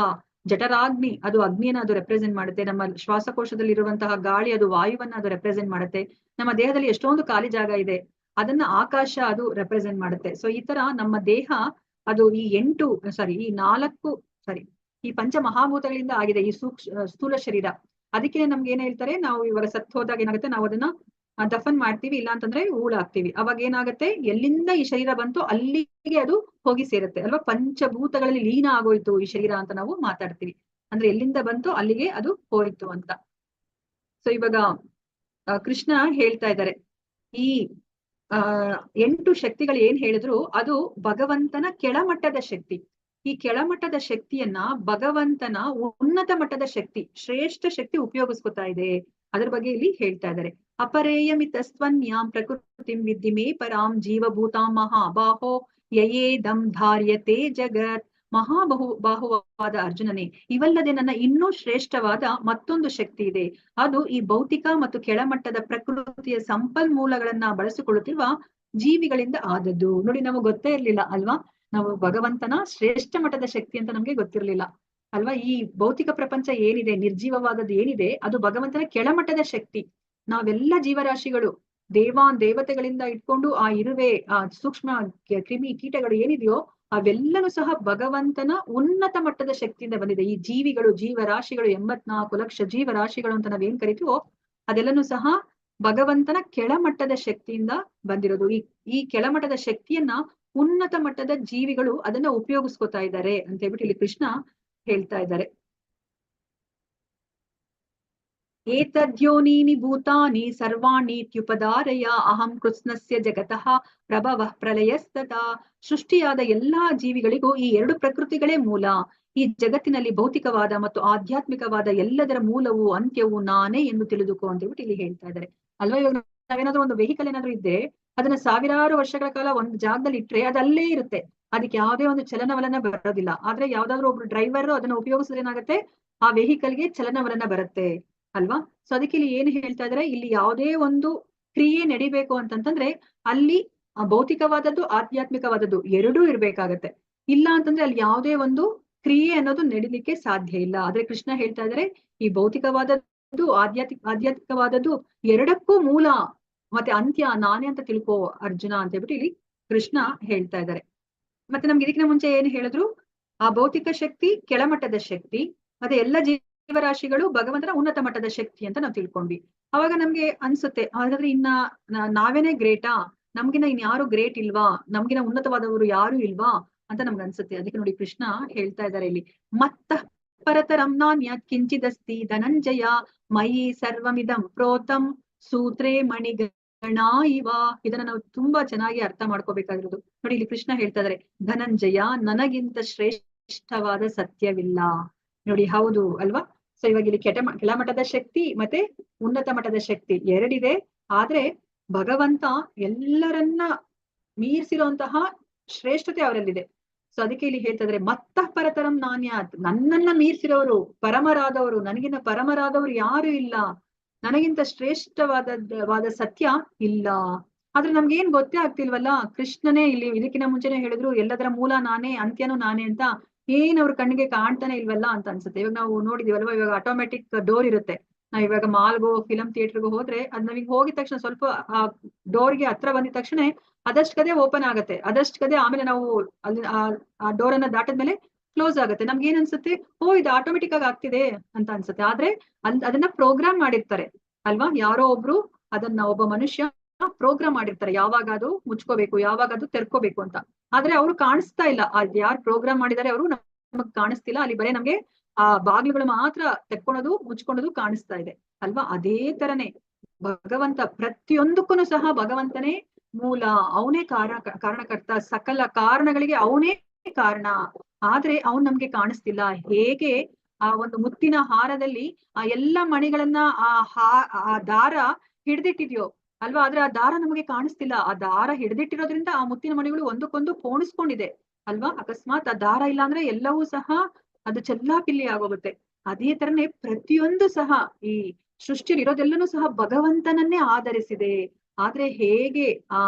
ಜಠರಾಗ್ನಿ ಅದು ಅಗ್ನಿಯನ್ನ ಅದು ರೆಪ್ರೆಸೆಂಟ್ ಮಾಡುತ್ತೆ. ನಮ್ಮ ಶ್ವಾಸಕೋಶದಲ್ಲಿ ಇರುವಂತಹ ಗಾಳಿ ಅದು ವಾಯುವನ್ನ ಅದು ರೆಪ್ರೆಸೆಂಟ್ ಮಾಡುತ್ತೆ. ನಮ್ಮ ದೇಹದಲ್ಲಿ ಎಷ್ಟೊಂದು ಖಾಲಿ ಜಾಗ ಇದೆ, ಅದನ್ನ ಆಕಾಶ ಅದು ರೆಪ್ರೆಸೆಂಟ್ ಮಾಡುತ್ತೆ. ಸೊ ಈ ತರ ನಮ್ಮ ದೇಹ ಅದು ಈ 4 ಈ ಪಂಚ ಮಹಾಭೂತಗಳಿಂದ ಆಗಿದೆ ಈ ಸ್ಥೂಲ ಶರೀರ. ಅದಕ್ಕೆ ನಮ್ಗೆ ಏನ್ ಹೇಳ್ತಾರೆ, ನಾವು ಇವಾಗ ಸತ್ತು ಹೋದಾಗ ಏನಾಗುತ್ತೆ, ನಾವು ಅದನ್ನ ದಫನ್ ಮಾಡ್ತೀವಿ, ಇಲ್ಲ ಅಂತಂದ್ರೆ ಹೂಳಾಗ್ತೀವಿ. ಅವಾಗ ಏನಾಗುತ್ತೆ, ಎಲ್ಲಿಂದ ಈ ಶರೀರ ಬಂತು ಅಲ್ಲಿಗೆ ಅದು ಹೋಗಿ ಸೇರುತ್ತೆ ಅಲ್ವಾ. ಪಂಚಭೂತಗಳಲ್ಲಿ ಲೀನ ಆಗೋಯ್ತು ಈ ಶರೀರ ಅಂತ ನಾವು ಮಾತಾಡ್ತೀವಿ. ಅಂದ್ರೆ ಎಲ್ಲಿಂದ ಬಂತು ಅಲ್ಲಿಗೆ ಅದು ಹೋಯ್ತು ಅಂತ. ಸೊ ಇವಾಗ ಕೃಷ್ಣ ಹೇಳ್ತಾ ಇದ್ದಾರೆ, ಈ 8 ಶಕ್ತಿಗಳು ಏನ್ ಹೇಳಿದ್ರು ಅದು ಭಗವಂತನ ಕೆಳಮಟ್ಟದ ಶಕ್ತಿ. ಈ ಕೆಳಮಟ್ಟದ ಶಕ್ತಿಯನ್ನ ಭಗವಂತನ ಉನ್ನತ ಮಟ್ಟದ ಶಕ್ತಿ, ಶ್ರೇಷ್ಠ ಶಕ್ತಿ ಉಪಯೋಗಿಸ್ಕೊತಾ ಇದೆ. ಅದ್ರ ಬಗ್ಗೆ ಇಲ್ಲಿ ಹೇಳ್ತಾ ಇದ್ದಾರೆ. ಅಪರೇಯಮಿತಸ್ತ್ವನ್ಯಾಂ ಪ್ರಕೃತಿಂ ವಿದ್ಧಿ ಮೇ ಪರಾಂ ಜೀವಭೂತಾಂ ಮಹಾಬಾಹೋ ಯಯೇದಂ ಧಾರ್ಯತೆ ಜಗತ್ ಬಾಹುವಾದ ಅರ್ಜುನನೇ, ಇವಲ್ಲದೆ ನನ್ನ ಇನ್ನೂ ಶ್ರೇಷ್ಠವಾದ ಮತ್ತೊಂದು ಶಕ್ತಿ ಇದೆ. ಅದು ಈ ಭೌತಿಕ ಮತ್ತು ಕೆಳಮಟ್ಟದ ಪ್ರಕೃತಿಯ ಸಂಪನ್ಮೂಲಗಳನ್ನ ಬಳಸಿಕೊಳ್ಳುತ್ತಿರುವ ಜೀವಿಗಳಿಂದ ಆದದ್ದು. ನೋಡಿ, ನಮಗೆ ಗೊತ್ತೇ ಇರ್ಲಿಲ್ಲ ಅಲ್ವಾ, ನಾವು ಭಗವಂತನ ಶ್ರೇಷ್ಠ ಮಟ್ಟದ ಶಕ್ತಿ ಅಂತ ನಮ್ಗೆ ಗೊತ್ತಿರ್ಲಿಲ್ಲ ಅಲ್ವಾ. ಈ ಭೌತಿಕ ಪ್ರಪಂಚ ಏನಿದೆ, ನಿರ್ಜೀವವಾದದ್ದು ಏನಿದೆ, ಅದು ಭಗವಂತನ ಕೆಳಮಟ್ಟದ ಶಕ್ತಿ. ನಾವೆಲ್ಲ ಜೀವರಾಶಿಗಳು ದೇವತೆಗಳಿಂದ ಇಟ್ಕೊಂಡು ಆ ಇರುವೆ, ಆ ಸೂಕ್ಷ್ಮ ಕ್ರಿಮಿ ಕೀಟಗಳು ಏನಿದೆಯೋ ಅವೆಲ್ಲನೂ ಸಹ ಭಗವಂತನ ಉನ್ನತ ಮಟ್ಟದ ಶಕ್ತಿಯಿಂದ ಬಂದಿದೆ. ಈ ಜೀವಿಗಳು, ಜೀವರಾಶಿಗಳು, 84 ಲಕ್ಷ ಜೀವರಾಶಿಗಳು ಅಂತ ನಾವೇನ್ ಕರಿತೀವೋ ಅದೆಲ್ಲನೂ ಸಹ ಭಗವಂತನ ಕೆಳಮಟ್ಟದ ಶಕ್ತಿಯಿಂದ ಬಂದಿರೋದು. ಈ ಕೆಳಮಟ್ಟದ ಶಕ್ತಿಯನ್ನ ಉನ್ನತ ಮಟ್ಟದ ಜೀವಿಗಳು ಅದನ್ನ ಉಪಯೋಗಿಸ್ಕೊತಾ ಇದ್ದಾರೆ ಅಂತ ಹೇಳ್ಬಿಟ್ಟು ಇಲ್ಲಿ ಕೃಷ್ಣ ಹೇಳ್ತಾ ಇದ್ದಾರೆ. ಏತದ್ಯೋನೀನಿ ಭೂತಾನಿ ಸರ್ವಾಣೀತ್ಯುಪಧಾರಯ ಅಹಂ ಕೃತ್ಸ್ನಸ್ಯ ಜಗತಃ ಪ್ರಭವಃ ಪ್ರಲಯಸ್ತತಾ. ಸೃಷ್ಟಿಯಾದ ಎಲ್ಲಾ ಜೀವಿಗಳಿಗೂ ಈ 2 ಪ್ರಕೃತಿಗಳೇ ಮೂಲ. ಈ ಜಗತ್ತಿನಲ್ಲಿ ಭೌತಿಕವಾದ ಮತ್ತು ಆಧ್ಯಾತ್ಮಿಕವಾದ ಎಲ್ಲದರ ಮೂಲವು ಅಂತ್ಯವು ನಾನೇ ಎಂದು ತಿಳಿದುಕೋ ಅಂತ ಹೇಳ್ಬಿಟ್ಟು ಇಲ್ಲಿ ಹೇಳ್ತಾ ಇದ್ದಾರೆ ಅಲ್ವಾ. ಇವಾಗ ನಾವೇನಾದ್ರೂ ಒಂದು ವೆಹಿಕಲ್ ಏನಾದ್ರೂ ಇದ್ರೆ ಅದನ್ನ ಸಾವಿರಾರು ವರ್ಷಗಳ ಕಾಲ ಒಂದು ಜಾಗದಲ್ಲಿ ಇಟ್ರೆ ಅದು ಅಲ್ಲೇ ಇರುತ್ತೆ, ಅದಕ್ಕೆ ಯಾವುದೇ ಒಂದು ಚಲನವಲನ ಬರೋದಿಲ್ಲ. ಆದ್ರೆ ಯಾವ್ದಾದ್ರು ಒಬ್ರು ಡ್ರೈವರ್ ಅದನ್ನ ಉಪಯೋಗಿಸಿದ್ರೆ ಏನಾಗುತ್ತೆ, ಆ ವೆಹಿಕಲ್ಗೆ ಚಲನವಲನ ಬರುತ್ತೆ ಅಲ್ವಾ. ಸೊ ಅದಕ್ಕೆ ಇಲ್ಲಿ ಏನ್ ಹೇಳ್ತಾ ಇದಾರೆ, ಇಲ್ಲಿ ಯಾವುದೇ ಒಂದು ಕ್ರಿಯೆ ನಡಿಬೇಕು ಅಂತಂತಂದ್ರೆ ಅಲ್ಲಿ ಭೌತಿಕವಾದದ್ದು ಆಧ್ಯಾತ್ಮಿಕವಾದದ್ದು ಎರಡೂ ಇರ್ಬೇಕಾಗತ್ತೆ. ಇಲ್ಲ ಅಂತಂದ್ರೆ ಅಲ್ಲಿ ಯಾವುದೇ ಒಂದು ಕ್ರಿಯೆ ಅನ್ನೋದು ನಡಿಲಿಕ್ಕೆ ಸಾಧ್ಯ ಇಲ್ಲ. ಆದ್ರೆ ಕೃಷ್ಣ ಹೇಳ್ತಾ ಇದಾರೆ, ಈ ಭೌತಿಕವಾದದ್ದು ಆಧ್ಯಾತ್ಮಿಕವಾದದ್ದು ಎರಡಕ್ಕೂ ಮೂಲ ಮತ್ತೆ ಅಂತ್ಯ ನಾನೇ ಅಂತ ತಿಳ್ಕೋ ಅರ್ಜುನ ಅಂತ ಹೇಳ್ಬಿಟ್ಟು ಇಲ್ಲಿ ಕೃಷ್ಣ ಹೇಳ್ತಾ ಇದ್ದಾರೆ. ಮತ್ತೆ ನಮ್ಗೆ ಇದಕ್ಕಿಂತ ಮುಂಚೆ ಏನ್ ಹೇಳಿದ್ರು, ಆ ಭೌತಿಕ ಶಕ್ತಿ ಕೆಳಮಟ್ಟದ ಶಕ್ತಿ, ಮತ್ತೆ ಎಲ್ಲ ಜೀವರಾಶಿಗಳು ಭಗವಂತನ ಉನ್ನತ ಮಟ್ಟದ ಶಕ್ತಿ ಅಂತ ನಾವು ತಿಳ್ಕೊಂಡ್ವಿ. ಅವಾಗ ನಮ್ಗೆ ಅನ್ಸುತ್ತೆ, ಹಾಗಾದ್ರೆ ಇನ್ನ ನಾವೇನೇ ಗ್ರೇಟಾ, ನಮ್ಗಿನ ಇನ್ಯಾರು ಗ್ರೇಟ್ ಇಲ್ವಾ, ನಮ್ಗಿನ ಉನ್ನತವಾದವರು ಯಾರು ಇಲ್ವಾ ಅಂತ ನಮ್ಗೆ ಅನ್ಸುತ್ತೆ. ಅದಕ್ಕೆ ನೋಡಿ ಕೃಷ್ಣ ಹೇಳ್ತಾ ಇದ್ದಾರೆ ಇಲ್ಲಿ, ಮತ್ತ ಪರತರಂ ನಾನ್ಯತ್ ಕಿಂಚಿದಸ್ತಿ ಧನಂಜಯ ಮಯಿ ಸರ್ವಮಿದಂ ಪ್ರೋತಂ ಸೂತ್ರೇ ಮಣಿಗಣ ಇವ. ಇದನ್ನ ನಾವು ತುಂಬಾ ಚೆನ್ನಾಗಿ ಅರ್ಥ ಮಾಡ್ಕೋಬೇಕಾಗಿರೋದು. ನೋಡಿ ಇಲ್ಲಿ ಕೃಷ್ಣ ಹೇಳ್ತಾ ಇದಾರೆ, ಧನಂಜಯ ನನಗಿಂತ ಶ್ರೇಷ್ಠವಾದ ಸತ್ಯವಿಲ್ಲ. ನೋಡಿ, ಹೌದು ಅಲ್ವಾ. ಸೊ ಇವಾಗ ಇಲ್ಲಿ ಕೆಳಮಟ್ಟದ ಶಕ್ತಿ ಮತ್ತೆ ಉನ್ನತ ಮಟ್ಟದ ಶಕ್ತಿ ಎರಡಿದೆ. ಆದ್ರೆ ಭಗವಂತ ಎಲ್ಲರನ್ನ ಮೀರಿಸಿರುವಂತಹ ಶ್ರೇಷ್ಠತೆ ಅವರಲ್ಲಿದೆ. ಸೊ ಅದಕ್ಕೆ ಇಲ್ಲಿ ಹೇಳ್ತಿದ್ರೆ, ಮತ್ತ ಪರತರಂ ನಾನ್ಯಾತ್, ನನ್ನನ್ನ ಮೀರಿಸಿರೋರು, ಪರಮರಾದವರು, ನನಗಿನ್ನ ಪರಮರಾದವರು ಯಾರು ಇಲ್ಲ, ನನಗಿಂತ ಶ್ರೇಷ್ಠವಾದ ಸತ್ಯ ಇಲ್ಲ. ಆದ್ರೆ ನಮ್ಗೆ ಏನ್ ಗೊತ್ತೇ ಆಗ್ತಿಲ್ವಲ್ಲ. ಕೃಷ್ಣನೇ ಇಲ್ಲಿ ಇದಕ್ಕಿಂತ ಮುಂಚೆನೆ ಹೇಳಿದ್ರು, ಎಲ್ಲದರ ಮೂಲ ನಾನೇ, ಅಂತ್ಯನೂ ನಾನೇ ಅಂತ. ಏನ್ ಅವ್ರ ಕಣ್ಣಿಗೆ ಕಾಣ್ತಾನೆ ಇಲ್ವಲ್ಲ ಅಂತ ಅನ್ಸುತ್ತೆ. ಇವಾಗ ನಾವು ನೋಡಿದೀವಲ್ವಾ, ಇವಾಗ ಆಟೋಮೆಟಿಕ್ ಡೋರ್ ಇರುತ್ತೆ. ನಾವ್ ಇವಾಗ ಮಾಲ್ಗೋ ಫಿಲಂ ಥಿಯೇಟರ್ಗೂ ಹೋದ್ರೆ ಅದ್ ನಾವೀಗ ಹೋಗಿದ ತಕ್ಷಣ ಸ್ವಲ್ಪ ಆ ಡೋರ್ಗೆ ಹತ್ರ ಬಂದಿದ ತಕ್ಷಣ ಅದಷ್ಟು ಕದೇ ಓಪನ್ ಆಗತ್ತೆ, ಅದಷ್ಟು ಕದೇ ಆಮೇಲೆ ನಾವು ಅಲ್ಲಿ ಆ ಡೋರ್ ಅನ್ನ ದಾಟದ್ಮೇಲೆ ಕ್ಲೋಸ್ ಆಗುತ್ತೆ. ನಮ್ಗೆ ಏನ್ ಅನ್ಸುತ್ತೆ, ಇದು ಆಟೋಮೆಟಿಕ್ ಆಗಿ ಆಗ್ತಿದೆ ಅಂತ ಅನ್ಸುತ್ತೆ. ಆದ್ರೆ ಅದನ್ನ ಪ್ರೋಗ್ರಾಮ್ ಮಾಡಿರ್ತಾರೆ ಅಲ್ವಾ, ಯಾರೋ ಒಬ್ರು ಅದನ್ನ, ಒಬ್ಬ ಮನುಷ್ಯ ಪ್ರೋಗ್ರಾಮ್ ಮಾಡಿರ್ತಾರೆ, ಯಾವಾಗ ಅದು ಮುಚ್ಕೋಬೇಕು, ಯಾವಾಗ ಅದು ತೆರ್ಕೋಬೇಕು ಅಂತ. ಆದ್ರೆ ಅವ್ರು ಕಾಣಿಸ್ತಾ ಇಲ್ಲ, ಅದ್ ಯಾರು ಪ್ರೋಗ್ರಾಮ್ ಮಾಡಿದಾರೆ ಅವರು ನಮಗ್ ಕಾಣಿಸ್ತಿಲ್ಲ. ಅಲ್ಲಿ ಬರೀ ನಮ್ಗೆ ಆ ಬಾಗ್ಲುಗಳು ಮಾತ್ರ ತೆಕ್ಕೊಳೋದು ಮುಚ್ಕೊಳೋದು ಕಾಣಿಸ್ತಾ ಇದೆ ಅಲ್ವಾ. ಅದೇ ತರನೇ ಭಗವಂತ ಪ್ರತಿಯೊಂದಕ್ಕೂ ಸಹ ಭಗವಂತನೇ ಮೂಲ, ಅವನೇ ಕಾರಣಕರ್ತ, ಸಕಲ ಕಾರಣಗಳಿಗೆ ಅವನೇ ಕಾರಣ. ಆದ್ರೆ ಅವನ್ ನಮ್ಗೆ ಕಾಣಿಸ್ತಿಲ್ಲ. ಹೇಗೆ ಆ ಒಂದು ಮುತ್ತಿನ ಹಾರದಲ್ಲಿ ಆ ಎಲ್ಲಾ ಮಣಿಗಳನ್ನ ಆ ದಾರ ಹಿಡ್ದಿಟ್ಟಿದ್ಯೋ ಅಲ್ವಾ, ಆದ್ರೆ ಆ ದಾರ ನಮಗೆ ಕಾಣಿಸ್ತಿಲ್ಲ. ಆ ದಾರ ಹಿಡ್ದಿಟ್ಟಿರೋದ್ರಿಂದ ಆ ಮುತ್ತಿನ ಮಣಿಗಳು ಒಂದಕ್ಕೊಂದು ಪೋಣಿಸ್ಕೊಂಡಿದೆ ಅಲ್ವಾ. ಅಕಸ್ಮಾತ್ ಆ ದಾರ ಇಲ್ಲ ಅಂದ್ರೆ ಎಲ್ಲವೂ ಸಹ ಅದು ಚೆಲ್ಲಾಪಿಲ್ಲಿ ಆಗೋಗುತ್ತೆ. ಅದೇ ತರನೇ ಪ್ರತಿಯೊಂದು ಸಹ ಈ ಸೃಷ್ಟಿಯಲ್ಲಿ ಇರೋದೆಲ್ಲನೂ ಸಹ ಭಗವಂತನನ್ನೇ ಆಧರಿಸಿದೆ. ಆದ್ರೆ ಹೇಗೆ ಆ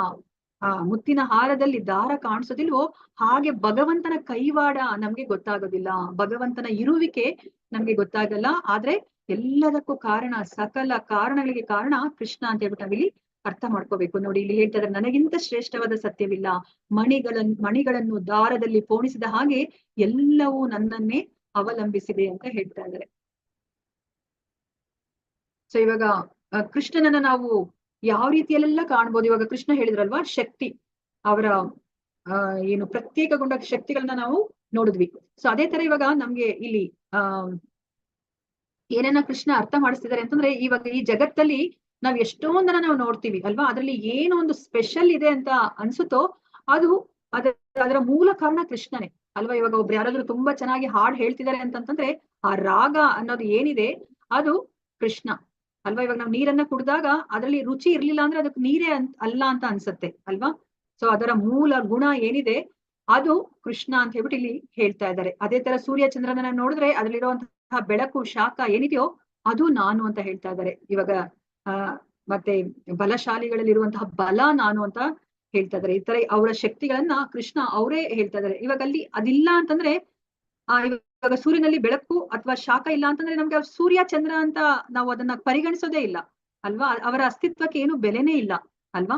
ಮುತ್ತಿನ ಹಾರದಲ್ಲಿ ದಾರ ಕಾಣಿಸೋದಿಲ್ವೋ ಹಾಗೆ ಭಗವಂತನ ಕೈವಾಡ ನಮ್ಗೆ ಗೊತ್ತಾಗೋದಿಲ್ಲ, ಭಗವಂತನ ಇರುವಿಕೆ ನಮ್ಗೆ ಗೊತ್ತಾಗಲ್ಲ. ಆದ್ರೆ ಎಲ್ಲದಕ್ಕೂ ಕಾರಣ, ಸಕಲ ಕಾರಣಗಳಿಗೆ ಕಾರಣ ಕೃಷ್ಣ ಅಂತ ಹೇಳ್ಬಿಟ್ಟು ನಾವಿಲ್ಲಿ ಅರ್ಥ ಮಾಡ್ಕೋಬೇಕು. ನೋಡಿ ಇಲ್ಲಿ ಹೇಳ್ತಾ ಇದ್ದಾರೆ, ನನಗಿಂತ ಶ್ರೇಷ್ಠವಾದ ಸತ್ಯವಿಲ್ಲ, ಮಣಿಗಳನ್ನು ದಾರದಲ್ಲಿ ಪೋಣಿಸಿದ ಹಾಗೆ ಎಲ್ಲವೂ ನನ್ನನ್ನೇ ಅವಲಂಬಿಸಿದೆ ಅಂತ ಹೇಳ್ತಾ ಇದ್ದಾರೆ. ಸೊ ಇವಾಗ ಕೃಷ್ಣನನ್ನ ನಾವು ಯಾವ ರೀತಿಯಲ್ಲೆಲ್ಲ ಕಾಣ್ಬೋದು. ಇವಾಗ ಕೃಷ್ಣ ಹೇಳಿದ್ರಲ್ವಾ, ಶಕ್ತಿ, ಅವರ ಏನು ಪ್ರತ್ಯೇಕಗೊಂಡ ಶಕ್ತಿಗಳನ್ನ ನಾವು ನೋಡಿದ್ವಿ. ಸೊ ಅದೇ ತರ ಇವಾಗ ನಮ್ಗೆ ಇಲ್ಲಿ ಏನೇನ ಕೃಷ್ಣ ಅರ್ಥ ಮಾಡಿಸ್ತಿದ್ದಾರೆ ಅಂತಂದ್ರೆ, ಇವಾಗ ಈ ಜಗತ್ತಲ್ಲಿ ನಾವ್ ಎಷ್ಟೊಂದನ್ನ ನಾವು ನೋಡ್ತೀವಿ ಅಲ್ವಾ, ಅದ್ರಲ್ಲಿ ಏನೋ ಒಂದು ಸ್ಪೆಷಲ್ ಇದೆ ಅಂತ ಅನ್ಸುತ್ತೋ ಅದು ಅದರ ಮೂಲ ಕಾರಣ ಕೃಷ್ಣನೇ ಅಲ್ವಾ. ಇವಾಗ ಒಬ್ರು ಯಾರಾದ್ರೂ ತುಂಬಾ ಚೆನ್ನಾಗಿ ಹಾಡ್ ಹೇಳ್ತಿದ್ದಾರೆ ಅಂತಂತಂದ್ರೆ ಆ ರಾಗ ಅನ್ನೋದು ಏನಿದೆ ಅದು ಕೃಷ್ಣ ಅಲ್ವಾ. ಇವಾಗ ನಾವು ನೀರನ್ನ ಕುಡ್ದಾಗ ಅದ್ರಲ್ಲಿ ರುಚಿ ಇರ್ಲಿಲ್ಲ ಅಂದ್ರೆ ಅದಕ್ಕೆ ನೀರೇ ಅಲ್ಲ ಅಂತ ಅನ್ಸತ್ತೆ ಅಲ್ವಾ. ಸೊ ಅದರ ಮೂಲ ಗುಣ ಏನಿದೆ ಅದು ಕೃಷ್ಣ ಅಂತ ಹೇಳ್ಬಿಟ್ಟು ಇಲ್ಲಿ ಹೇಳ್ತಾ ಇದ್ದಾರೆ. ಅದೇ ತರ ಸೂರ್ಯ ಚಂದ್ರನ ನೋಡಿದ್ರೆ ಅದ್ರಲ್ಲಿರುವಂತಹ ಬೆಳಕು ಶಾಖ ಏನಿದೆಯೋ ಅದು ನಾನು ಅಂತ ಹೇಳ್ತಾ ಇದ್ದಾರೆ. ಇವಾಗ ಆ ಮತ್ತೆ ಬಲಶಾಲಿಗಳಲ್ಲಿರುವಂತಹ ಬಲ ನಾನು ಅಂತ ಹೇಳ್ತಾ ಇದ್ದಾರೆ. ಈ ತರ ಅವರ ಶಕ್ತಿಗಳನ್ನ ಕೃಷ್ಣ ಅವರೇ ಹೇಳ್ತಾ ಇದ್ದಾರೆ. ಇವಾಗ ಅಲ್ಲಿ ಅದಿಲ್ಲ ಅಂತಂದ್ರೆ ಇವಾಗ ಸೂರ್ಯನಲ್ಲಿ ಬೆಳಕು ಅಥವಾ ಶಾಖ ಇಲ್ಲ ಅಂತಂದ್ರೆ ನಮ್ಗೆ ಸೂರ್ಯ ಚಂದ್ರ ಅಂತ ನಾವು ಅದನ್ನ ಪರಿಗಣಿಸೋದೇ ಇಲ್ಲ ಅಲ್ವಾ. ಅವರ ಅಸ್ತಿತ್ವಕ್ಕೆ ಏನು ಬೆಲೆನೇ ಇಲ್ಲ ಅಲ್ವಾ.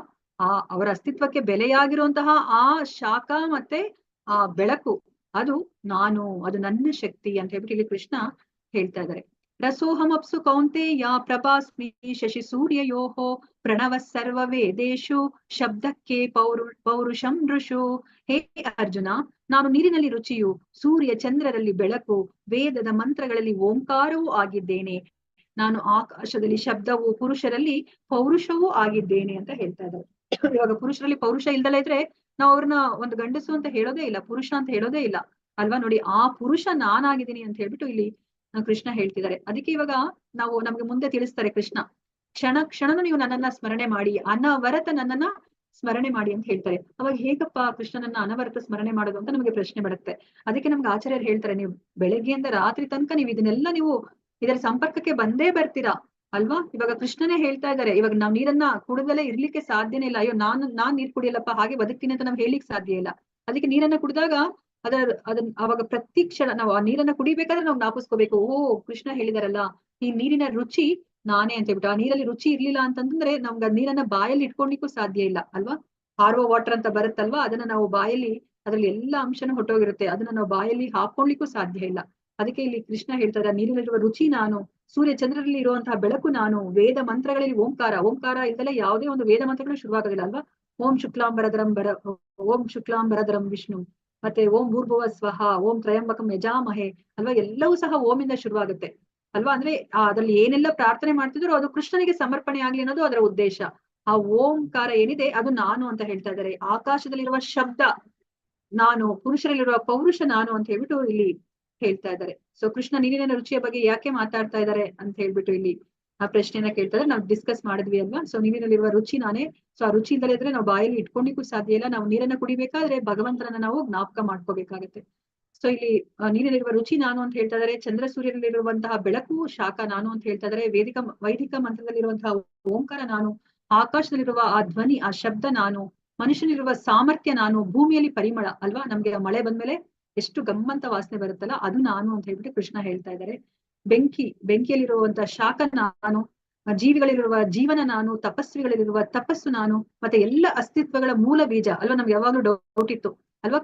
ಅವರ ಅಸ್ತಿತ್ವಕ್ಕೆ ಬೆಲೆಯಾಗಿರುವಂತಹ ಆ ಶಾಖ ಮತ್ತೆ ಆ ಬೆಳಕು ಅದು ನಾನು, ಅದು ನನ್ನ ಶಕ್ತಿ ಅಂತ ಹೇಳ್ಬಿಟ್ಟು ಇಲ್ಲಿ ಕೃಷ್ಣ ಹೇಳ್ತಾ ಇದ್ದಾರೆ. ರಸೋಹಮಪ್ಸು ಕೌಂತೆಯ ಪ್ರಭಾಸ್ಮಿ ಶಶಿ ಸೂರ್ಯಯೋಹೋ ಪ್ರಣವ ಸರ್ವ ವೇದೇಶು ಶಬ್ದಕ್ಕೆ ಪೌರುಷಂ ಋಷು. ಹೇ ಅರ್ಜುನ, ನಾನು ನೀರಿನಲ್ಲಿ ರುಚಿಯು, ಸೂರ್ಯ ಚಂದ್ರರಲ್ಲಿ ಬೆಳಕು, ವೇದದ ಮಂತ್ರಗಳಲ್ಲಿ ಓಂಕಾರವೂ ಆಗಿದ್ದೇನೆ. ನಾನು ಆಕಾಶದಲ್ಲಿ ಶಬ್ದವು, ಪುರುಷರಲ್ಲಿ ಪೌರುಷವೂ ಆಗಿದ್ದೇನೆ ಅಂತ ಹೇಳ್ತಾ ಇದ್ದಾರೆ. ಇವಾಗ ಪುರುಷರಲ್ಲಿ ಪೌರುಷ ಇಲ್ದಲ್ಲ ಇದ್ರೆ ನಾವು ಅವ್ರನ್ನ ಒಂದು ಗಂಡಸು ಅಂತ ಹೇಳೋದೇ ಇಲ್ಲ, ಪುರುಷ ಅಂತ ಹೇಳೋದೇ ಇಲ್ಲ ಅಲ್ವಾ. ನೋಡಿ, ಆ ಪುರುಷ ನಾನಾಗಿದ್ದೀನಿ ಅಂತ ಹೇಳ್ಬಿಟ್ಟು ಇಲ್ಲಿ ಕೃಷ್ಣ ಹೇಳ್ತಿದ್ದಾರೆ. ಅದಕ್ಕೆ ಇವಾಗ ನಮ್ಗೆ ಮುಂದೆ ತಿಳಿಸ್ತಾರೆ ಕೃಷ್ಣ, ಕ್ಷಣ ಕ್ಷಣನು ನೀವು ನನ್ನನ್ನ ಸ್ಮರಣೆ ಮಾಡಿ, ಅನವರತ ನನ್ನನ್ನ ಸ್ಮರಣೆ ಮಾಡಿ ಅಂತ ಹೇಳ್ತಾರೆ. ಅವಾಗ ಹೇಗಪ್ಪ ಕೃಷ್ಣನನ್ನ ಅನವರತ ಸ್ಮರಣೆ ಮಾಡೋದು ಅಂತ ನಮಗೆ ಪ್ರಶ್ನೆ ಬರುತ್ತೆ. ಅದಕ್ಕೆ ನಮ್ಗೆ ಆಚಾರ್ಯರು ಹೇಳ್ತಾರೆ, ನೀವು ಬೆಳಗ್ಗೆಯಿಂದ ರಾತ್ರಿ ತನಕ ನೀವು ನೀವು ಇದರ ಸಂಪರ್ಕಕ್ಕೆ ಬಂದೇ ಬರ್ತೀರಾ ಅಲ್ವಾ. ಇವಾಗ ಕೃಷ್ಣನೇ ಹೇಳ್ತಾ ಇದ್ದಾರೆ, ಇವಾಗ ನಾವ್ ನೀರನ್ನ ಕುಡಿದಲೇ ಇರ್ಲಿಕ್ಕೆ ಸಾಧ್ಯನೇ ಇಲ್ಲ. ಅಯ್ಯೋ ನಾನ್ ನೀರ್ ಕುಡಿಯಲ್ಲಪ್ಪ ಹಾಗೆ ಬದುಕ್ತೀನಿ ಅಂತ ನಾವ್ ಹೇಳಿಕ್ ಸಾಧ್ಯ ಇಲ್ಲ. ಅದಕ್ಕೆ ನೀರನ್ನ ಕುಡಿದಾಗ ಅದನ್ನ ಅವಾಗ ಪ್ರತಿ ಕ್ಷಣ ನಾವು ಆ ನೀರನ್ನ ಕುಡಿಬೇಕಾದ್ರೆ ನಾವು ಜ್ಞಾಪಿಸ್ಕೋಬೇಕು, ಓ ಕೃಷ್ಣ ಹೇಳಿದಾರಲ್ಲ ಈ ನೀರಿನ ರುಚಿ ನಾನೇ ಅಂತ ಹೇಳ್ಬಿಟ್ಟು. ಆ ನೀರಲ್ಲಿ ರುಚಿ ಇರ್ಲಿಲ್ಲ ಅಂತಂದ್ರೆ ನಮ್ಗೆ ಆ ನೀರನ್ನ ಬಾಯಲ್ಲಿ ಇಟ್ಕೊಳ್ಲಿಕ್ಕೂ ಸಾಧ್ಯ ಇಲ್ಲ ಅಲ್ವಾ. ಆರ್ಒ ವಾಟರ್ ಅಂತ ಬರುತ್ತಲ್ವಾ, ಅದನ್ನ ನಾವು ಬಾಯಲ್ಲಿ ಅದ್ರಲ್ಲಿ ಎಲ್ಲಾ ಅಂಶನೂ ಹೊಟ್ಟೋಗಿರುತ್ತೆ, ಅದನ್ನ ನಾವು ಬಾಯಲ್ಲಿ ಹಾಕೊಳ್ಲಿಕ್ಕೂ ಸಾಧ್ಯ ಇಲ್ಲ. ಅದಕ್ಕೆ ಇಲ್ಲಿ ಕೃಷ್ಣ ಹೇಳ್ತಾರೆ, ನೀರಿನಲ್ಲಿರುವ ರುಚಿ ನಾನು, ಸೂರ್ಯ ಚಂದ್ರರಲ್ಲಿ ಇರುವಂತಹ ಬೆಳಕು ನಾನು, ವೇದ ಮಂತ್ರಗಳಲ್ಲಿ ಓಂಕಾರ ಇದ್ದಲೇ ಯಾವುದೇ ಒಂದು ವೇದ ಮಂತ್ರಗಳು ಶುರುವಾಗೋದಿಲ್ಲ ಅಲ್ವಾ. ಓಂ ಶುಕ್ಲಾಂಬರಧರಂ ವಿಷ್ಣು, ಮತ್ತೆ ಓಂ ಭೂರ್ಭುವ ಸ್ವಹ, ಓಂ ತ್ರಯಂಬಕಂ ಯಜಾಮಹೆ ಅಲ್ವಾ. ಎಲ್ಲವೂ ಸಹ ಓಮಿಂದ ಶುರುವಾಗುತ್ತೆ ಅಲ್ವಾ. ಅಂದ್ರೆ ಅದ್ರಲ್ಲಿ ಏನೆಲ್ಲ ಪ್ರಾರ್ಥನೆ ಮಾಡ್ತಿದ್ರು ಅದು ಕೃಷ್ಣನಿಗೆ ಸಮರ್ಪಣೆ ಆಗ್ಲಿ ಅನ್ನೋದು ಅದರ ಉದ್ದೇಶ. ಆ ಓಂಕಾರ ಏನಿದೆ ಅದು ನಾನು ಅಂತ ಹೇಳ್ತಾ ಇದ್ದಾರೆ. ಆಕಾಶದಲ್ಲಿರುವ ಶಬ್ದ ನಾನು, ಪುರುಷರಲ್ಲಿರುವ ಪೌರುಷ ನಾನು ಅಂತ ಹೇಳ್ಬಿಟ್ಟು ಇಲ್ಲಿ ಹೇಳ್ತಾ ಇದ್ದಾರೆ. ಸೊ ಕೃಷ್ಣ ನೀರಿನ ರುಚಿಯ ಬಗ್ಗೆ ಯಾಕೆ ಮಾತಾಡ್ತಾ ಇದ್ದಾರೆ ಅಂತ ಹೇಳ್ಬಿಟ್ಟು ಇಲ್ಲಿ ಆ ಪ್ರಶ್ನೆಯನ್ನ ಕೇಳ್ತಾರೆ. ನಾವು ಡಿಸ್ಕಸ್ ಮಾಡಿದ್ವಿ ಅಲ್ವಾ. ಸೊ ನೀರಿನಲ್ಲಿರುವ ರುಚಿ ನಾನೇ. ಸೊ ಆ ರುಚಿ ಇಲ್ಲದೆ ಇದ್ರೆ ನಾವು ಬಾಯಲ್ಲಿ ಇಟ್ಕೊಂಡಿಕ್ಕೂ ಸಾಧ್ಯ ಇಲ್ಲ. ನಾವು ನೀರನ್ನ ಕುಡಿಬೇಕಾದ್ರೆ ಭಗವಂತನನ್ನ ನಾವು ಜ್ಞಾಪಕ ಮಾಡ್ಕೋಬೇಕಾಗತ್ತೆ. ಸೊ ಇಲ್ಲಿ ನೀರಿನಲ್ಲಿರುವ ರುಚಿ ನಾನು ಅಂತ ಹೇಳ್ತಾ ಇದ್ದಾರೆ. ಚಂದ್ರ ಸೂರ್ಯನಲ್ಲಿರುವಂತಹ ಬೆಳಕು ಶಾಖ ನಾನು ಅಂತ ಹೇಳ್ತಾ ಇದ್ದಾರೆ. ವೈದಿಕ ಮಂತ್ರದಲ್ಲಿರುವಂತಹ ಓಂಕಾರ ನಾನು, ಆಕಾಶದಲ್ಲಿರುವ ಆ ಧ್ವನಿ ಆ ಶಬ್ದ ನಾನು, ಮನುಷ್ಯನಿರುವ ಸಾಮರ್ಥ್ಯ ನಾನು, ಭೂಮಿಯಲ್ಲಿ ಪರಿಮಳ ಅಲ್ವಾ, ನಮ್ಗೆ ಮಳೆ ಬಂದ್ಮೇಲೆ ಎಷ್ಟು ಗಮ್ಮಂತ ವಾಸನೆ ಬರುತ್ತಲ್ಲ ಅದು ನಾನು ಅಂತ ಹೇಳ್ಬಿಟ್ಟು ಕೃಷ್ಣ ಹೇಳ್ತಾ ಇದ್ದಾರೆ. ಬೆಂಕಿಯಲ್ಲಿರುವಂತಹ ಶಾಖ ನಾನು, ಜೀವಿಗಳಲ್ಲಿರುವ ಜೀವನ ನಾನು, ತಪಸ್ವಿಗಳಲ್ಲಿರುವ ತಪಸ್ಸು ನಾನು, ಮತ್ತೆ ಎಲ್ಲ ಅಸ್ತಿತ್ವಗಳ ಮೂಲ ಬೀಜ ಅಲ್ವಾ. ನಮ್ಗೆ ಯಾವಾಗ್ಲೂ ಡೌಟ್ ಇತ್ತು ಅಲ್ವಾ,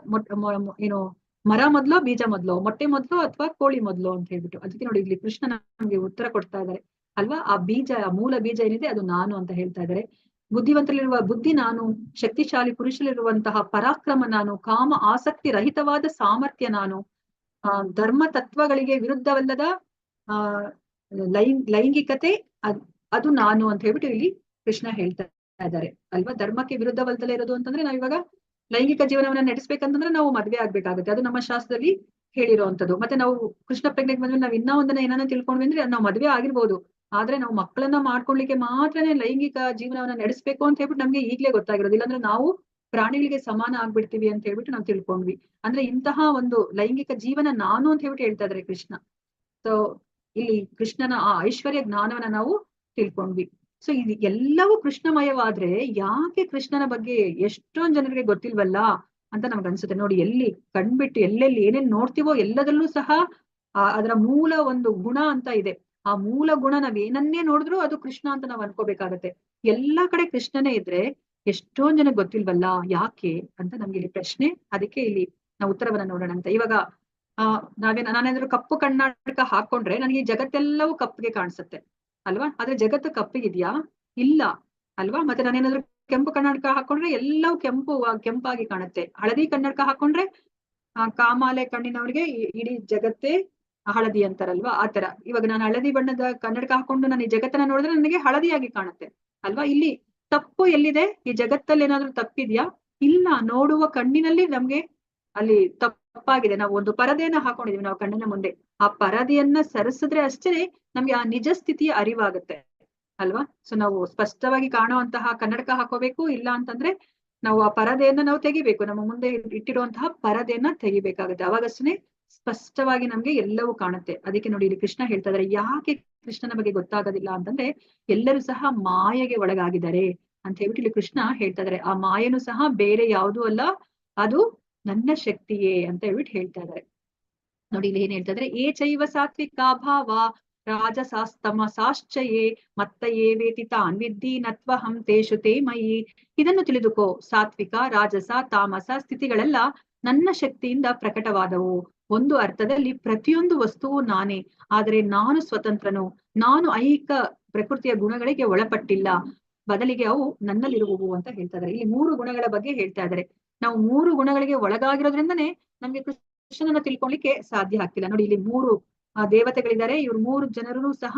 ಏನು ಮರ ಮೊದ್ಲೋ ಬೀಜ ಮೊದ್ಲೋ, ಮೊಟ್ಟೆ ಮೊದ್ಲೋ ಅಥವಾ ಕೋಳಿ ಮೊದ್ಲೋ ಅಂತ ಹೇಳ್ಬಿಟ್ಟು. ಅದಕ್ಕೆ ನೋಡಿ ಇಲ್ಲಿ ಕೃಷ್ಣ ನಮ್ಗೆ ಉತ್ತರ ಕೊಡ್ತಾ ಇದ್ದಾರೆ ಅಲ್ವಾ. ಆ ಬೀಜ, ಆ ಮೂಲ ಬೀಜ ಏನಿದೆ ಅದು ನಾನು ಅಂತ ಹೇಳ್ತಾ ಇದ್ದಾರೆ. ಬುದ್ಧಿವಂತರಲ್ಲಿರುವ ಬುದ್ಧಿ ನಾನು, ಶಕ್ತಿಶಾಲಿ ಪುರುಷರಲ್ಲಿರುವಂತಹ ಪರಾಕ್ರಮ ನಾನು, ಕಾಮ ಆಸಕ್ತಿ ರಹಿತವಾದ ಸಾಮರ್ಥ್ಯ ನಾನು, ಧರ್ಮ ತತ್ವಗಳಿಗೆ ವಿರುದ್ಧವಲ್ಲದ ಲೈಂಗಿಕತೆ ಅದು ನಾನು ಅಂತ ಹೇಳ್ಬಿಟ್ಟು ಇಲ್ಲಿ ಕೃಷ್ಣ ಹೇಳ್ತಾ ಇದ್ದಾರೆ ಅಲ್ವಾ. ಧರ್ಮಕ್ಕೆ ವಿರುದ್ಧವಲ್ಲದಲ್ಲೇ ಇರೋದು ಅಂತಂದ್ರೆ ನಾವಿವಾಗ ಲೈಂಗಿಕ ಜೀವನವನ್ನ ನಡೆಸ್ಬೇಕಂತಂದ್ರೆ ನಾವು ಮದ್ವೆ ಆಗ್ಬೇಕಾಗುತ್ತೆ, ಅದು ನಮ್ಮ ಶಾಸ್ತ್ರದಲ್ಲಿ ಹೇಳಿರುವಂತದ್ದು. ಮತ್ತೆ ನಾವು ಕೃಷ್ಣ ಪ್ರಜ್ಞೆಗೆ ಬಂದ್ರೆ ನಾವ್ ಇನ್ನೂ ಒಂದನ್ನ ಏನಾನ ತಿಳ್ಕೊಂಡ್ವಿ ಅಂದ್ರೆ ನಾವು ಮದ್ವೆ ಆಗಿರ್ಬೋದು, ಆದ್ರೆ ನಾವು ಮಕ್ಕಳನ್ನ ಮಾಡ್ಕೊಳ್ಲಿಕ್ಕೆ ಮಾತ್ರನೇ ಲೈಂಗಿಕ ಜೀವನವನ್ನ ನಡೆಸ್ಬೇಕು ಅಂತ ಹೇಳ್ಬಿಟ್ಟು ನಮ್ಗೆ ಈಗ್ಲೇ ಗೊತ್ತಾಗಿರೋದು. ಇಲ್ಲಾಂದ್ರೆ ನಾವು ಪ್ರಾಣಿಗಳಿಗೆ ಸಮಾನ ಆಗ್ಬಿಡ್ತೀವಿ ಅಂತ ಹೇಳ್ಬಿಟ್ಟು ನಾವು ತಿಳ್ಕೊಂಡ್ವಿ. ಅಂದ್ರೆ ಇಂತಹ ಒಂದು ಲೈಂಗಿಕ ಜೀವನ ನಾನು ಅಂತ ಹೇಳ್ಬಿಟ್ಟು ಹೇಳ್ತಾ ಇದ್ದಾರೆ ಕೃಷ್ಣ. ಸೊ ಇಲ್ಲಿ ಕೃಷ್ಣನ ಆ ಐಶ್ವರ್ಯ ಜ್ಞಾನವನ್ನ ನಾವು ತಿಳ್ಕೊಂಡ್ವಿ. ಸೊ ಇದು ಎಲ್ಲವೂ ಕೃಷ್ಣಮಯವಾದ್ರೆ ಯಾಕೆ ಕೃಷ್ಣನ ಬಗ್ಗೆ ಎಷ್ಟೊಂದ್ ಜನರಿಗೆ ಗೊತ್ತಿಲ್ವಲ್ಲ ಅಂತ ನಮ್ಗೆ ಅನ್ಸುತ್ತೆ. ನೋಡಿ, ಎಲ್ಲಿ ಕಣ್ಬಿಟ್ಟು ಎಲ್ಲೆಲ್ಲಿ ಏನೇನ್ ನೋಡ್ತೀವೋ ಎಲ್ಲದಲ್ಲೂ ಸಹ ಅದರ ಮೂಲ ಒಂದು ಗುಣ ಅಂತ ಇದೆ. ಆ ಮೂಲ ಗುಣ ನಾವ್ ಏನನ್ನೇ ನೋಡಿದ್ರು ಅದು ಕೃಷ್ಣ ಅಂತ ನಾವ್ ಅನ್ಕೋಬೇಕಾಗತ್ತೆ. ಎಲ್ಲಾ ಕಡೆ ಕೃಷ್ಣನೇ ಇದ್ರೆ ಎಷ್ಟೊಂದ್ ಜನಕ್ಕೆ ಗೊತ್ತಿಲ್ವಲ್ಲ ಯಾಕೆ ಅಂತ ನಮ್ಗೆ ಇಲ್ಲಿ ಪ್ರಶ್ನೆ. ಅದಕ್ಕೆ ಇಲ್ಲಿ ನಾವು ಉತ್ತರವನ್ನ ನೋಡೋಣ ಅಂತ. ಇವಾಗ ನಾನೇನಾದ್ರೂ ಕಪ್ಪು ಕನ್ನಡಕ ಹಾಕೊಂಡ್ರೆ ನನಗೆ ಈ ಜಗತ್ತೆಲ್ಲವೂ ಕಪ್ಪಿಗೆ ಕಾಣಿಸುತ್ತೆ ಅಲ್ವಾ. ಆದ್ರೆ ಜಗತ್ತು ಕಪ್ಪಿಗಿದ್ಯಾ? ಇಲ್ಲ ಅಲ್ವಾ. ಮತ್ತೆ ನಾನೇನಾದ್ರೂ ಕೆಂಪು ಕನ್ನಡಕ ಹಾಕೊಂಡ್ರೆ ಎಲ್ಲವೂ ಕೆಂಪಾಗಿ ಕಾಣುತ್ತೆ. ಹಳದಿ ಕನ್ನಡಕ ಹಾಕೊಂಡ್ರೆ ಕಾಮಾಲೆ ಕಣ್ಣಿನವ್ರಿಗೆ ಇಡೀ ಜಗತ್ತೇ ಹಳದಿ ಅಂತಾರಲ್ವಾ, ಆತರ. ಇವಾಗ ನಾನು ಹಳದಿ ಬಣ್ಣದ ಕನ್ನಡಕ ಹಾಕೊಂಡು ನಾನು ಈ ಜಗತ್ತನ್ನ ನೋಡಿದ್ರೆ ನನಗೆ ಹಳದಿಯಾಗಿ ಕಾಣುತ್ತೆ ಅಲ್ವಾ. ಇಲ್ಲಿ ತಪ್ಪು ಎಲ್ಲಿದೆ? ಈ ಜಗತ್ತಲ್ಲಿ ಏನಾದ್ರೂ ತಪ್ಪಿದ್ಯಾ? ಇಲ್ಲ. ನೋಡುವ ಕಣ್ಣಿನಲ್ಲಿ ನಮ್ಗೆ ಅಲ್ಲಿ ತಪ್ಪಾಗಿದೆ. ನಾವು ಒಂದು ಪರದೆಯನ್ನ ಹಾಕೊಂಡಿದೀವಿ ನಾವು ಕಣ್ಣಿನ ಮುಂದೆ, ಆ ಪರದೆಯನ್ನ ಸರಿಸಿದ್ರೆ ಅಷ್ಟೇ ನಮ್ಗೆ ಆ ನಿಜ ಸ್ಥಿತಿಯ ಅರಿವಾಗುತ್ತೆ ಅಲ್ವಾ. ಸೊ ನಾವು ಸ್ಪಷ್ಟವಾಗಿ ಕಾಣುವಂತಹ ಕನ್ನಡಕ ಹಾಕೋಬೇಕು, ಇಲ್ಲ ಅಂತಂದ್ರೆ ನಾವು ಆ ಪರದೆಯನ್ನ ನಾವು ತೆಗಿಬೇಕು, ನಮ್ಮ ಮುಂದೆ ಇಟ್ಟಿರುವಂತಹ ಪರದೆಯನ್ನ ತೆಗಿಬೇಕಾಗುತ್ತೆ. ಅವಾಗಷ್ಟೇ ಸ್ಪಷ್ಟವಾಗಿ ನಮ್ಗೆ ಎಲ್ಲವೂ ಕಾಣುತ್ತೆ. ಅದಕ್ಕೆ ನೋಡಿ ಇಲ್ಲಿ ಕೃಷ್ಣ ಹೇಳ್ತಾ ಇದಾರೆ, ಯಾಕೆ ಕೃಷ್ಣನ ಬಗ್ಗೆ ಗೊತ್ತಾಗೋದಿಲ್ಲ ಅಂತಂದ್ರೆ ಎಲ್ಲರೂ ಸಹ ಮಾಯೆಗೆ ಒಳಗಾಗಿದ್ದಾರೆ ಅಂತ ಹೇಳ್ಬಿಟ್ಟು ಇಲ್ಲಿ ಕೃಷ್ಣ ಹೇಳ್ತಾ ಇದಾರೆ. ಆ ಮಾಯನು ಸಹ ಬೇರೆ ಯಾವುದೂ ಅಲ್ಲ, ಅದು ನನ್ನ ಶಕ್ತಿಯೇ ಅಂತ ಹೇಳ್ಬಿಟ್ಟು ಹೇಳ್ತಾ ಇದಾರೆ. ನೋಡಿ ಇಲ್ಲಿ ಏನ್ ಹೇಳ್ತಾ ಇದ್ರೆ, ಏ ಚೈವ ಸಾತ್ವಿಕಾ ಭಾವ ರಾಜಸಾಸ್ತಮಸಾಶ್ಚಯೇ ಮತ್ತ ಏವೇತಿ ತಾನ್ ವಿದ್ಧಿ ನತ್ವಹಂ ತೇಷು ತೇ ಮಯಿ. ಇದನ್ನು ತಿಳಿದುಕೋ, ಸಾತ್ವಿಕ ರಾಜಸ ತಾಮಸ ಸ್ಥಿತಿಗಳೆಲ್ಲ ನನ್ನ ಶಕ್ತಿಯಿಂದ ಪ್ರಕಟವಾದವು. ಒಂದು ಅರ್ಥದಲ್ಲಿ ಪ್ರತಿಯೊಂದು ವಸ್ತುವು ನಾನೇ, ಆದರೆ ನಾನು ಸ್ವತಂತ್ರನು. ನಾನು ಐಹಿಕ ಪ್ರಕೃತಿಯ ಗುಣಗಳಿಗೆ ಒಳಪಟ್ಟಿಲ್ಲ, ಬದಲಿಗೆ ಅವು ನನ್ನಲ್ಲಿರುವವು ಅಂತ ಹೇಳ್ತಾ ಇದ್ದಾರೆ. ಇಲ್ಲಿ 3 ಗುಣಗಳ ಬಗ್ಗೆ ಹೇಳ್ತಾ ಇದ್ದಾರೆ. ನಾವು 3 ಗುಣಗಳಿಗೆ ಒಳಗಾಗಿರೋದ್ರಿಂದನೇ ನಮ್ಗೆ ಕೃಷ್ಣನನ್ನ ತಿಳ್ಕೊಳ್ಲಿಕ್ಕೆ ಸಾಧ್ಯ ಆಗ್ತಿಲ್ಲ. ನೋಡಿ ಇಲ್ಲಿ 3 ದೇವತೆಗಳಿದ್ದಾರೆ. ಇವ್ರು 3 ಜನರು ಸಹ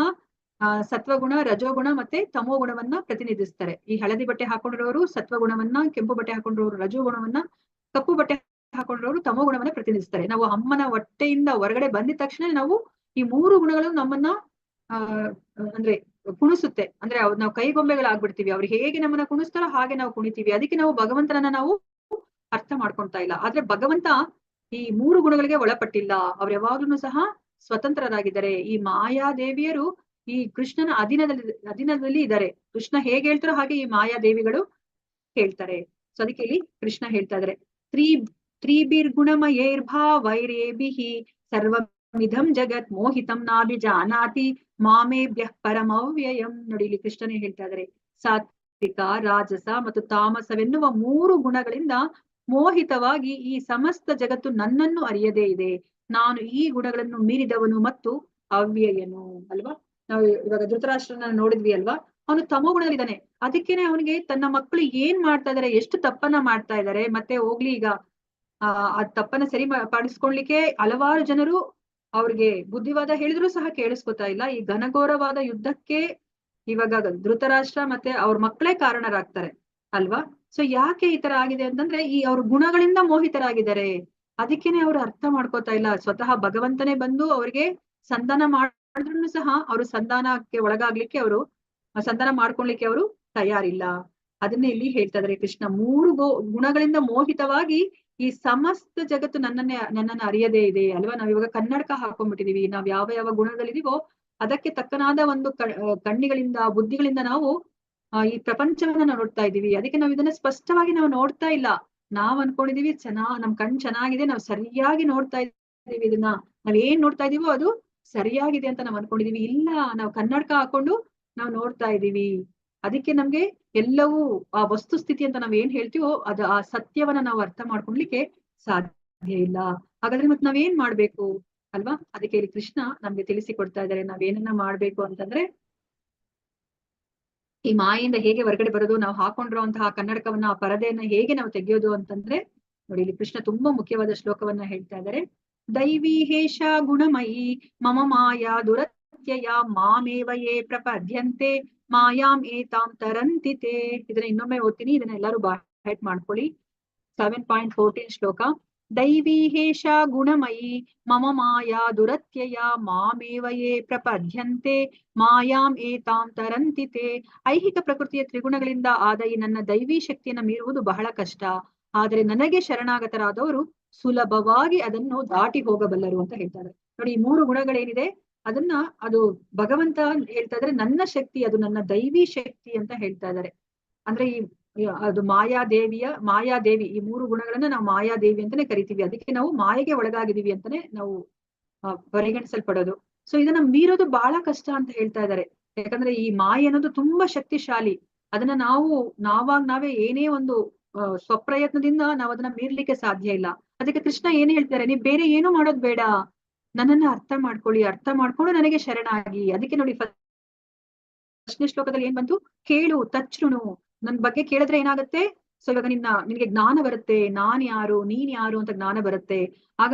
ಸತ್ವಗುಣ, ರಜೋಗುಣ ಮತ್ತೆ ತಮೋ ಗುಣವನ್ನ ಪ್ರತಿನಿಧಿಸ್ತಾರೆ. ಈ ಹಳದಿ ಬಟ್ಟೆ ಹಾಕೊಂಡಿರೋರು ಸತ್ವಗುಣವನ್ನ, ಕೆಂಪು ಬಟ್ಟೆ ಹಾಕೊಂಡಿರೋರು ರಜೋಗುಣವನ್ನ, ಕಪ್ಪು ಬಟ್ಟೆ ಹಾಕೊಂಡಿರೋರು ತಮೋ ಗುಣವನ್ನ ಪ್ರತಿನಿಧಿಸ್ತಾರೆ. ನಾವು ಅಮ್ಮನ ಹೊಟ್ಟೆಯಿಂದ ಹೊರಗಡೆ ಬಂದಿದ ತಕ್ಷಣ ನಾವು ಈ 3 ಗುಣಗಳು ನಮ್ಮನ್ನ ಅಂದ್ರೆ ಕುಣಿಸುತ್ತೆ. ಅಂದ್ರೆ ನಾವು ಕೈಗೊಂಬೆಗಳಾಗ್ಬಿಡ್ತೀವಿ. ಅವ್ರು ಹೇಗೆ ನಮ್ಮನ್ನ ಕುಣಿಸ್ತಾರೋ ಹಾಗೆ ನಾವು ಕುಣಿತೀವಿ. ಅದಕ್ಕೆ ನಾವು ಭಗವಂತನನ್ನ ನಾವು ಅರ್ಥ ಮಾಡ್ಕೊಳ್ತಾ ಇಲ್ಲ. ಆದ್ರೆ ಭಗವಂತ ಈ 3 ಗುಣಗಳಿಗೆ ಒಳಪಟ್ಟಿಲ್ಲ. ಅವ್ರು ಯಾವಾಗ್ಲೂ ಸಹ ಸ್ವತಂತ್ರರಾಗಿದ್ದಾರೆ. ಈ ಮಾಯಾದೇವಿಯರು ಈ ಕೃಷ್ಣನ ಅಧೀನದಲ್ಲಿ ಇದ್ದಾರೆ. ಕೃಷ್ಣ ಹೇಗೆ ಹೇಳ್ತಾರೋ ಹಾಗೆ ಈ ಮಾಯಾದೇವಿಗಳು ಹೇಳ್ತಾರೆ. ಸೊ ಅದಕ್ಕೆ ಇಲ್ಲಿ ಕೃಷ್ಣ ಹೇಳ್ತಾ ಇದಾರೆ, ತ್ರಿಭಿರ್ಗುಣಮಯೈರ್ಭಾವೈರೇಭಿಃ ಸರ್ವಮಿದಂ ಜಗತ್ ಮೋಹಿತಂ ನಾಭಿಜಾನಾತಿ ಮಾಮೇಭ್ಯಃ ಪರಮವ್ಯಯಂ. ನೋಡಿ ಇಲ್ಲಿ ಕೃಷ್ಣನೇ ಹೇಳ್ತಾ ಇದಾರೆ, ಸಾತ್ವಿಕ ರಾಜಸ ಮತ್ತು ತಾಮಸವೆನ್ನುವ 3 ಗುಣಗಳಿಂದ ಮೋಹಿತವಾಗಿ ಈ ಸಮಸ್ತ ಜಗತ್ತು ನನ್ನನ್ನು ಅರಿಯದೇ ಇದೆ. ನಾನು ಈ ಗುಣಗಳನ್ನು ಮೀರಿದವನು ಮತ್ತು ಅವ್ಯಯನು ಅಲ್ವಾ. ನಾವು ಇವಾಗ ಧೃತರಾಷ್ಟ್ರನ ನೋಡಿದ್ವಿ ಅಲ್ವಾ, ಅವನು ತಮೋ ಗುಣದಲ್ಲಿದ್ದಾನೆ. ಅದಕ್ಕೇನೆ ಅವನಿಗೆ ತನ್ನ ಮಕ್ಕಳು ಏನ್ ಮಾಡ್ತಾ ಇದಾರೆ, ಎಷ್ಟು ತಪ್ಪನ್ನ ಮಾಡ್ತಾ ಇದಾರೆ, ಮತ್ತೆ ಹೋಗ್ಲಿ ಈಗ ಆ ತಪ್ಪನ್ನ ಸರಿ ಪಡಿಸ್ಕೊಳ್ಲಿಕ್ಕೆ ಹಲವಾರು ಜನರು ಅವ್ರಿಗೆ ಬುದ್ಧಿವಾದ ಹೇಳಿದ್ರು ಸಹ ಕೇಳಿಸ್ಕೊತಾ ಇಲ್ಲ. ಈ ಘನಘೋರವಾದ ಯುದ್ಧಕ್ಕೆ ಇವಾಗ ಧೃತರಾಷ್ಟ್ರ ಮತ್ತೆ ಅವ್ರ ಮಕ್ಕಳೇ ಕಾರಣರಾಗ್ತಾರೆ ಅಲ್ವಾ. ಸೊ ಯಾಕೆ ಈ ತರ ಆಗಿದೆ ಅಂತಂದ್ರೆ ಈ ಅವ್ರ ಗುಣಗಳಿಂದ ಮೋಹಿತರಾಗಿದ್ದಾರೆ. ಅದಕ್ಕೇನೆ ಅವ್ರು ಅರ್ಥ ಮಾಡ್ಕೋತಾ ಇಲ್ಲ. ಸ್ವತಃ ಭಗವಂತನೇ ಬಂದು ಅವ್ರಿಗೆ ಸಂಧಾನ ಮಾಡಿದ್ರು ಸಹ ಅವರು ಸಂಧಾನಕ್ಕೆ ಒಳಗಾಗ್ಲಿಕ್ಕೆ ಅವರು ಸಂಧಾನ ಮಾಡ್ಕೊಳ್ಲಿಕ್ಕೆ ಅವರು ತಯಾರಿಲ್ಲ. ಅದನ್ನೇ ಇಲ್ಲಿ ಹೇಳ್ತಾ ಇದಾರೆ ಕೃಷ್ಣ, 3 ಗುಣಗಳಿಂದ ಮೋಹಿತವಾಗಿ ಈ ಸಮಸ್ತ ಜಗತ್ತು ನನ್ನನ್ನ ಅರಿಯದೇ ಇದೆ ಅಲ್ವಾ. ನಾವ್ ಇವಾಗ ಕನ್ನಡಕ ಹಾಕೊಂಡ್ಬಿಟ್ಟಿದೀವಿ. ನಾವ್ ಯಾವ ಯಾವ ಗುಣಗಳಿದೀವೋ ಅದಕ್ಕೆ ತಕ್ಕನಾದ ಒಂದು ಕಣ್ಣಿಗಳಿಂದ ಬುದ್ಧಿಗಳಿಂದ ನಾವು ಈ ಪ್ರಪಂಚವನ್ನ ನೋಡ್ತಾ ಇದೀವಿ. ಅದಕ್ಕೆ ನಾವ್ ಇದನ್ನ ಸ್ಪಷ್ಟವಾಗಿ ನಾವು ನೋಡ್ತಾ ಇಲ್ಲ. ನಾವ್ ಅನ್ಕೊಂಡಿದೀವಿ ನಮ್ ಕಣ್ ಚೆನ್ನಾಗಿದೆ, ನಾವ್ ಸರಿಯಾಗಿ ನೋಡ್ತಾ ಇದೀವಿ. ಇದನ್ನ ನಾವ್ ಏನ್ ನೋಡ್ತಾ ಇದೀವೋ ಅದು ಸರಿಯಾಗಿದೆ ಅಂತ ನಾವ್ ಅನ್ಕೊಂಡಿದೀವಿ. ಇಲ್ಲ, ನಾವು ಕನ್ನಡಕ ಹಾಕೊಂಡು ನಾವು ನೋಡ್ತಾ ಇದೀವಿ. ಅದಕ್ಕೆ ನಮ್ಗೆ ಎಲ್ಲವೂ ಆ ವಸ್ತು ಸ್ಥಿತಿ ಅಂತ ನಾವ್ ಏನ್ ಹೇಳ್ತೀವೋ ಅದು ಆ ಸತ್ಯವನ್ನ ನಾವು ಅರ್ಥ ಮಾಡ್ಕೊಳ್ಲಿಕ್ಕೆ ಸಾಧ್ಯ ಇಲ್ಲ. ಹಾಗಾದ್ರೆ ಮತ್ ನಾವೇನ್ ಮಾಡ್ಬೇಕು ಅಲ್ವಾ. ಅದಕ್ಕೆ ಇಲ್ಲಿ ಕೃಷ್ಣ ನಮ್ಗೆ ತಿಳಿಸಿ ಕೊಡ್ತಾ ಇದ್ದಾರೆ, ನಾವೇನನ್ನ ಮಾಡ್ಬೇಕು ಅಂತಂದ್ರೆ ಈ ಮಾಯಿಂದ ಹೇಗೆ ಹೊರಗಡೆ ಬರೋದು, ನಾವು ಹಾಕೊಂಡಿರುವಂತಹ ಕನ್ನಡಕವನ್ನ ಆ ಪರದೆಯನ್ನ ಹೇಗೆ ನಾವು ತೆಗೆಯೋದು ಅಂತಂದ್ರೆ ನೋಡಿ ಇಲ್ಲಿ ಕೃಷ್ಣ ತುಂಬಾ ಮುಖ್ಯವಾದ ಶ್ಲೋಕವನ್ನ ಹೇಳ್ತಾ ಇದ್ದಾರೆ. ದೈವಿ ಹೇಷ ಗುಣಮಯಿ ಮಮ ಮಾಯಾ ದುರತ್ಯಯ ಮಾಮೇವ ಯೇ ಪ್ರಪದ್ಯಂತೆ ಮಾಯಾಂ ಏತಾಂ ತರಂತಿತೆ. ಇದನ್ನ ಇನ್ನೊಮ್ಮೆ ಓದ್ತೀನಿ, ಇದನ್ನ ಎಲ್ಲರೂ ಬಾಯ್ಟ್ ಮಾಡ್ಕೊಳ್ಳಿ. 7.14 ಶ್ಲೋಕ. ದೈವಿ ಹೇಷ ಗುಣಮಯಿ ಮಮ ಮಾಯಾ ದುರತ್ಯಯ ಮಾಮೇವ ಯೇ ಪ್ರಪದ್ಯಂತೆ ಮಾಯಾಂ ಏತಾಂ ತರಂತಿತೆ. ಐಹಿಕ ಪ್ರಕೃತಿಯ ತ್ರಿಗುಣಗಳಿಂದ ಆದ ಈ ನನ್ನ ದೈವಿ ಶಕ್ತಿಯನ್ನ ಮೀರುವುದು ಬಹಳ ಕಷ್ಟ. ಆದರೆ ನನಗೆ ಶರಣಾಗತರಾದವರು ಸುಲಭವಾಗಿ ಅದನ್ನು ದಾಟಿ ಹೋಗಬಲ್ಲರು ಅಂತ ಹೇಳ್ತಾರೆ. ನೋಡಿ, ಈ 3 ಗುಣಗಳೇನಿದೆ ಅದನ್ನ ಅದು ಭಗವಂತ ಹೇಳ್ತಾ ಇದ್ರೆ ನನ್ನ ಶಕ್ತಿ, ಅದು ನನ್ನ ದೈವಿ ಶಕ್ತಿ ಅಂತ ಹೇಳ್ತಾ ಇದ್ದಾರೆ. ಅಂದ್ರೆ ಅದು ಮಾಯಾದೇವಿ ಈ 3 ಗುಣಗಳನ್ನ ನಾವು ಮಾಯಾದೇವಿ ಅಂತಾನೆ ಕರಿತೀವಿ. ಅದಕ್ಕೆ ನಾವು ಮಾಯೆಗೆ ಒಳಗಾಗಿದೀವಿ ಅಂತಾನೆ ನಾವು ಪರಿಗಣಿಸಲ್ಪಡೋದು. ಸೊ ಇದನ್ನ ಮೀರೋದು ಬಹಳ ಕಷ್ಟ ಅಂತ ಹೇಳ್ತಾ ಇದ್ದಾರೆ. ಯಾಕಂದ್ರೆ ಈ ಮಾಯೆ ಅನ್ನೋದು ತುಂಬಾ ಶಕ್ತಿಶಾಲಿ. ಅದನ್ನ ನಾವೇ ಏನೇ ಒಂದು ಸ್ವಪ್ರಯತ್ನದಿಂದ ನಾವು ಅದನ್ನ ಮೀರ್ಲಿಕ್ಕೆ ಸಾಧ್ಯ ಇಲ್ಲ. ಅದಕ್ಕೆ ಕೃಷ್ಣ ಏನ್ ಹೇಳ್ತಾರೆ, ನೀವ್ ಬೇರೆ ಏನು ಮಾಡೋದ್ ಬೇಡ, ನನ್ನನ್ನ ಅರ್ಥ ಮಾಡ್ಕೊಳ್ಳಿ, ಅರ್ಥ ಮಾಡ್ಕೊಂಡು ನನಗೆ ಶರಣಾಗಿ. ಅದಕ್ಕೆ ನೋಡಿ ಫಸ್ಟ್ನೇ ಶ್ಲೋಕದಲ್ಲಿ ಏನ್ ಬಂತು, ಕೇಳು ತಚ್ಛೃಣು. ನನ್ ಬಗ್ಗೆ ಕೇಳಿದ್ರೆ ಏನಾಗುತ್ತೆ, ಸೊ ಇವಾಗ ನಿನ್ಗೆ ಜ್ಞಾನ ಬರುತ್ತೆ, ನಾನ್ ಯಾರು ನೀನ್ ಯಾರು ಅಂತ ಜ್ಞಾನ ಬರುತ್ತೆ. ಆಗ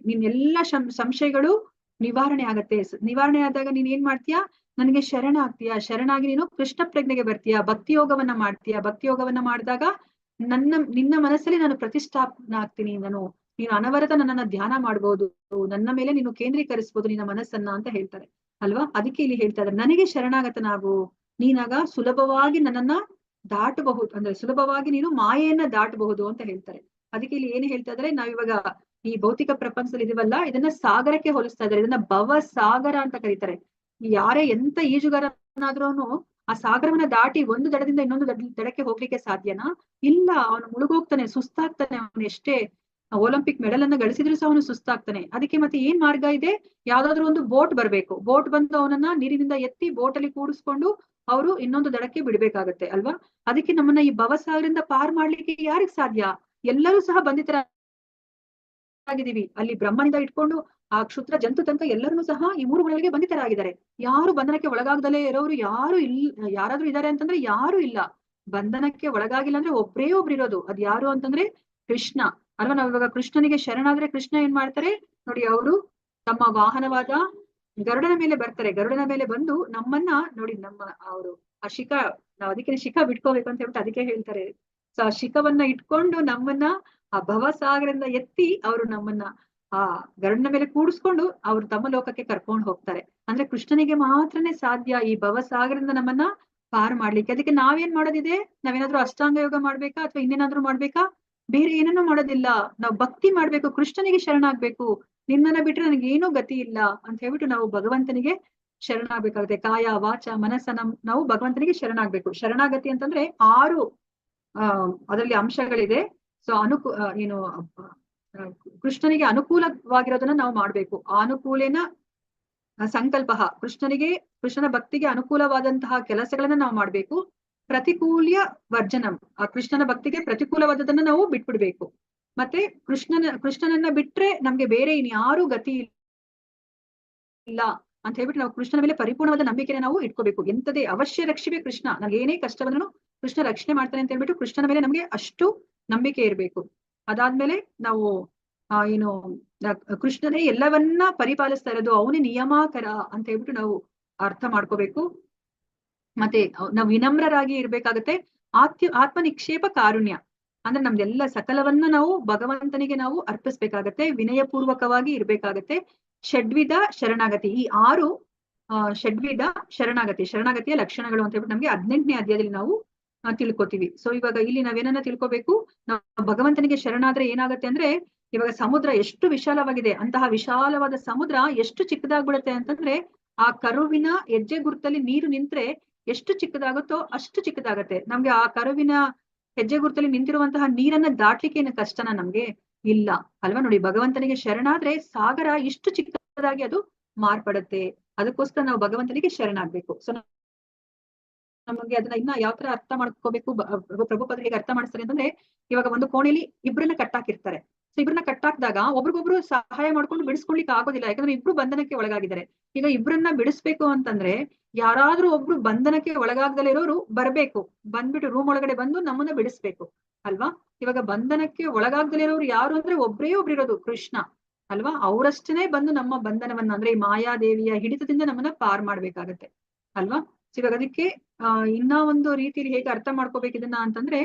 ನಿನ್ ಎಲ್ಲಾ ಸಂಶಯಗಳು ನಿವಾರಣೆ ಆಗತ್ತೆ. ನಿವಾರಣೆ ಆದಾಗ ನೀನ್ ಏನ್ ಮಾಡ್ತೀಯಾ, ನನಗೆ ಶರಣ ಆಗ್ತೀಯಾ. ಶರಣಾಗಿ ನೀನು ಕೃಷ್ಣ ಪ್ರಜ್ಞೆಗೆ ಬರ್ತೀಯಾ, ಭಕ್ತಿ ಯೋಗವನ್ನ ಮಾಡ್ತೀಯಾ. ಭಕ್ತಿ ಯೋಗವನ್ನ ಮಾಡಿದಾಗ ನಿನ್ನ ಮನಸ್ಸಲ್ಲಿ ನಾನು ಪ್ರತಿಷ್ಠಾಪನ ಆಗ್ತೀನಿ. ನೀನು ಅನವರತ ನನ್ನನ್ನ ಧ್ಯಾನ ಮಾಡ್ಬೋದು, ನನ್ನ ಮೇಲೆ ನೀನು ಕೇಂದ್ರೀಕರಿಸಬಹುದು ನಿನ್ನ ಮನಸ್ಸನ್ನ ಅಂತ ಹೇಳ್ತಾರೆ ಅಲ್ವಾ. ಅದಕ್ಕೆ ಇಲ್ಲಿ ಹೇಳ್ತಾ ಇದ್ದಾರೆ, ನನಗೆ ಶರಣಾಗತನಾಗು, ನೀನಾಗ ಸುಲಭವಾಗಿ ನನ್ನನ್ನ ದಾಟಬಹುದು, ಅಂದ್ರೆ ಸುಲಭವಾಗಿ ನೀನು ಮಾಯೆಯನ್ನ ದಾಟಬಹುದು ಅಂತ ಹೇಳ್ತಾರೆ. ಅದಕ್ಕೆ ಇಲ್ಲಿ ಏನು ಹೇಳ್ತಾ ಇದಾರೆ, ನಾವಿವಾಗ ಈ ಭೌತಿಕ ಪ್ರಪಂಚದಲ್ಲಿ ಇದೀವಲ್ಲ, ಇದನ್ನ ಸಾಗರಕ್ಕೆ ಹೋಲಿಸ್ತಾ ಇದ್ದಾರೆ. ಇದನ್ನ ಭವ ಸಾಗರ ಅಂತ ಕರೀತಾರೆ. ಯಾರೇ ಎಂತ ಈಜುಗಾರನಾದ್ರೂ ಆ ಸಾಗರವನ್ನ ದಾಟಿ ಒಂದು ದಡದಿಂದ ಇನ್ನೊಂದು ದಡಕ್ಕೆ ಹೋಗ್ಲಿಕ್ಕೆ ಸಾಧ್ಯನಾ? ಇಲ್ಲ, ಅವನು ಮುಳುಗೋಗ್ತಾನೆ, ಸುಸ್ತಾಗ್ತಾನೆ. ಅವನು ಎಷ್ಟೇ ಒಲಿಂಪಿಕ್ ಮೆಡಲ್ ಅನ್ನ ಗಳಿಸಿದ್ರು ಸಹ ಅವನು ಸುಸ್ತಾಗ್ತಾನೆ. ಅದಕ್ಕೆ ಮತ್ತೆ ಏನ್ ಮಾರ್ಗ ಇದೆ? ಯಾವ್ದಾದ್ರು ಒಂದು ಬೋಟ್ ಬರ್ಬೇಕು. ಬೋಟ್ ಬಂದು ಅವನನ್ನ ನೀರಿನಿಂದ ಎತ್ತಿ ಬೋಟ್ ಅಲ್ಲಿ ಕೂಡಿಸ್ಕೊಂಡು ಅವರು ಇನ್ನೊಂದು ದಡಕ್ಕೆ ಬಿಡ್ಬೇಕಾಗತ್ತೆ ಅಲ್ವಾ? ಅದಕ್ಕೆ ನಮ್ಮನ್ನ ಈ ಭವಸಾಗರದಿಂದ ಪಾರ್ ಮಾಡ್ಲಿಕ್ಕೆ ಯಾರಿಗ್ ಸಾಧ್ಯ? ಎಲ್ಲರೂ ಸಹ ಬಂಧಿತರಾಗಿದ್ದೀವಿ. ಅಲ್ಲಿ ಬ್ರಹ್ಮನಿಂದ ಇಟ್ಕೊಂಡು ಆ ಕ್ಷುದ್ರ ಜಂತು ತನಕ ಎಲ್ಲರೂ ಸಹ ಈ ಮೂರು ಗುಣಗಳಿಗೆ ಬಂಧಿತರಾಗಿದ್ದಾರೆ. ಯಾರು ಬಂಧನಕ್ಕೆ ಒಳಗಾಗ್ದಲೇ ಇರೋರು ಯಾರು ಇಲ್ಲ. ಯಾರಾದ್ರೂ ಇದಾರೆ ಅಂತಂದ್ರೆ ಯಾರು ಇಲ್ಲ. ಬಂಧನಕ್ಕೆ ಒಳಗಾಗಿಲ್ಲ ಅಂದ್ರೆ ಒಬ್ರೇ ಒಬ್ರು ಇರೋದು. ಅದ್ ಯಾರು ಅಂತಂದ್ರೆ ಕೃಷ್ಣ ಅಲ್ವಾ? ನಾವ್ ಇವಾಗ ಕೃಷ್ಣನಿಗೆ ಶರಣಾದ್ರೆ ಕೃಷ್ಣ ಏನ್ ಮಾಡ್ತಾರೆ ನೋಡಿ, ಅವರು ತಮ್ಮ ವಾಹನವಾದ ಗರುಡನ ಮೇಲೆ ಬರ್ತಾರೆ. ಗರುಡನ ಮೇಲೆ ಬಂದು ನಮ್ಮನ್ನ ನೋಡಿ, ನಮ್ಮ ಅವರು ಆ ಶಿಖ, ನಾವ್ ಅದಕ್ಕೆ ಶಿಖ ಬಿಟ್ಕೋಬೇಕು ಅಂತ ಹೇಳ್ಬಿಟ್ಟು ಅದಕ್ಕೆ ಹೇಳ್ತಾರೆ. ಸೊ ಆ ಶಿಖವನ್ನ ಇಟ್ಕೊಂಡು ನಮ್ಮನ್ನ ಆ ಭವಸಾಗರದಿಂದ ಎತ್ತಿ ಅವರು ನಮ್ಮನ್ನ ಆ ಗರುಡನ ಮೇಲೆ ಕೂಡಿಸ್ಕೊಂಡು ಅವ್ರು ತಮ್ಮ ಲೋಕಕ್ಕೆ ಕರ್ಕೊಂಡು ಹೋಗ್ತಾರೆ. ಅಂದ್ರೆ ಕೃಷ್ಣನಿಗೆ ಮಾತ್ರನೇ ಸಾಧ್ಯ ಈ ಭವಸಾಗರದಿಂದ ನಮ್ಮನ್ನ ಪಾರು ಮಾಡ್ಲಿಕ್ಕೆ. ಅದಕ್ಕೆ ನಾವೇನ್ ಮಾಡೋದಿದೆ? ನಾವೇನಾದ್ರೂ ಅಷ್ಟಾಂಗ ಯೋಗ ಮಾಡ್ಬೇಕಾ ಅಥವಾ ಇನ್ನೇನಾದ್ರೂ ಮಾಡ್ಬೇಕಾ? ಬೇರೆ ಏನನ್ನೂ ಮಾಡೋದಿಲ್ಲ. ನಾವು ಭಕ್ತಿ ಮಾಡ್ಬೇಕು, ಕೃಷ್ಣನಿಗೆ ಶರಣಾಗ್ಬೇಕು. ನಿನ್ನನ್ನ ಬಿಟ್ರೆ ನನಗೆ ಏನೂ ಗತಿ ಇಲ್ಲ ಅಂತ ಹೇಳ್ಬಿಟ್ಟು ನಾವು ಭಗವಂತನಿಗೆ ಶರಣಾಗ್ಬೇಕಾಗುತ್ತೆ. ಕಾಯ ವಾಚ ಮನಸ್ಸ ನಾವು ಭಗವಂತನಿಗೆ ಶರಣಾಗ್ಬೇಕು. ಶರಣಾಗತಿ ಅಂತಂದ್ರೆ 6 ಅದರಲ್ಲಿ ಅಂಶಗಳಿದೆ. ಸೊ ಏನು ಕೃಷ್ಣನಿಗೆ ಅನುಕೂಲವಾಗಿರೋದನ್ನ ನಾವು ಮಾಡ್ಬೇಕು. ಅನುಕೂಲೇನ ಸಂಕಲ್ಪ, ಕೃಷ್ಣನ ಭಕ್ತಿಗೆ ಅನುಕೂಲವಾದಂತಹ ಕೆಲಸಗಳನ್ನ ನಾವು ಮಾಡ್ಬೇಕು. ಪ್ರತಿಕೂಲ್ಯ ವರ್ಜನಂ, ಆ ಕೃಷ್ಣನ ಭಕ್ತಿಗೆ ಪ್ರತಿಕೂಲವಾದದನ್ನ ನಾವು ಬಿಟ್ಬಿಡ್ಬೇಕು. ಮತ್ತೆ ಕೃಷ್ಣನನ್ನ ಬಿಟ್ರೆ ನಮ್ಗೆ ಬೇರೆ ಇನ್ಯಾರೂ ಗತಿ ಇಲ್ಲ ಅಂತ ಹೇಳ್ಬಿಟ್ಟು ನಾವು ಕೃಷ್ಣನ ಮೇಲೆ ಪರಿಪೂರ್ಣವಾದ ನಂಬಿಕೆನ ನಾವು ಇಟ್ಕೋಬೇಕು. ಎಂತದೇ ಅವಶ್ಯ ರಕ್ಷಿವೆ ಕೃಷ್ಣ, ನಮ್ಗೆ ಏನೇ ಕಷ್ಟ ಬಂದ್ರು ಕೃಷ್ಣ ರಕ್ಷಣೆ ಮಾಡ್ತಾನೆ ಅಂತ ಹೇಳ್ಬಿಟ್ಟು ಕೃಷ್ಣನ ಮೇಲೆ ನಮ್ಗೆ ಅಷ್ಟು ನಂಬಿಕೆ ಇರ್ಬೇಕು. ಅದಾದ್ಮೇಲೆ ನಾವು ಏನು ಕೃಷ್ಣನೇ ಎಲ್ಲವನ್ನ ಪರಿಪಾಲಿಸ್ತಾ ಇರೋದು, ಅವನೇ ನಿಯಮಾಕರ ಅಂತ ಹೇಳ್ಬಿಟ್ಟು ನಾವು ಅರ್ಥ ಮಾಡ್ಕೋಬೇಕು. ಮತ್ತೆ ನಾವು ವಿನಮ್ರರಾಗಿ ಇರ್ಬೇಕಾಗತ್ತೆ. ಆತ್ಮ ನಿಕ್ಷೇಪ ಕಾರುಣ್ಯ ಅಂದ್ರೆ ನಮ್ದೆಲ್ಲ ಸಕಲವನ್ನ ನಾವು ಭಗವಂತನಿಗೆ ನಾವು ಅರ್ಪಿಸ್ಬೇಕಾಗತ್ತೆ. ವಿನಯಪೂರ್ವಕವಾಗಿ ಇರ್ಬೇಕಾಗತ್ತೆ. ಷಡ್ವಿಧ ಶರಣಾಗತಿ, ಈ 6 ಷಡ್ವಿಧ ಶರಣಾಗತಿಯ ಲಕ್ಷಣಗಳು ಅಂತ ಹೇಳ್ಬಿಟ್ಟು ನಮ್ಗೆ 18ನೇ ಅಧ್ಯಾಯದಲ್ಲಿ ನಾವು ತಿಳ್ಕೊತೀವಿ. ಸೊ ಇವಾಗ ಇಲ್ಲಿ ನಾವೇನನ್ನ ತಿಳ್ಕೊಬೇಕು? ನಾವು ಭಗವಂತನಿಗೆ ಶರಣಾದ್ರೆ ಏನಾಗತ್ತೆ ಅಂದ್ರೆ, ಇವಾಗ ಸಮುದ್ರ ಎಷ್ಟು ವಿಶಾಲವಾಗಿದೆ, ಅಂತಹ ವಿಶಾಲವಾದ ಸಮುದ್ರ ಎಷ್ಟು ಚಿಕ್ಕದಾಗ್ಬಿಡುತ್ತೆ ಅಂತಂದ್ರೆ, ಆ ಕರುವಿನ ಹೆಜ್ಜೆ ಗುರುತಲ್ಲಿ ನೀರು ನಿಂತ್ರೆ ಎಷ್ಟು ಚಿಕ್ಕದಾಗುತ್ತೋ ಅಷ್ಟು ಚಿಕ್ಕದಾಗತ್ತೆ. ನಮ್ಗೆ ಆ ಕರುವಿನ ಹೆಜ್ಜೆ ಗುರುತಲ್ಲಿ ನಿಂತಿರುವಂತಹ ನೀರನ್ನ ದಾಟ್ಲಿಕ್ಕೆ ಏನು ಕಷ್ಟನ ನಮ್ಗೆ? ಇಲ್ಲ ಅಲ್ವಾ? ನೋಡಿ, ಭಗವಂತನಿಗೆ ಶರಣಾದ್ರೆ ಸಾಗರ ಇಷ್ಟು ಚಿಕ್ಕದಾಗಿ ಅದು ಮಾರ್ಪಡುತ್ತೆ. ಅದಕ್ಕೋಸ್ಕರ ನಾವು ಭಗವಂತನಿಗೆ ಶರಣಾಗ್ಬೇಕು. ಸೊ ನಮಗೆ ಅದನ್ನ ಇನ್ನ ಯಾವ ತರ ಅರ್ಥ ಮಾಡ್ಕೋಬೇಕು, ಪ್ರಭುಪಾದರು ಹೇಗೆ ಅರ್ಥ ಮಾಡಿಸ್ತಾರೆ ಅಂತಂದ್ರೆ, ಇವಾಗ ಒಂದು ಕೋಣೆಯಲ್ಲಿ ಇಬ್ರನ್ನ ಕಟ್ಟಾಕಿರ್ತಾರೆ. ಸೊ ಇಬ್ರನ್ನ ಕಟ್ಟಾಕ್ದಾಗ ಒಬ್ರಿಗೊಬ್ರು ಸಹಾಯ ಮಾಡ್ಕೊಂಡು ಬಿಡಿಸ್ಕೊಳ್ಲಿಕ್ಕೆ ಆಗೋದಿಲ್ಲ. ಯಾಕಂದ್ರೆ ಇಬ್ರು ಬಂಧನಕ್ಕೆ ಒಳಗಾಗಿದ್ದಾರೆ. ಈಗ ಇಬ್ರನ್ನ ಬಿಡಿಸ್ಬೇಕು ಅಂತಂದ್ರೆ ಯಾರಾದ್ರೂ ಒಬ್ರು ಬಂಧನಕ್ಕೆ ಒಳಗಾಗ್ದಲೇ ಇರೋರು ಬರ್ಬೇಕು, ಬಂದ್ಬಿಟ್ಟು ರೂಮ್ ಒಳಗಡೆ ಬಂದು ನಮ್ಮನ್ನ ಬಿಡಿಸ್ಬೇಕು ಅಲ್ವಾ? ಇವಾಗ ಬಂಧನಕ್ಕೆ ಒಳಗಾಗ್ದಲೇ ಇರೋರು ಯಾರು ಅಂದ್ರೆ ಒಬ್ರೇ ಒಬ್ರು ಇರೋದು, ಕೃಷ್ಣ ಅಲ್ವಾ? ಅವರಷ್ಟೇ ಬಂದು ನಮ್ಮ ಬಂಧನವನ್ನ ಅಂದ್ರೆ ಈ ಮಾಯಾದೇವಿಯ ಹಿಡಿತದಿಂದ ನಮ್ಮನ್ನ ಪಾರ್ ಮಾಡ್ಬೇಕಾಗತ್ತೆ ಅಲ್ವಾ? ಇವಾಗ ಅದಕ್ಕೆ ಇನ್ನ ಒಂದು ರೀತಿಯಲ್ಲಿ ಹೇಗೆ ಅರ್ಥ ಮಾಡ್ಕೋಬೇಕು ಇದನ್ನ ಅಂತಂದ್ರೆ,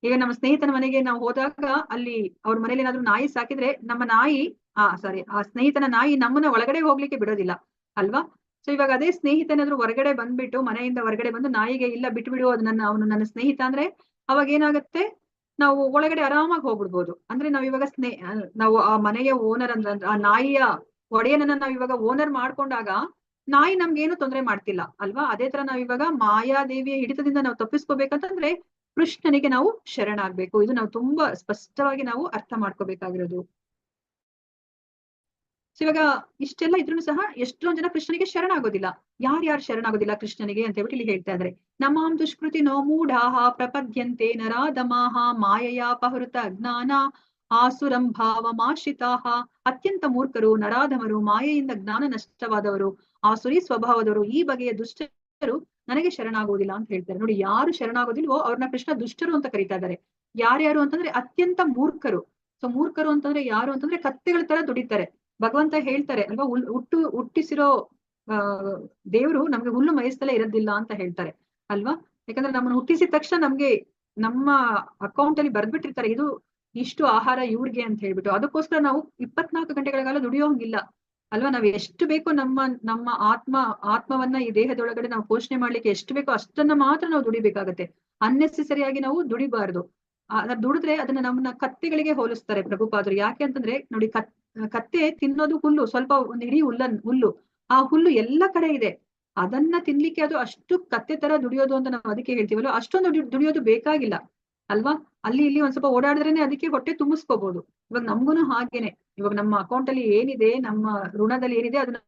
ಈಗ ನಮ್ಮ ಸ್ನೇಹಿತನ ಮನೆಗೆ ನಾವು ಹೋದಾಗ ಅಲ್ಲಿ ಅವ್ರ ಮನೇಲಿ ಏನಾದ್ರು ನಾಯಿ ಸಾಕಿದ್ರೆ ನಮ್ಮ ನಾಯಿ ಆ ಸ್ನೇಹಿತನ ನಾಯಿ ನಮ್ಮನ್ನ ಒಳಗಡೆ ಹೋಗ್ಲಿಕ್ಕೆ ಬಿಡೋದಿಲ್ಲ ಅಲ್ವಾ? ಸೊ ಇವಾಗ ಅದೇ ಸ್ನೇಹಿತ ಏನಾದ್ರು ಹೊರಗಡೆ ಬಂದ್ಬಿಟ್ಟು ಮನೆಯಿಂದ ಹೊರಗಡೆ ಬಂದು ನಾಯಿಗೆ ಇಲ್ಲ ಬಿಟ್ಬಿಡು, ಅದು ಅವನು ನನ್ನ ಸ್ನೇಹಿತ ಅಂದ್ರೆ ಅವಾಗ ಏನಾಗುತ್ತೆ, ನಾವು ಒಳಗಡೆ ಆರಾಮಾಗಿ ಹೋಗ್ಬಿಡ್ಬೋದು. ಅಂದ್ರೆ ನಾವ್ ಇವಾಗ ನಾವು ಆ ಮನೆಯ ಓನರ್ ಅಂದ್ರೆ ಆ ನಾಯಿಯ ಒಡೆಯನನ್ನ ನಾವ್ ಇವಾಗ ಓನರ್ ಮಾಡ್ಕೊಂಡಾಗ ನಾಯಿ ನಮ್ಗೇನು ತೊಂದರೆ ಮಾಡ್ತಿಲ್ಲ ಅಲ್ವಾ? ಅದೇ ತರ ನಾವ್ ಇವಾಗ ಮಾಯಾದೇವಿಯ ಹಿಡಿತದಿಂದ ನಾವು ತಪ್ಪಿಸ್ಕೋಬೇಕಂತಂದ್ರೆ ಕೃಷ್ಣನಿಗೆ ನಾವು ಶರಣಾಗ್ಬೇಕು. ಇದು ನಾವು ತುಂಬಾ ಸ್ಪಷ್ಟವಾಗಿ ನಾವು ಅರ್ಥ ಮಾಡ್ಕೋಬೇಕಾಗಿರೋದು. ಇವಾಗ ಇಷ್ಟೆಲ್ಲ ಇದ್ರೂ ಸಹ ಎಷ್ಟೊಂದ್ ಜನ ಕೃಷ್ಣನಿಗೆ ಶರಣಾಗೋದಿಲ್ಲ. ಯಾರ್ಯಾರು ಶರಣಾಗೋದಿಲ್ಲ ಕೃಷ್ಣನಿಗೆ ಅಂತ ಹೇಳ್ಬಿಟ್ಟು ಇಲ್ಲಿ ಹೇಳ್ತಾ ಇದ್ದಾರೆ. ನಮಾಂ ದುಷ್ಕೃತಿ ನೋ ಮೂಢಾಹ ಪ್ರಪದ್ಯಂತೆ ನರಾಧಮಾಹ ಮಾಯಯಾಪಹೃತ ಅಜ್ಞಾನ ಆಸುರಂ ಭಾವಮಾಶ್ರಿತಾಹ. ಅತ್ಯಂತ ಮೂರ್ಖರು, ನರಾಧಮರು, ಮಾಯೆಯಿಂದ ಜ್ಞಾನ ನಷ್ಟವಾದವರು, ಆಸುರಿ ಸ್ವಭಾವದವರು, ಈ ಬಗೆಯ ದುಷ್ಟರು ನನಗೆ ಶರಣಾಗುವುದಿಲ್ಲ ಅಂತ ಹೇಳ್ತಾರೆ. ನೋಡಿ, ಯಾರು ಶರಣಾಗೋದಿಲ್ವೋ ಅವ್ರನ್ನ ಕೃಷ್ಣ ದುಷ್ಟರು ಅಂತ ಕರೀತಾ ಇದ್ದಾರೆ. ಯಾರ್ಯಾರು ಅಂತಂದ್ರೆ ಅತ್ಯಂತ ಮೂರ್ಖರು. ಸೊ ಮೂರ್ಖರು ಅಂತಂದ್ರೆ ಯಾರು ಅಂತಂದ್ರೆ ಕತ್ತೆಗಳ ತರ ದುಡಿತಾರೆ. ಭಗವಂತ ಹೇಳ್ತಾರೆ ಅಲ್ವಾ, ಹುಟ್ಟಿಸಿರೋ ದೇವ್ರು ನಮ್ಗೆ ಹುಲ್ಲು ಮೇಯಿಸ್ತಲೇ ಇರೋದಿಲ್ಲ ಅಂತ ಹೇಳ್ತಾರೆ ಅಲ್ವಾ? ಯಾಕಂದ್ರೆ ನಮ್ಮನ್ನು ಹುಟ್ಟಿಸಿದ ತಕ್ಷಣ ನಮ್ಗೆ ನಮ್ಮ ಅಕೌಂಟ್ ಅಲ್ಲಿ ಬರ್ದ್ಬಿಟ್ಟಿರ್ತಾರೆ, ಇದು ಇಷ್ಟು ಆಹಾರ ಇವ್ರಿಗೆ ಅಂತ ಹೇಳ್ಬಿಟ್ಟು. ಅದಕ್ಕೋಸ್ಕರ ನಾವು 24 ಗಂಟೆಗಳ ಕಾಲ ದುಡಿಯೋಂಗಿಲ್ಲ ಅಲ್ವಾ? ನಾವ್ ಎಷ್ಟು ಬೇಕೋ ನಮ್ಮ ಆತ್ಮವನ್ನ ಈ ದೇಹದೊಳಗಡೆ ನಾವು ಪೋಷಣೆ ಮಾಡ್ಲಿಕ್ಕೆ ಎಷ್ಟು ಬೇಕೋ ಅಷ್ಟನ್ನ ಮಾತ್ರ ನಾವು ದುಡಿಬೇಕಾಗತ್ತೆ. ಅನ್ನೆಸೆಸರಿ ಆಗಿ ನಾವು ದುಡಿಬಾರ್ದು. ದುಡಿದ್ರೆ ಅದನ್ನ ನಮ್ಮನ್ನ ಕತ್ತೆಗಳಿಗೆ ಹೋಲಿಸ್ತಾರೆ ಪ್ರಭುಪಾದರು. ಯಾಕೆ ಅಂತಂದ್ರೆ ನೋಡಿ, ಕತ್ತೆ ತಿನ್ನೋದು ಹುಲ್ಲು, ಸ್ವಲ್ಪ ಒಂದು ಇಡೀ ಹುಲ್ಲು, ಆ ಹುಲ್ಲು ಎಲ್ಲ ಕಡೆ ಇದೆ. ಅದನ್ನ ತಿನ್ಲಿಕ್ಕೆ ಅದು ಅಷ್ಟು ಕತ್ತೆ ತರ ದುಡಿಯೋದು ಅಂತ ನಾವು ಅದಕ್ಕೆ ಹೇಳ್ತೀವಲ್ಲ, ಅಷ್ಟೊಂದು ದುಡಿಯೋದು ಬೇಕಾಗಿಲ್ಲ ಅಲ್ವಾ. ಅಲ್ಲಿ ಇಲ್ಲಿ ಒಂದ್ ಸ್ವಲ್ಪ ಓಡಾಡಿದ್ರೇನೆ ಅದಕ್ಕೆ ಹೊಟ್ಟೆ ತುಂಬಿಸ್ಕೋಬಹುದು. ಇವಾಗ ನಮ್ಗೂನು ಹಾಗೇನೆ, ಇವಾಗ ನಮ್ಮ ಅಕೌಂಟ್ ಅಲ್ಲಿ ಏನಿದೆ, ನಮ್ಮ ಋಣದಲ್ಲಿ ಏನಿದೆ ಅದನ್ನ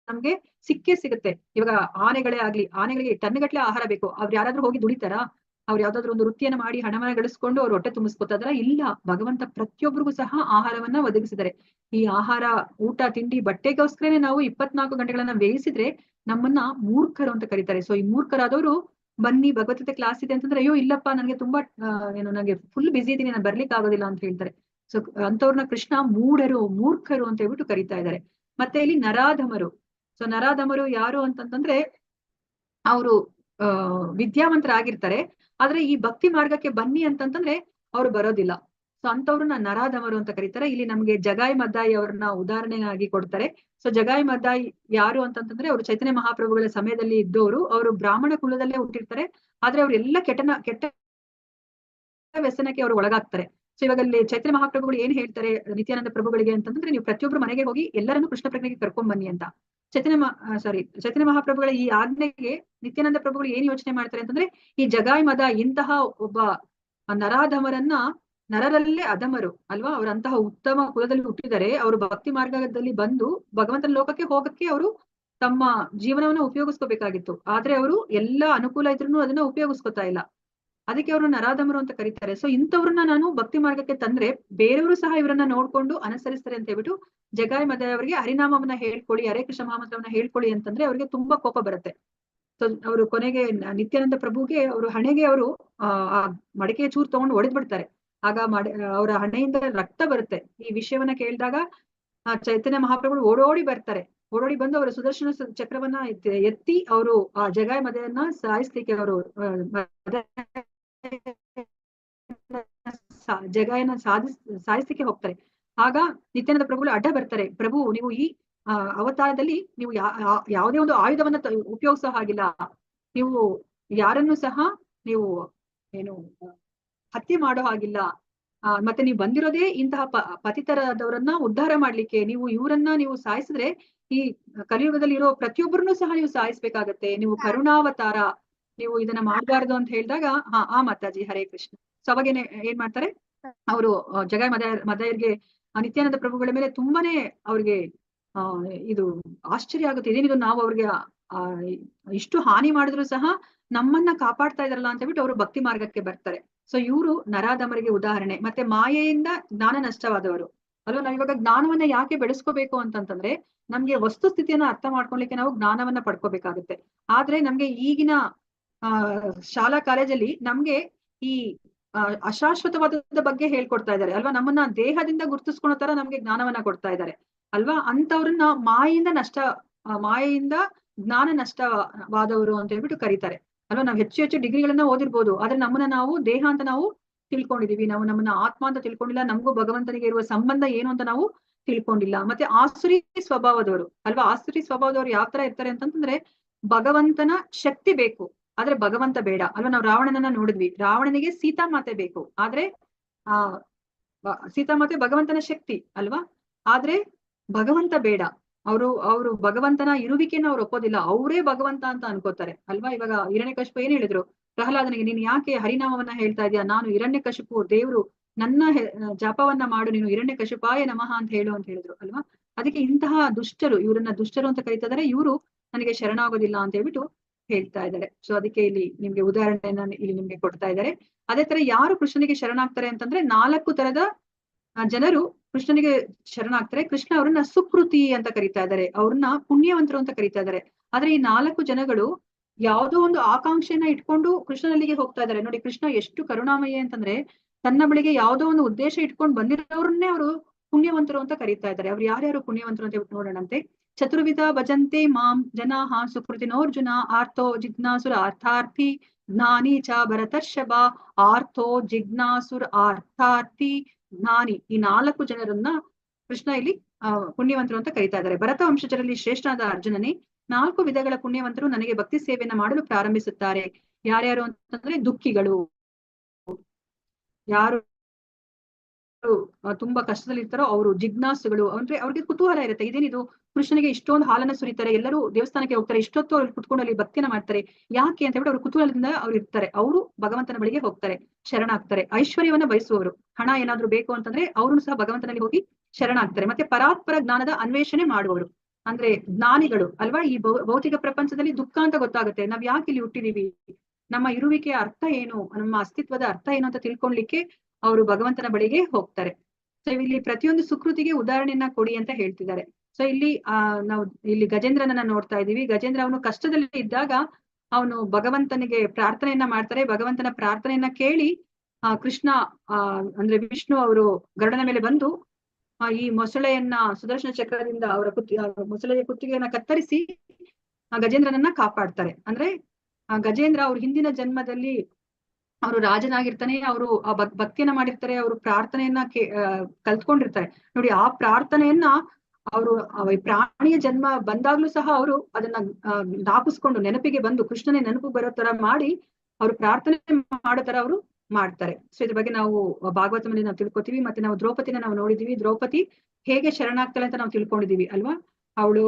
ನಮ್ಗೆ ಸಿಕ್ಕೇ ಸಿಗುತ್ತೆ. ಇವಾಗ ಆನೆಗಳಿಗೆ ಟನ್ಗಟ್ಲೆ ಆಹಾರ ಬೇಕು. ಅವ್ರು ಯಾರಾದ್ರೂ ಹೋಗಿ ದುಡಿತಾರಾ? ಅವ್ರು ಯಾವ್ದಾದ್ರು ಒಂದು ವೃತ್ತಿಯನ್ನ ಮಾಡಿ ಹಣವನ್ನ ಗಳಿಸ್ಕೊಂಡು ಅವ್ರು ಹೊಟ್ಟೆ ತುಂಬಿಸ್ಕೊತಾದ್ರ? ಇಲ್ಲ. ಭಗವಂತ ಪ್ರತಿಯೊಬ್ಬರಿಗೂ ಸಹ ಆಹಾರವನ್ನ ಒದಗಿಸಿದ್ದಾರೆ. ಈ ಆಹಾರ, ಊಟ, ತಿಂಡಿ, ಬಟ್ಟೆಗೋಸ್ಕರನೇ ನಾವು 24 ಗಂಟೆಗಳನ್ನ ವ್ಯಯಿಸಿದ್ರೆ ನಮ್ಮನ್ನ ಮೂರ್ಖರು ಅಂತ ಕರೀತಾರೆ. ಸೊ ಈ ಮೂರ್ಖರಾದವರು ಬನ್ನಿ ಭಗವದ್ಗೀತೆ ಕ್ಲಾಸ್ ಇದೆ ಅಂತಂದ್ರೆ, ಅಯ್ಯೋ ಇಲ್ಲಪ್ಪ ನನ್ಗೆ ತುಂಬಾ ನಂಗೆ ಫುಲ್ ಬಿಸಿ ಇದೀನಿ, ನಾನು ಬರ್ಲಿಕ್ಕೆ ಆಗೋದಿಲ್ಲ ಅಂತ ಹೇಳ್ತಾರೆ. ಸೊ ಅಂತವ್ರನ್ನ ಕೃಷ್ಣ ಮೂರ್ಖರು ಅಂತ ಹೇಳ್ಬಿಟ್ಟು ಕರೀತಾ ಇದ್ದಾರೆ. ಮತ್ತೆ ಇಲ್ಲಿ ನರಾಧಮರು. ಸೊ ನರಾಧಮರು ಯಾರು ಅಂತಂತಂದ್ರೆ, ಅವರು ವಿದ್ಯಾವಂತರಾಗಿರ್ತಾರೆ, ಆದ್ರೆ ಈ ಭಕ್ತಿ ಮಾರ್ಗಕ್ಕೆ ಬನ್ನಿ ಅಂತಂತಂದ್ರೆ ಅವ್ರು ಬರೋದಿಲ್ಲ. ಸೊ ಅಂತವ್ರನ್ನ ನರಾಧಮರು ಅಂತ ಕರೀತಾರೆ. ಇಲ್ಲಿ ನಮ್ಗೆ ಜಗಾಯ್ ಮದ್ದಾಯಿ ಅವ್ರನ್ನ ಉದಾಹರಣೆಯಾಗಿ ಕೊಡ್ತಾರೆ. ಸೊ ಜಗಾಯ್ ಮದ್ದಾಯಿ ಯಾರು ಅಂತಂತಂದ್ರೆ, ಅವರು ಚೈತನ್ಯ ಮಹಾಪ್ರಭುಗಳ ಸಮಯದಲ್ಲಿ ಇದ್ದವರು. ಅವರು ಬ್ರಾಹ್ಮಣ ಕುಲದಲ್ಲೇ ಹುಟ್ಟಿರ್ತಾರೆ, ಆದ್ರೆ ಅವ್ರೆಲ್ಲ ಕೆಟ್ಟ ವ್ಯಸನಕ್ಕೆ ಅವರು ಒಳಗಾಗ್ತಾರೆ. ಸೊ ಇವಾಗ ಅಲ್ಲಿ ಚೈತನ್ಯ ಮಹಾಪ್ರಭುಗಳು ಏನ್ ಹೇಳ್ತಾರೆ ನಿತ್ಯಾನಂದ ಪ್ರಭುಗಳಿಗೆ ಅಂತಂದ್ರೆ, ನೀವು ಪ್ರತಿಯೊಬ್ಬರು ಮನೆಗೆ ಹೋಗಿ ಎಲ್ಲರನ್ನು ಕೃಷ್ಣ ಪ್ರಜ್ಞೆಗೆ ಕರ್ಕೊಂಡ್ ಬನ್ನಿ ಅಂತ. ಚೈತನ್ಯ ಮಹಾಪ್ರಭುಗಳ ಈ ಆಜ್ಞೆಗೆ ನಿತ್ಯಾನಂದ ಪ್ರಭುಗಳು ಏನ್ ಯೋಚನೆ ಮಾಡ್ತಾರೆ ಅಂತಂದ್ರೆ, ಈ ಜಗಾಯ್ ಮದ ಇಂತಹ ಒಬ್ಬ ನರಾಧಮರನ್ನ, ನರರಲ್ಲೇ ಅಧಮರು ಅಲ್ವಾ, ಅವರಂತಹ ಉತ್ತಮ ಕುಲದಲ್ಲಿ ಹುಟ್ಟಿದರೆ ಅವರು ಭಕ್ತಿ ಮಾರ್ಗದಲ್ಲಿ ಬಂದು ಭಗವಂತನ ಲೋಕಕ್ಕೆ ಹೋಗಕ್ಕೆ ಅವರು ತಮ್ಮ ಜೀವನವನ್ನ ಉಪಯೋಗಿಸ್ಕೋಬೇಕಾಗಿತ್ತು. ಆದ್ರೆ ಅವರು ಎಲ್ಲಾ ಅನುಕೂಲ ಇದ್ರೂ ಅದನ್ನ ಉಪಯೋಗಿಸ್ಕೊತಾ ಇಲ್ಲ. ಅದಕ್ಕೆ ಅವರು ನರಾಧಮರು ಅಂತ ಕರೀತಾರೆ. ಸೊ ಇಂಥವ್ರನ್ನ ನಾನು ಭಕ್ತಿ ಮಾರ್ಗಕ್ಕೆ ತಂದ್ರೆ ಬೇರೆಯವರು ಸಹ ಇವರನ್ನ ನೋಡ್ಕೊಂಡು ಅನುಸರಿಸ್ತಾರೆ ಅಂತ ಹೇಳ್ಬಿಟ್ಟು ಜಗಾಯ್ ಮದಾಯ್ ಅವರಿಗೆ ಹರಿನಾಮವನ್ನ ಹೇಳ್ಕೊಳ್ಳಿ, ಹರೇ ಕೃಷ್ಣ ಮಹಾಮಂತ್ರವನ್ನ ಹೇಳ್ಕೊಳ್ಳಿ ಅಂತಂದ್ರೆ ಅವ್ರಿಗೆ ತುಂಬಾ ಕೋಪ ಬರುತ್ತೆ. ಸೊ ಅವರು ಕೊನೆಗೆ ನಿತ್ಯಾನಂದ ಪ್ರಭುಗೆ ಅವರು ಹಣೆಗೆ ಅವರು ಆ ಮಡಿಕೆ ಚೂರು ತಗೊಂಡು ಹೊಡೆದ್ ಬಿಡ್ತಾರೆ. ಆಗ ಅವರ ಹಣೆಯಿಂದ ರಕ್ತ ಬರುತ್ತೆ. ಈ ವಿಷಯವನ್ನ ಕೇಳಿದಾಗ ಆ ಚೈತನ್ಯ ಮಹಾಪ್ರಭುಗಳು ಓಡೋಡಿ ಬರ್ತಾರೆ. ಓಡೋಡಿ ಬಂದು ಅವರ ಸುದರ್ಶನ ಚಕ್ರವನ್ನ ಎತ್ತಿ ಅವರು ಆ ಜಗಾಯ್ ಮದೆಯನ್ನ ಸಾಯಿಸ್ಲಿಕ್ಕೆ ಅವರು ಜಗಾಯನ್ನ ಸಾಯಿಸ್ಲಿಕ್ಕೆ ಹೋಗ್ತಾರೆ. ಆಗ ನಿತ್ಯಾನಂದ ಪ್ರಭುಗಳು ಅಡ್ಡ ಬರ್ತಾರೆ. ಪ್ರಭು, ನೀವು ಈ ಅವತಾರದಲ್ಲಿ ನೀವು ಯಾವುದೇ ಒಂದು ಆಯುಧವನ್ನ ಉಪಯೋಗಿಸೋ ಹಾಗಿಲ್ಲ, ನೀವು ಯಾರನ್ನು ಸಹ ನೀವು ಏನು ಹತ್ಯೆ ಮಾಡೋ ಹಾಗಿಲ್ಲ, ಮತ್ತೆ ನೀವು ಬಂದಿರೋದೇ ಇಂತಹ ಪತಿತರದವರನ್ನ ಉದ್ಧಾರ ಮಾಡ್ಲಿಕ್ಕೆ. ನೀವು ಸಾಯಿಸಿದ್ರೆ ಈ ಕಲಿಯುಗದಲ್ಲಿ ಇರೋ ಪ್ರತಿಯೊಬ್ಬರನ್ನು ಸಹ ನೀವು ಸಾಯಿಸ್ಬೇಕಾಗತ್ತೆ. ನೀವು ಕರುಣಾವತಾರ, ನೀವು ಇದನ್ನ ಮಾಡಬಾರ್ದು ಅಂತ ಹೇಳಿದಾಗ ಆ ಮಾತಾಜಿ ಹರೇ ಕೃಷ್ಣ. ಸೊ ಅವಾಗೇನೆ ಏನ್ ಮಾಡ್ತಾರೆ ಅವರು, ಜಗಾಯ್ ಮದಾಯರ್ಗೆ ನಿತ್ಯಾನಂದ ಪ್ರಭುಗಳ ಮೇಲೆ ತುಂಬಾನೇ ಅವ್ರಿಗೆ ಇದು ಆಶ್ಚರ್ಯ ಆಗುತ್ತೆ. ಇದೇನಿದು, ನಾವು ಅವ್ರಿಗೆ ಇಷ್ಟು ಹಾನಿ ಮಾಡಿದ್ರು ಸಹ ನಮ್ಮನ್ನ ಕಾಪಾಡ್ತಾ ಇದಾರಲ್ಲ ಅಂತ ಹೇಳ್ಬಿಟ್ಟು ಅವರು ಭಕ್ತಿ ಮಾರ್ಗಕ್ಕೆ ಬರ್ತಾರೆ. ಸೊ ಇವರು ನರಾಧಮರಿಗೆ ಉದಾಹರಣೆ. ಮತ್ತೆ ಮಾಯೆಯಿಂದ ಜ್ಞಾನ ನಷ್ಟವಾದವರು ಅಲ್ವಾ. ನಾವ್ ಇವಾಗ ಜ್ಞಾನವನ್ನ ಯಾಕೆ ಬೆಳೆಸ್ಕೋಬೇಕು ಅಂತಂತಂದ್ರೆ, ನಮ್ಗೆ ವಸ್ತು ಸ್ಥಿತಿಯನ್ನ ಅರ್ಥ ಮಾಡ್ಕೊಳ್ಲಿಕ್ಕೆ ನಾವು ಜ್ಞಾನವನ್ನ ಪಡ್ಕೋಬೇಕಾಗುತ್ತೆ. ಆದ್ರೆ ನಮ್ಗೆ ಈಗಿನ ಶಾಲಾ ಕಾಲೇಜಲ್ಲಿ ನಮ್ಗೆ ಈ ಅಶಾಶ್ವತವಾದ ಬಗ್ಗೆ ಹೇಳ್ಕೊಡ್ತಾ ಇದ್ದಾರೆ ಅಲ್ವಾ. ನಮ್ಮನ್ನ ದೇಹದಿಂದ ಗುರುತಿಸ್ಕೊಳೋ ತರ ನಮ್ಗೆ ಜ್ಞಾನವನ್ನ ಕೊಡ್ತಾ ಇದ್ದಾರೆ ಅಲ್ವಾ. ಅಂತವ್ರನ್ನ ಮಾಯೆಯಿಂದ ಜ್ಞಾನ ನಷ್ಟವಾದವರು ಅಂತ ಹೇಳ್ಬಿಟ್ಟು ಕರೀತಾರೆ ಅಲ್ವಾ. ನಾವು ಹೆಚ್ಚು ಡಿಗ್ರಿಗಳನ್ನ ಓದಿರ್ಬೋದು, ಆದ್ರೆ ನಮ್ಮನ್ನ ನಾವು ದೇಹ ಅಂತ ನಾವು ತಿಳ್ಕೊಂಡಿದೀವಿ. ನಾವು ನಮ್ಮನ್ನ ಆತ್ಮ ಅಂತ ತಿಳ್ಕೊಂಡಿಲ್ಲ. ನಮಗೂ ಭಗವಂತನಿಗೆ ಇರುವ ಸಂಬಂಧ ಏನು ಅಂತ ನಾವು ತಿಳ್ಕೊಂಡಿಲ್ಲ. ಮತ್ತೆ ಆಸುರಿ ಸ್ವಭಾವದವರು ಅಲ್ವಾ. ಆಸುರಿ ಸ್ವಭಾವದವರು ಯಾವ ತರ ಇರ್ತಾರೆ ಅಂತಂದ್ರೆ, ಭಗವಂತನ ಶಕ್ತಿ ಬೇಕು ಆದ್ರೆ ಭಗವಂತ ಬೇಡ ಅಲ್ವಾ. ನಾವು ರಾವಣನನ್ನ ನೋಡಿದ್ವಿ. ರಾವಣನಿಗೆ ಸೀತಾಮಾತೆ ಬೇಕು, ಆದ್ರೆ ಸೀತಾಮಾತೆ ಭಗವಂತನ ಶಕ್ತಿ ಅಲ್ವಾ, ಆದ್ರೆ ಭಗವಂತ ಬೇಡ. ಅವರು ಭಗವಂತನ ಇರುವಿಕೆನ ಅವ್ರು ಒಪ್ಪೋದಿಲ್ಲ, ಅವರೇ ಭಗವಂತ ಅಂತ ಅನ್ಕೋತಾರೆ ಅಲ್ವಾ. ಇವಾಗ ಹಿರಣ್ಯಕಶಿಪು ಏನ್ ಹೇಳಿದ್ರು ಪ್ರಹ್ಲಾದನಿಗೆ, ನೀನ್ ಯಾಕೆ ಹರಿನಾಮವನ್ನ ಹೇಳ್ತಾ ಇದೀಯ, ನಾನು ಹಿರಣ್ಯಕಶಿಪು, ದೇವ್ರು ನನ್ನ ಜಪವನ್ನ ಮಾಡು, ನೀನು ಹಿರಣ್ಯಕಶಿಪಾಯ ನಮಃ ಅಂತ ಹೇಳು ಅಂತ ಹೇಳಿದ್ರು ಅಲ್ವಾ. ಅದಕ್ಕೆ ಇಂತಹ ದುಷ್ಟರು, ಇವರನ್ನ ದುಷ್ಟರು ಅಂತ ಕರೀತಾ ಇದಾರೆ. ಇವರು ನನಗೆ ಶರಣಾಗೋದಿಲ್ಲ ಅಂತ ಹೇಳ್ಬಿಟ್ಟು ಹೇಳ್ತಾ ಇದ್ದಾರೆ. ಸೊ ಅದಕ್ಕೆ ಇಲ್ಲಿ ನಿಮ್ಗೆ ಉದಾಹರಣೆಯನ್ನ ಇಲ್ಲಿ ನಿಮ್ಗೆ ಕೊಡ್ತಾ ಇದ್ದಾರೆ. ಅದೇ ತರ ಯಾರು ಕೃಷ್ಣನಿಗೆ ಶರಣಾಗ್ತಾರೆ ಅಂತಂದ್ರೆ, 4 ತರದ ಜನರು ಕೃಷ್ಣನಿಗೆ ಶರಣಾಗ್ತಾರೆ. ಕೃಷ್ಣ ಅವ್ರನ್ನ ಸುಕೃತಿ ಅಂತ ಕರೀತಾ ಇದ್ದಾರೆ, ಅವ್ರನ್ನ ಪುಣ್ಯವಂತರು ಅಂತ ಕರೀತಾ ಇದ್ದಾರೆ. ಆದ್ರೆ ಈ 4 ಜನಗಳು ಯಾವುದೋ ಒಂದು ಆಕಾಂಕ್ಷೆಯನ್ನ ಇಟ್ಕೊಂಡು ಕೃಷ್ಣನಲ್ಲಿಗೆ ಹೋಗ್ತಾ ಇದ್ದಾರೆ. ನೋಡಿ, ಕೃಷ್ಣ ಎಷ್ಟು ಕರುಣಾಮಯಿ ಅಂತಂದ್ರೆ, ತನ್ನ ಬಳಿಗೆ ಯಾವುದೋ ಒಂದು ಉದ್ದೇಶ ಇಟ್ಕೊಂಡು ಬಂದಿರೋರನ್ನೇ ಅವರು ಪುಣ್ಯವಂತರು ಅಂತ ಕರೀತಾ ಇದ್ದಾರೆ. ಅವ್ರು ಯಾರ್ಯಾರು ಪುಣ್ಯವಂತರು ಅಂತ ನೋಡೋಣಂತೆ. ಚತುರ್ವಿಧ ಭಜಂತೆ ಮಾಂ ಜನಾಃ ಸುಕೃತಿನೋರ್ಜುನ, ಆರ್ಥೋ ಜಿಜ್ಞಾಸುರ ಅರ್ಥಾರ್ಥಿ ಜ್ಞಾನಿ ಚ ಭರತರ್ಷಭ. ಆರ್ಥೋ ಜಿಜ್ಞಾಸುರ ಅರ್ಥಾರ್ಥಿ ಜ್ಞಾನಿ, ಈ 4 ಜನರನ್ನ ಕೃಷ್ಣ ಇಲ್ಲಿ ಪುಣ್ಯವಂತರು ಅಂತ ಕರೀತಾ ಇದ್ದಾರೆ. ಭರತ ವಂಶಜರಲ್ಲಿ ಶ್ರೇಷ್ಠನಾದ ಅರ್ಜುನನೇ, 4 ವಿಧಗಳ ಪುಣ್ಯವಂತರು ನನಗೆ ಭಕ್ತಿ ಸೇವೆಯನ್ನ ಮಾಡಲು ಪ್ರಾರಂಭಿಸುತ್ತಾರೆ. ಯಾರ್ಯಾರು ಅಂತಂದ್ರೆ ದುಃಖಿಗಳು, ಯಾರು ತುಂಬಾ ಕಷ್ಟದಲ್ಲಿ ಇರ್ತಾರೋ ಅವರು, ಜಿಜ್ಞಾಸುಗಳು, ಅಂದ್ರೆ ಅವ್ರಿಗೆ ಕುತೂಹಲ ಇರುತ್ತೆ, ಇದೇನಿದು ಕೃಷ್ಣನಿಗೆ ಇಷ್ಟೊಂದು ಹಾಲನ್ನ ಸುರಿತಾರೆ, ಎಲ್ಲರೂ ದೇವಸ್ಥಾನಕ್ಕೆ ಹೋಗ್ತಾರೆ, ಇಷ್ಟೊತ್ತು ಅವ್ರು ಕುತ್ಕೊಂಡು ಅಲ್ಲಿ ಭಕ್ತಿನ ಮಾಡ್ತಾರೆ, ಯಾಕೆ ಅಂತ ಹೇಳ್ಬಿಟ್ಟು ಅವ್ರು ಕುತೂಹಲದಿಂದ ಅವ್ರು ಇರ್ತಾರೆ. ಅವರು ಭಗವಂತನ ಬಳಿಗೆ ಹೋಗ್ತಾರೆ, ಶರಣಾಗ್ತಾರೆ. ಐಶ್ವರ್ಯವನ್ನ ಬಯಸುವವರು, ಹಣ ಏನಾದ್ರು ಬೇಕು ಅಂತಂದ್ರೆ ಅವ್ರನ್ನು ಸಹ ಭಗವಂತನಲ್ಲಿ ಹೋಗಿ ಶರಣಾಗ್ತಾರೆ. ಮತ್ತೆ ಪರಾತ್ಪರ ಜ್ಞಾನದ ಅನ್ವೇಷಣೆ ಮಾಡುವವರು ಅಂದ್ರೆ ಜ್ಞಾನಿಗಳು ಅಲ್ವಾ. ಈ ಭೌತಿಕ ಪ್ರಪಂಚದಲ್ಲಿ ದುಃಖ ಅಂತ ಗೊತ್ತಾಗುತ್ತೆ, ನಾವ್ ಯಾಕೆ ಇಲ್ಲಿ ಹುಟ್ಟಿದೀವಿ, ನಮ್ಮ ಇರುವಿಕೆಯ ಅರ್ಥ ಏನು, ನಮ್ಮ ಅಸ್ತಿತ್ವದ ಅರ್ಥ ಏನು ಅಂತ ತಿಳ್ಕೊಳ್ಲಿಕ್ಕೆ ಅವರು ಭಗವಂತನ ಬಳಿಗೆ ಹೋಗ್ತಾರೆ. ಸೊ ಇಲ್ಲಿ ಪ್ರತಿಯೊಂದು ಸುಕೃತಿಗೆ ಉದಾಹರಣೆಯನ್ನ ಕೊಡಿ ಅಂತ ಹೇಳ್ತಿದ್ದಾರೆ. ಸೊ ಇಲ್ಲಿ ನಾವು ಇಲ್ಲಿ ಗಜೇಂದ್ರನನ್ನ ನೋಡ್ತಾ ಇದೀವಿ. ಗಜೇಂದ್ರ ಅವನು ಕಷ್ಟದಲ್ಲಿ ಇದ್ದಾಗ ಅವನು ಭಗವಂತನಿಗೆ ಪ್ರಾರ್ಥನೆಯನ್ನ ಮಾಡ್ತಾರೆ. ಭಗವಂತನ ಪ್ರಾರ್ಥನೆಯನ್ನ ಕೇಳಿ ಕೃಷ್ಣ ಅಂದ್ರೆ ವಿಷ್ಣು ಅವರು ಗರುಡನ ಮೇಲೆ ಬಂದು ಈ ಮೊಸಳೆಯನ್ನ ಸುದರ್ಶನ ಚಕ್ರದಿಂದ ಅವರ ಮೊಸಳೆಯ ಕುತ್ತಿಗೆಯನ್ನ ಕತ್ತರಿಸಿ ಗಜೇಂದ್ರನನ್ನ ಕಾಪಾಡ್ತಾರೆ. ಅಂದ್ರೆ ಗಜೇಂದ್ರ ಅವ್ರ ಹಿಂದಿನ ಜನ್ಮದಲ್ಲಿ ಅವರು ರಾಜನಾಗಿರ್ತಾನೆ, ಅವರು ಆ ಭಕ್ತಿಯನ್ನ ಮಾಡಿರ್ತಾರೆ, ಅವರು ಪ್ರಾರ್ಥನೆಯನ್ನ ಕಲ್ತ್ಕೊಂಡಿರ್ತಾರೆ ನೋಡಿ. ಆ ಪ್ರಾರ್ಥನೆಯನ್ನ ಅವರು ಪ್ರಾಣಿಯ ಜನ್ಮ ಬಂದಾಗ್ಲೂ ಸಹ ಅವರು ಅದನ್ನ ಜ್ಞಾಪಿಸ್ಕೊಂಡು ನೆನಪಿಗೆ ಬಂದು ಕೃಷ್ಣನೇ ನೆನಪು ಬರೋ ತರ ಮಾಡಿ ಅವ್ರು ಪ್ರಾರ್ಥನೆ ಮಾಡೋ ತರ ಅವರು ಮಾಡ್ತಾರೆ. ಸೊ ಇದ್ರ ಬಗ್ಗೆ ನಾವು ಭಾಗವತದಲ್ಲಿ ನಾವು ತಿಳ್ಕೊತೀವಿ. ಮತ್ತೆ ನಾವು ದ್ರೌಪದಿನ ನಾವು ನೋಡಿದೀವಿ, ದ್ರೌಪದಿ ಹೇಗೆ ಶರಣಾಗ್ತಾಳೆ ಅಂತ ನಾವು ತಿಳ್ಕೊಂಡಿದೀವಿ ಅಲ್ವಾ. ಅವಳು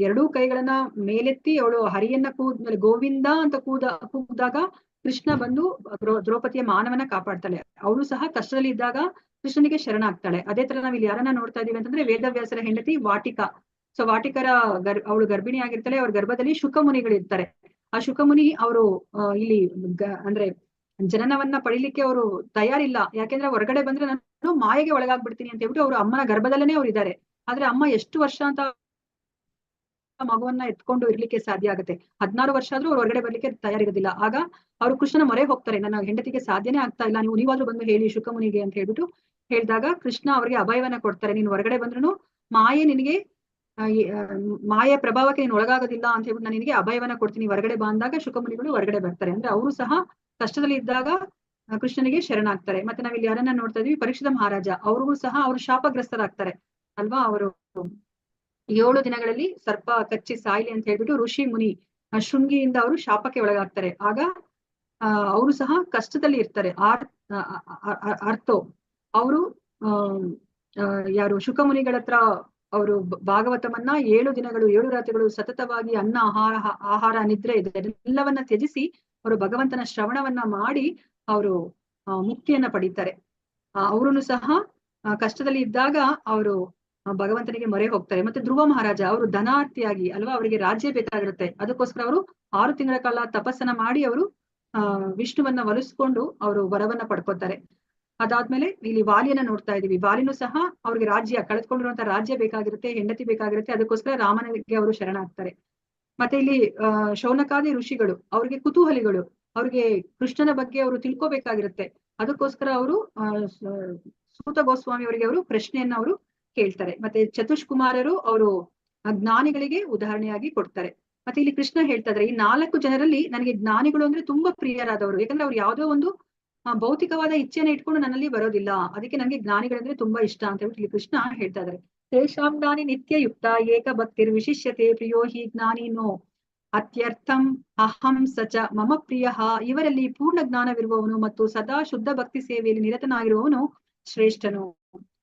ಎರಡೂ ಕೈಗಳನ್ನ ಮೇಲೆತ್ತಿ ಅವಳು ಹರಿಯನ್ನ ಕೂದ್ಮೇಲೆ ಗೋವಿಂದ ಅಂತ ಕೂಗಿದಾಗ ಕೃಷ್ಣ ಬಂದು ದ್ರೌಪದಿಯ ಮಾನವನ ಕಾಪಾಡ್ತಾಳೆ. ಅವಳು ಸಹ ಕಷ್ಟದಲ್ಲಿ ಇದ್ದಾಗ ಕೃಷ್ಣನಿಗೆ ಶರಣಾಗ್ತಾಳೆ. ಅದೇ ತರ ನಾವ್ ಇಲ್ಲಿ ಯಾರನ್ನ ನೋಡ್ತಾ ಇದೀವಿ ಅಂತಂದ್ರೆ ವೇದವ್ಯಾಸರ ಹೆಂಡತಿ ವಾಟಿಕ. ಸೊ ವಾಟಿಕರ ಅವಳು ಗರ್ಭಿಣಿ ಆಗಿರ್ತಾಳೆ, ಅವ್ರ ಗರ್ಭದಲ್ಲಿ ಶುಕಮುನಿಗಳಿರ್ತಾರೆ. ಆ ಶುಕಮುನಿ ಅವರು ಇಲ್ಲಿ ಅಂದ್ರೆ ಜನನವನ್ನ ಪಡಿಲಿಕ್ಕೆ ಅವರು ತಯಾರಿಲ್ಲ, ಯಾಕೆಂದ್ರೆ ಹೊರಗಡೆ ಬಂದ್ರೆ ನಾನು ಮಾಯೆಗೆ ಒಳಗಾಗ್ಬಿಡ್ತೀನಿ ಅಂತ ಹೇಳ್ಬಿಟ್ಟು ಅವರು ಅಮ್ಮನ ಗರ್ಭದಲ್ಲೇನೆ ಅವ್ರು ಇದ್ದಾರೆ. ಆದ್ರೆ ಅಮ್ಮ ಎಷ್ಟು ವರ್ಷ ಅಂತ ಮಗುವನ್ನ ಎತ್ಕೊಂಡು ಇರ್ಲಿಕ್ಕೆ ಸಾಧ್ಯ ಆಗುತ್ತೆ, 16 ವರ್ಷ ಆದ್ರೂ ಅವ್ರು ಹೊರಗಡೆ ಬರ್ಲಿಕ್ಕೆ ತಯಾರಿರೋದಿಲ್ಲ. ಆಗ ಅವರು ಕೃಷ್ಣನ ಮೊರೆ ಹೋಗ್ತಾರೆ, ನನ್ನ ಹೆಂಡತಿಗೆ ಸಾಧ್ಯನೇ ಆಗ್ತಾ ಇಲ್ಲ, ನೀವಾದ್ರೂ ಬಂದು ಹೇಳಿ ಶುಕಮುನಿಗೆ ಅಂತ ಹೇಳ್ಬಿಟ್ಟು ಹೇಳಿದಾಗ ಕೃಷ್ಣ ಅವ್ರಿಗೆ ಅಭಯವನ್ನ ಕೊಡ್ತಾರೆ. ನೀನು ಹೊರಗಡೆ ಬಂದ್ರು ಮಾಯೆ ನಿನಗೆ ಮಾಯೆ ಪ್ರಭಾವಕ್ಕೆ ನೀನು ಒಳಗಾಗೋದಿಲ್ಲ ಅಂತ ಹೇಳ್ಬಿಟ್ಟು ನಾನು ನಿನಗೆ ಅಭಯವನ್ನ ಕೊಡ್ತೀನಿ, ಹೊರಗಡೆ ಬಂದಾಗ ಶುಕಮುನಿಗಳು ಹೊರಗಡೆ ಬರ್ತಾರೆ. ಅಂದ್ರೆ ಅವರು ಸಹ ಕಷ್ಟದಲ್ಲಿ ಇದ್ದಾಗ ಕೃಷ್ಣನಿಗೆ ಶರಣಾಗ್ತಾರೆ. ಮತ್ತೆ ನಾವಿಲ್ಲಿ ಯಾರನ್ನ ನೋಡ್ತಾ ಇದೀವಿ, ಪರೀಕ್ಷಿತ ಮಹಾರಾಜ. ಅವ್ರಿಗೂ ಸಹ ಅವರು ಶಾಪಗ್ರಸ್ತರಾಗ್ತಾರೆ ಅಲ್ವಾ. ಅವರು 7 ದಿನಗಳಲ್ಲಿ ಸರ್ಪ ಕಚ್ಚಿ ಸಾಯ್ಲಿ ಅಂತ ಹೇಳ್ಬಿಟ್ಟು ಋಷಿ ಮುನಿ ಶೃಂಗಿಯಿಂದ ಅವರು ಶಾಪಕ್ಕೆ ಒಳಗಾಗ್ತಾರೆ. ಆಗ ಅವರು ಸಹ ಕಷ್ಟದಲ್ಲಿ ಇರ್ತಾರೆ. ಅರ್ಥೋ ಅವರು ಯಾರು ಶುಕಮುನಿಗಳ ಹತ್ರ ಅವರು ಭಾಗವತವನ್ನ 7 ದಿನಗಳು 7 ರಾತ್ರಿಗಳು ಸತತವಾಗಿ ಅನ್ನ ಆಹಾರ ನಿದ್ರೆ ಇದೆ ಎಲ್ಲವನ್ನ ತ್ಯಜಿಸಿ ಅವರು ಭಗವಂತನ ಶ್ರವಣವನ್ನ ಮಾಡಿ ಅವರು ಮುಕ್ತಿಯನ್ನ ಪಡೀತಾರೆ. ಅವರನ್ನು ಸಹ ಕಷ್ಟದಲ್ಲಿ ಇದ್ದಾಗ ಅವರು ಭಗವಂತನಿಗೆ ಮೊರೆ ಹೋಗ್ತಾರೆ. ಮತ್ತೆ ಧ್ರುವ ಮಹಾರಾಜ ಅವರು ಧನಾರ್ಥಿಯಾಗಿ ಅಲ್ವಾ, ಅವರಿಗೆ ರಾಜ್ಯ ಬೇಕಾಗಿರುತ್ತೆ, ಅದಕ್ಕೋಸ್ಕರ ಅವರು 6 ತಿಂಗಳ ಕಾಲ ತಪಸ್ಸನ್ನ ಮಾಡಿ ಅವರು ವಿಷ್ಣುವನ್ನ ಒಲಿಸ್ಕೊಂಡು ಅವರು ವರವನ್ನ ಪಡ್ಕೋತಾರೆ. ಅದಾದ್ಮೇಲೆ ಇಲ್ಲಿ ವಾಲಿಯನ್ನ ನೋಡ್ತಾ ಇದೀವಿ. ವಾಲಿನೂ ಸಹ ಅವ್ರಿಗೆ ರಾಜ್ಯ ಕಳೆದುಕೊಂಡಿರುವಂತ ರಾಜ್ಯ ಬೇಕಾಗಿರುತ್ತೆ, ಹೆಂಡತಿ ಬೇಕಾಗಿರುತ್ತೆ, ಅದಕ್ಕೋಸ್ಕರ ರಾಮನಿಗೆ ಅವರು ಶರಣಾಗ್ತಾರೆ. ಮತ್ತೆ ಇಲ್ಲಿ ಶೌನಕಾದಿ ಋಷಿಗಳು ಅವ್ರಿಗೆ ಕುತೂಹಲಿಗಳು, ಅವ್ರಿಗೆ ಕೃಷ್ಣನ ಬಗ್ಗೆ ಅವರು ತಿಳ್ಕೋಬೇಕಾಗಿರುತ್ತೆ, ಅದಕ್ಕೋಸ್ಕರ ಅವರು ಸೂತ ಗೋಸ್ವಾಮಿ ಅವರಿಗೆ ಅವರು ಪ್ರಶ್ನೆಯನ್ನ ಅವರು ಕೇಳ್ತಾರೆ. ಮತ್ತೆ ಚತುಷ್ಕುಮಾರರು ಅವರು ಜ್ಞಾನಿಗಳಿಗೆ ಉದಾಹರಣೆಯಾಗಿ ಕೊಡ್ತಾರೆ. ಮತ್ತೆ ಇಲ್ಲಿ ಕೃಷ್ಣ ಹೇಳ್ತಾ ಇದ್ದಾರೆ, ಈ 4 ಜನರಲ್ಲಿ ನನಗೆ ಜ್ಞಾನಿಗಳು ಅಂದ್ರೆ ತುಂಬಾ ಪ್ರಿಯರಾದವರು, ಯಾಕಂದ್ರೆ ಅವ್ರು ಯಾವ್ದೋ ಒಂದು ಭೌತಿಕವಾದ ಇಚ್ಛೆನ ಇಟ್ಕೊಂಡು ನನ್ನಲ್ಲಿ ಬರೋದಿಲ್ಲ, ಅದಕ್ಕೆ ನನಗೆ ಜ್ಞಾನಿಗಳಂದ್ರೆ ತುಂಬಾ ಇಷ್ಟ ಅಂತ ಹೇಳ್ಬಿಟ್ಟು ಇಲ್ಲಿ ಕೃಷ್ಣ ಹೇಳ್ತಾ ಇದ್ದಾರೆ. ತೇಷಾಂ ಜ್ಞಾನಿ ನಿತ್ಯ ಯುಕ್ತ ಏಕ ಭಕ್ತಿರ್ ವಿಶಿಷ್ಯತೆ ಪ್ರಿಯೋ ಹಿ ಜ್ಞಾನಿನೋ ಅತ್ಯರ್ಥಂ ಅಹಂ ಸಚ ಮಮ ಪ್ರಿಯ. ಇವರಲ್ಲಿ ಪೂರ್ಣ ಜ್ಞಾನವಿರುವವನು ಮತ್ತು ಸದಾ ಶುದ್ಧ ಭಕ್ತಿ ಸೇವೆಯಲ್ಲಿ ನಿರತನಾಗಿರುವವನು ಶ್ರೇಷ್ಠನು,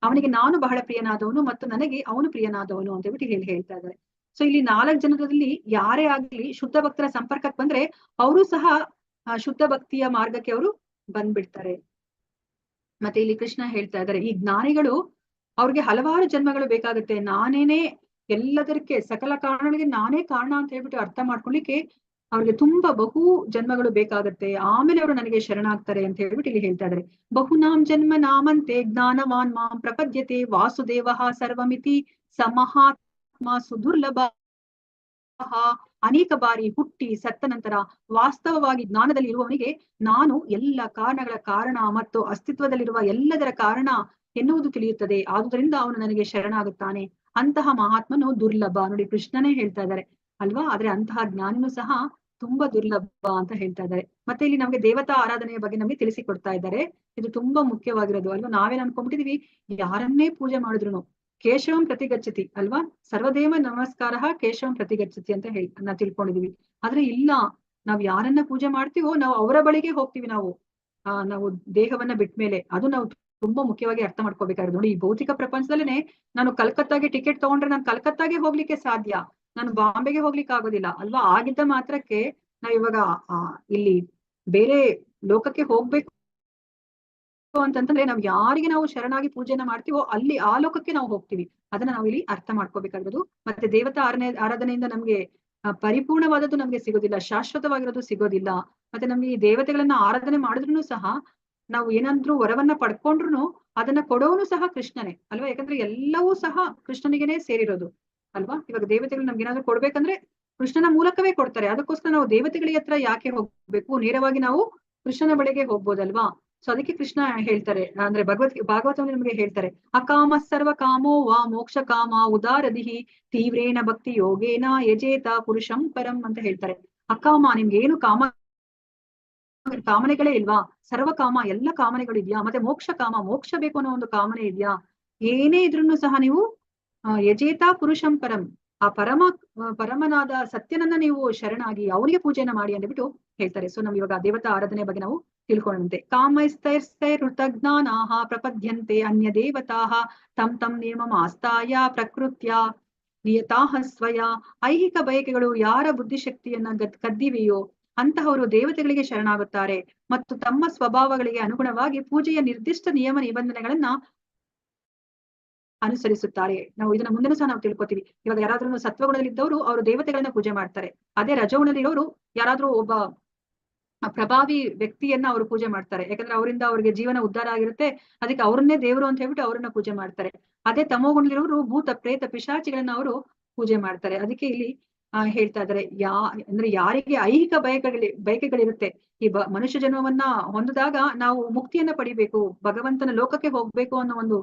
ಅವನಿಗೆ ನಾನು ಬಹಳ ಪ್ರಿಯನಾದವನು ಮತ್ತು ನನಗೆ ಅವನು ಪ್ರಿಯನಾದವನು ಅಂತ ಹೇಳ್ಬಿಟ್ಟು ಹೇಳ್ತಾ ಇದ್ದಾರೆ. ಸೊ ಇಲ್ಲಿ 4 ಜನರಲ್ಲಿ ಯಾರೇ ಆಗ್ಲಿ ಶುದ್ಧ ಭಕ್ತರ ಸಂಪರ್ಕಕ್ಕೆ ಬಂದ್ರೆ ಅವರು ಸಹ ಶುದ್ಧ ಭಕ್ತಿಯ ಮಾರ್ಗಕ್ಕೆ ಅವರು ಬಂದ್ಬಿಡ್ತಾರೆ. ಮತ್ತೆ ಇಲ್ಲಿ ಕೃಷ್ಣ ಹೇಳ್ತಾ ಇದ್ದಾರೆ, ಈ ಜ್ಞಾನಿಗಳು ಅವ್ರಿಗೆ ಹಲವಾರು ಜನ್ಮಗಳು ಬೇಕಾಗುತ್ತೆ, ನಾನೇನೆ ಎಲ್ಲದಕ್ಕೆ ಸಕಲ ಕಾರಣಗಳಿಗೆ ನಾನೇ ಕಾರಣ ಅಂತ ಹೇಳ್ಬಿಟ್ಟು ಅರ್ಥ ಮಾಡ್ಕೊಳ್ಳಿಕ್ಕೆ ಅವ್ರಿಗೆ ತುಂಬಾ ಬಹು ಜನ್ಮಗಳು ಬೇಕಾಗತ್ತೆ, ಆಮೇಲೆ ಅವರು ನನಗೆ ಶರಣಾಗ್ತಾರೆ ಅಂತ ಹೇಳ್ಬಿಟ್ಟು ಇಲ್ಲಿ ಹೇಳ್ತಾ ಇದ್ದಾರೆ. ಬಹುನಾಂ ಜನ್ಮ ನಾಮಂತೆ ಜ್ಞಾನವಾನ್ ಮಾಂ ಪ್ರಪದ್ಯತೆ ವಾಸುದೇವ ಸರ್ವಮಿತಿ ಸಮಹಾತ್ಮ ಸುದುರ್ಲಭ. ಅನೇಕ ಬಾರಿ ಹುಟ್ಟಿ ಸತ್ತ ನಂತರ ವಾಸ್ತವವಾಗಿ ಜ್ಞಾನದಲ್ಲಿ ಇರುವವನಿಗೆ ನಾನು ಎಲ್ಲ ಕಾರಣಗಳ ಕಾರಣ ಮತ್ತು ಅಸ್ತಿತ್ವದಲ್ಲಿರುವ ಎಲ್ಲದರ ಕಾರಣ ಎನ್ನುವುದು ತಿಳಿಯುತ್ತದೆ, ಆದುದರಿಂದ ಅವನು ನನಗೆ ಶರಣಾಗುತ್ತಾನೆ. ಅಂತಹ ಮಹಾತ್ಮನು ದುರ್ಲಭ. ನೋಡಿ ಕೃಷ್ಣನೇ ಹೇಳ್ತಾ ಇದ್ದಾರೆ ಅಲ್ವಾ, ಆದ್ರೆ ಅಂತಹ ಜ್ಞಾನಿನೂ ಸಹ ತುಂಬಾ ದುರ್ಲಭ ಅಂತ ಹೇಳ್ತಾ ಇದ್ದಾರೆ. ಮತ್ತೆ ಇಲ್ಲಿ ನಮ್ಗೆ ದೇವತಾ ಆರಾಧನೆಯ ಬಗ್ಗೆ ನಮ್ಗೆ ತಿಳಿಸಿಕೊಡ್ತಾ ಇದ್ದಾರೆ. ಇದು ತುಂಬಾ ಮುಖ್ಯವಾಗಿರೋದು ಅಲ್ವಾ. ನಾವೇನ್ ಅನ್ಕೊಂಡ್ಬಿಟ್ಟಿದೀವಿ, ಯಾರನ್ನೇ ಪೂಜೆ ಮಾಡಿದ್ರು ಕೇಶವಂ ಪ್ರತಿಗಚ್ಚತಿ ಅಲ್ವಾ, ಸರ್ವದೇವ ನಮಸ್ಕಾರ ಕೇಶವಂ ಪ್ರತಿಗಚ್ಚತಿ ಅಂತ ನಾವ್ ತಿಳ್ಕೊಂಡಿದೀವಿ. ಆದ್ರೆ ಇಲ್ಲ, ನಾವ್ ಯಾರನ್ನ ಪೂಜೆ ಮಾಡ್ತೀವೋ ನಾವು ಅವರ ಬಳಿಗೆ ಹೋಗ್ತೀವಿ. ನಾವು ದೇಹವನ್ನ ಬಿಟ್ಮೇಲೆ ಅದು ನಾವು ತುಂಬಾ ಮುಖ್ಯವಾಗಿ ಅರ್ಥ ಮಾಡ್ಕೋಬೇಕಾದ್ರೆ ನೋಡಿ, ಈ ಭೌತಿಕ ಪ್ರಪಂಚದಲ್ಲೇನೆ ನಾನು ಕಲ್ಕತ್ತಾಗೆ ಟಿಕೆಟ್ ತಗೊಂಡ್ರೆ ನಾನು ಕಲ್ಕತ್ತಾಗೆ ಹೋಗ್ಲಿಕ್ಕೆ ಸಾಧ್ಯ, ನಾನು ಬಾಂಬೆಗೆ ಹೋಗ್ಲಿಕ್ಕೆ ಆಗೋದಿಲ್ಲ ಅಲ್ವಾ. ಆಗಿದ್ದ ಮಾತ್ರಕ್ಕೆ ನಾವ್ ಇವಾಗ ಇಲ್ಲಿ ಬೇರೆ ಲೋಕಕ್ಕೆ ಹೋಗ್ಬೇಕು ಅಂತಂದ್ರೆ ನಾವ್ ಯಾರಿಗೆ ನಾವು ಶರಣಾಗಿ ಪೂಜೆನ ಮಾಡ್ತೀವೋ ಅಲ್ಲಿ ಆ ಲೋಕಕ್ಕೆ ನಾವು ಹೋಗ್ತೀವಿ. ಅದನ್ನ ನಾವು ಇಲ್ಲಿ ಅರ್ಥ ಮಾಡ್ಕೋಬೇಕಾಗಿರೋದು. ಮತ್ತೆ ದೇವತಾ ಆರಾಧನೆಯಿಂದ ನಮ್ಗೆ ಪರಿಪೂರ್ಣವಾದದ್ದು ನಮ್ಗೆ ಸಿಗೋದಿಲ್ಲ, ಶಾಶ್ವತವಾಗಿರೋದು ಸಿಗೋದಿಲ್ಲ. ಮತ್ತೆ ನಮ್ಗೆ ಈ ದೇವತೆಗಳನ್ನ ಆರಾಧನೆ ಮಾಡಿದ್ರು ಸಹ ನಾವು ಏನಾದ್ರೂ ವರವನ್ನ ಪಡ್ಕೊಂಡ್ರು ಅದನ್ನ ಕೊಡೋನು ಸಹ ಕೃಷ್ಣನೇ ಅಲ್ವಾ. ಯಾಕಂದ್ರೆ ಎಲ್ಲವೂ ಸಹ ಕೃಷ್ಣನಿಗೆನೆ ಸೇರಿರೋದು ಅಲ್ವಾ. ಇವಾಗ ದೇವತೆಗಳು ನಮ್ಗೆ ಏನಾದ್ರು ಕೊಡ್ಬೇಕಂದ್ರೆ ಕೃಷ್ಣನ ಮೂಲಕವೇ ಕೊಡ್ತಾರೆ. ಅದಕ್ಕೋಸ್ಕರ ನಾವು ದೇವತೆಗಳಿಗೆ ಹತ್ರ ಯಾಕೆ ಹೋಗ್ಬೇಕು, ನೇರವಾಗಿ ನಾವು ಕೃಷ್ಣನ ಬಳಿಗೆ ಹೋಗ್ಬೋದಲ್ವಾ. ಸೊ ಅದಕ್ಕೆ ಕೃಷ್ಣ ಹೇಳ್ತಾರೆ, ಅಂದ್ರೆ ಭಾಗವತವನ್ನು ನಮಗೆ ಹೇಳ್ತಾರೆ, ಅಕಾಮ ಸರ್ವ ಕಾಮೋ ವಾ ಮೋಕ್ಷ ಕಾಮ ಉದಾರದಿಹಿ ತೀವ್ರೇಣ ಭಕ್ತಿ ಯೋಗೇನ ಯಜೇತ ಪುರುಷಂ ಪರಂ ಅಂತ ಹೇಳ್ತಾರೆ. ಅಕಾಮ, ನಿಮ್ಗೆ ಏನು ಕಾಮನೆಗಳೇ ಇಲ್ವಾ, ಸರ್ವ ಕಾಮ ಎಲ್ಲ ಕಾಮನೆಗಳು ಇದೆಯಾ, ಮತ್ತೆ ಮೋಕ್ಷ ಕಾಮ, ಮೋಕ್ಷ ಬೇಕು ಅನ್ನೋ ಒಂದು ಕಾಮನೆ ಇದೆಯಾ, ಏನೇ ಇದ್ರೂ ಸಹ ನೀವು ಯಜೇತ ಪುರುಷಂ ಪರಂ, ಆ ಪರಮನಾದ ಸತ್ಯನನ್ನ ನೀವು ಶರಣಾಗಿ ಅವನಿಗೆ ಪೂಜೆಯನ್ನ ಮಾಡಿ ಅಂದ್ಬಿಟ್ಟು ಹೇಳ್ತಾರೆ. ಸೊ ನಾವ್ ಇವಾಗ ದೇವತಾ ಆರಾಧನೆ ಬಗ್ಗೆ ನಾವು ತಿಳ್ಕೊಂಡಂತೆ. ಕಾಮೈಸ್ತೈರ್ಸ್ತೈರುತಜ್ಞಾನಾಹ ಪ್ರಪದ್ಯಂತೆ ಅನ್ಯ ದೇವತಾಹ ತಂ ತಂ ನಿಯಮಂ ಆಸ್ತಾಯ ಪ್ರಕೃತ್ಯ ನಿಯತಾಹ ಸ್ವಯ. ಐಹಿಕ ಬಯಕೆಗಳು ಯಾರ ಬುದ್ಧಿಶಕ್ತಿಯನ್ನ ಕದ್ದಿವೆಯೋ ಅಂತಹವರು ದೇವತೆಗಳಿಗೆ ಶರಣಾಗುತ್ತಾರೆ ಮತ್ತು ತಮ್ಮ ಸ್ವಭಾವಗಳಿಗೆ ಅನುಗುಣವಾಗಿ ಪೂಜೆಯ ನಿರ್ದಿಷ್ಟ ನಿಯಮ ನಿಬಂಧನೆಗಳನ್ನ ಅನುಸರಿಸುತ್ತಾರೆ. ನಾವು ಇದನ್ನ ಮುಂದೆನೂ ಸಹ ನಾವು ತಿಳ್ಕೊತೀವಿ. ಇವಾಗ ಯಾರಾದ್ರೂ ಸತ್ವಗುಣದಲ್ಲಿದ್ದವರು ಅವರು ದೇವತೆಗಳನ್ನ ಪೂಜೆ ಮಾಡ್ತಾರೆ. ಅದೇ ರಜೋಗುಣದಲ್ಲಿರೋರು ಯಾರಾದ್ರೂ ಒಬ್ಬ ಪ್ರಭಾವಿ ವ್ಯಕ್ತಿಯನ್ನ ಅವರು ಪೂಜೆ ಮಾಡ್ತಾರೆ. ಯಾಕಂದ್ರೆ ಅವರಿಂದ ಅವ್ರಿಗೆ ಜೀವನ ಉದ್ಧಾರ ಆಗಿರುತ್ತೆ, ಅದಕ್ಕೆ ಅವ್ರನ್ನೇ ದೇವರು ಅಂತ ಹೇಳ್ಬಿಟ್ಟು ಅವ್ರನ್ನ ಪೂಜೆ ಮಾಡ್ತಾರೆ. ಅದೇ ತಮೋಗುಣದಲ್ಲಿರೋರು ಭೂತ ಪ್ರೇತ ಪಿಶಾಚಿಗಳನ್ನ ಅವರು ಪೂಜೆ ಮಾಡ್ತಾರೆ. ಅದಕ್ಕೆ ಇಲ್ಲಿ ಹೇಳ್ತಾ ಇದ್ದಾರೆ, ಅಂದ್ರೆ ಯಾರಿಗೆ ಐಹಿಕ ಬಯಕೆಗಳಿರುತ್ತೆ, ಈ ಮನುಷ್ಯ ಜನ್ಮವನ್ನ ಹೊಂದಿದಾಗ ನಾವು ಮುಕ್ತಿಯನ್ನ ಪಡಿಬೇಕು, ಭಗವಂತನ ಲೋಕಕ್ಕೆ ಹೋಗ್ಬೇಕು ಅನ್ನೋ ಒಂದು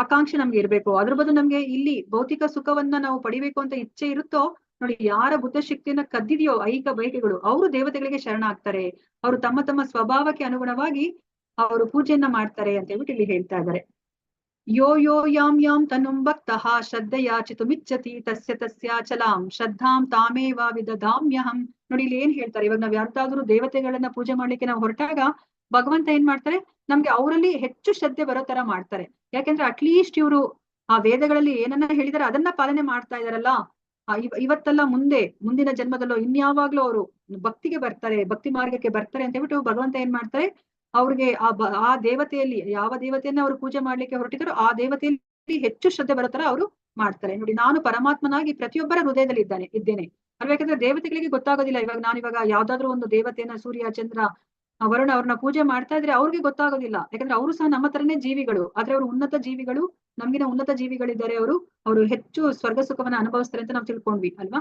ಆಕಾಂಕ್ಷೆ ನಮ್ಗೆ ಇರ್ಬೇಕು. ಅದ್ರ ಬದಲು ನಮ್ಗೆ ಇಲ್ಲಿ ಭೌತಿಕ ಸುಖವನ್ನ ನಾವು ಪಡಿಬೇಕು ಅಂತ ಇಚ್ಛೆ ಇರುತ್ತೋ ನೋಡಿ, ಯಾರ ಬುದ್ಧಶಕ್ತಿಯನ್ನ ಕದ್ದಿದೆಯೋ ಐಹಿಕ ಬಯಕೆಗಳು, ಅವರು ದೇವತೆಗಳಿಗೆ ಶರಣಾಗ್ತಾರೆ. ಅವರು ತಮ್ಮ ತಮ್ಮ ಸ್ವಭಾವಕ್ಕೆ ಅನುಗುಣವಾಗಿ ಅವರು ಪೂಜೆಯನ್ನ ಮಾಡ್ತಾರೆ ಅಂತ ಹೇಳ್ಬಿಟ್ಟು ಇಲ್ಲಿ ಹೇಳ್ತಾ ಇದ್ದಾರೆ. ಯೋ ಯೋ ಯಾಂ ಯಾಂ ತನುಂ ಭಕ್ತಃ ಶ್ರದ್ಧೆಯಾಚಿತುಮಿಚ್ಛತಿ ತಸ್ಯ ತಸ್ಯಾಚಲಾಂ ಶ್ರದ್ಧಾಂ ತಾಮೇವ ವಿದಧಾಮ್ಯಹಂ. ನೋಡಿ ಇಲ್ಲಿ ಏನ್ ಹೇಳ್ತಾರೆ, ಇವಾಗ ನಾವ್ ಯಾವ್ದಾದ್ರು ದೇವತೆಗಳನ್ನ ಪೂಜೆ ಮಾಡ್ಲಿಕ್ಕೆ ನಾವು ಹೊರಟಾಗ ಭಗವಂತ ಏನ್ ಮಾಡ್ತಾರೆ, ನಮ್ಗೆ ಅವರಲ್ಲಿ ಹೆಚ್ಚು ಶ್ರದ್ಧೆ ಬರೋ ತರ ಮಾಡ್ತಾರೆ. ಯಾಕೆಂದ್ರೆ ಅಟ್ಲೀಸ್ಟ್ ಇವರು ಆ ವೇದಗಳಲ್ಲಿ ಏನನ್ನ ಹೇಳಿದಾರೆ ಅದನ್ನ ಪಾಲನೆ ಮಾಡ್ತಾ ಇದಾರಲ್ಲ, ಇವತ್ತಲ್ಲ ಮುಂದಿನ ಜನ್ಮದಲ್ಲೋ ಇನ್ಯಾವಾಗ್ಲೂ ಅವರು ಭಕ್ತಿಗೆ ಬರ್ತಾರೆ, ಭಕ್ತಿ ಮಾರ್ಗಕ್ಕೆ ಬರ್ತಾರೆ ಅಂತ ಹೇಳ್ಬಿಟ್ಟು ಭಗವಂತ ಏನ್ ಮಾಡ್ತಾರೆ, ಅವ್ರಿಗೆ ಆ ದೇವತೆಯಲ್ಲಿ ಯಾವ ದೇವತೆಯನ್ನ ಅವರು ಪೂಜೆ ಮಾಡ್ಲಿಕ್ಕೆ ಹೊರಟಿದ್ರು ಆ ದೇವತೆಯಲ್ಲಿ ಹೆಚ್ಚು ಶ್ರದ್ಧೆ ಬರೋ ತರ ಅವರು ಮಾಡ್ತಾರೆ. ನೋಡಿ, ನಾನು ಪರಮಾತ್ಮನಾಗಿ ಪ್ರತಿಯೊಬ್ಬರ ಹೃದಯದಲ್ಲಿ ಇದ್ದೇನೆ ಅಲ್ವಾ. ಯಾಕಂದ್ರೆ ದೇವತೆಗಳಿಗೆ ಗೊತ್ತಾಗೋದಿಲ್ಲ. ಇವಾಗ ಯಾವ್ದಾದ್ರು ಒಂದು ದೇವತೆಯನ್ನ ಸೂರ್ಯ ಚಂದ್ರ ವರುಣ ಅವ್ರನ್ನ ಪೂಜೆ ಮಾಡ್ತಾ ಇದ್ರೆ ಅವ್ರಿಗೆ ಗೊತ್ತಾಗೋದಿಲ್ಲ. ಯಾಕಂದ್ರೆ ಅವರು ಸಹ ನಮ್ಮ ತರನೇ ಜೀವಿಗಳು, ಆದ್ರೆ ಅವರು ಉನ್ನತ ಜೀವಿಗಳು, ನಮ್ಗಿನ ಉನ್ನತ ಜೀವಿಗಳಿದ್ದಾರೆ. ಅವರು ಹೆಚ್ಚು ಸ್ವರ್ಗ ಸುಖವನ್ನ ಅನುಭವಿಸ್ತಾರೆ ಅಂತ ನಾವು ತಿಳ್ಕೊಂಡ್ವಿ ಅಲ್ವಾ.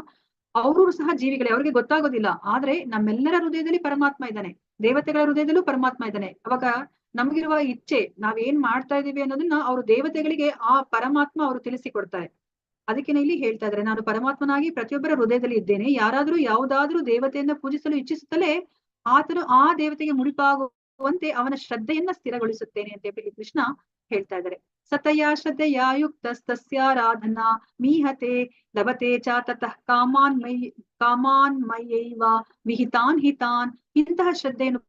ಅವರು ಸಹ ಜೀವಿಗಳೇ, ಅವ್ರಿಗೆ ಗೊತ್ತಾಗೋದಿಲ್ಲ. ಆದ್ರೆ ನಮ್ಮೆಲ್ಲರ ಹೃದಯದಲ್ಲಿ ಪರಮಾತ್ಮ ಇದ್ದಾನೆ, ದೇವತೆಗಳ ಹೃದಯದಲ್ಲೂ ಪರಮಾತ್ಮ ಇದ್ದಾನೆ. ಅವಾಗ ನಮ್ಗಿರುವ ಇಚ್ಛೆ ನಾವೇನ್ ಮಾಡ್ತಾ ಇದೀವಿ ಅನ್ನೋದನ್ನ ಅವರು ದೇವತೆಗಳಿಗೆ ಆ ಪರಮಾತ್ಮ ಅವರು ತಿಳಿಸಿಕೊಡ್ತಾರೆ. ಅದಕ್ಕೆ ಇಲ್ಲಿ ಹೇಳ್ತಾ ಇದ್ದಾರೆ, ನಾನು ಪರಮಾತ್ಮನಾಗಿ ಪ್ರತಿಯೊಬ್ಬರ ಹೃದಯದಲ್ಲಿ ಇದ್ದೇನೆ. ಯಾರಾದ್ರೂ ಯಾವುದಾದ್ರೂ ದೇವತೆಯನ್ನ ಪೂಜಿಸಲು ಇಚ್ಛಿಸುತ್ತಲೇ ಆತನು ಆ ದೇವತೆಗೆ ಮುಡಿಪಾಗುವಂತೆ ಅವನ ಶ್ರದ್ಧೆಯನ್ನ ಸ್ಥಿರಗೊಳಿಸುತ್ತೇನೆ ಅಂತ ಹೇಳಿ ಕೃಷ್ಣ ಹೇಳ್ತಾ ಇದ್ದಾರೆ. ಸತಯಾ ಶ್ರದ್ಧೆಯ ಯುಕ್ತಸ್ತಸ್ಯಾರಾಧನಾ ಮೀಹತೆ ಲಭತೆ ಚ ತತಃ ಕಾಮಾನ್ ಮಯ್ಯೈವ ವಿಹಿತಾನ್ ಹಿತಾನ್. ಇಂತಹ ಶ್ರದ್ಧೆಯನ್ನು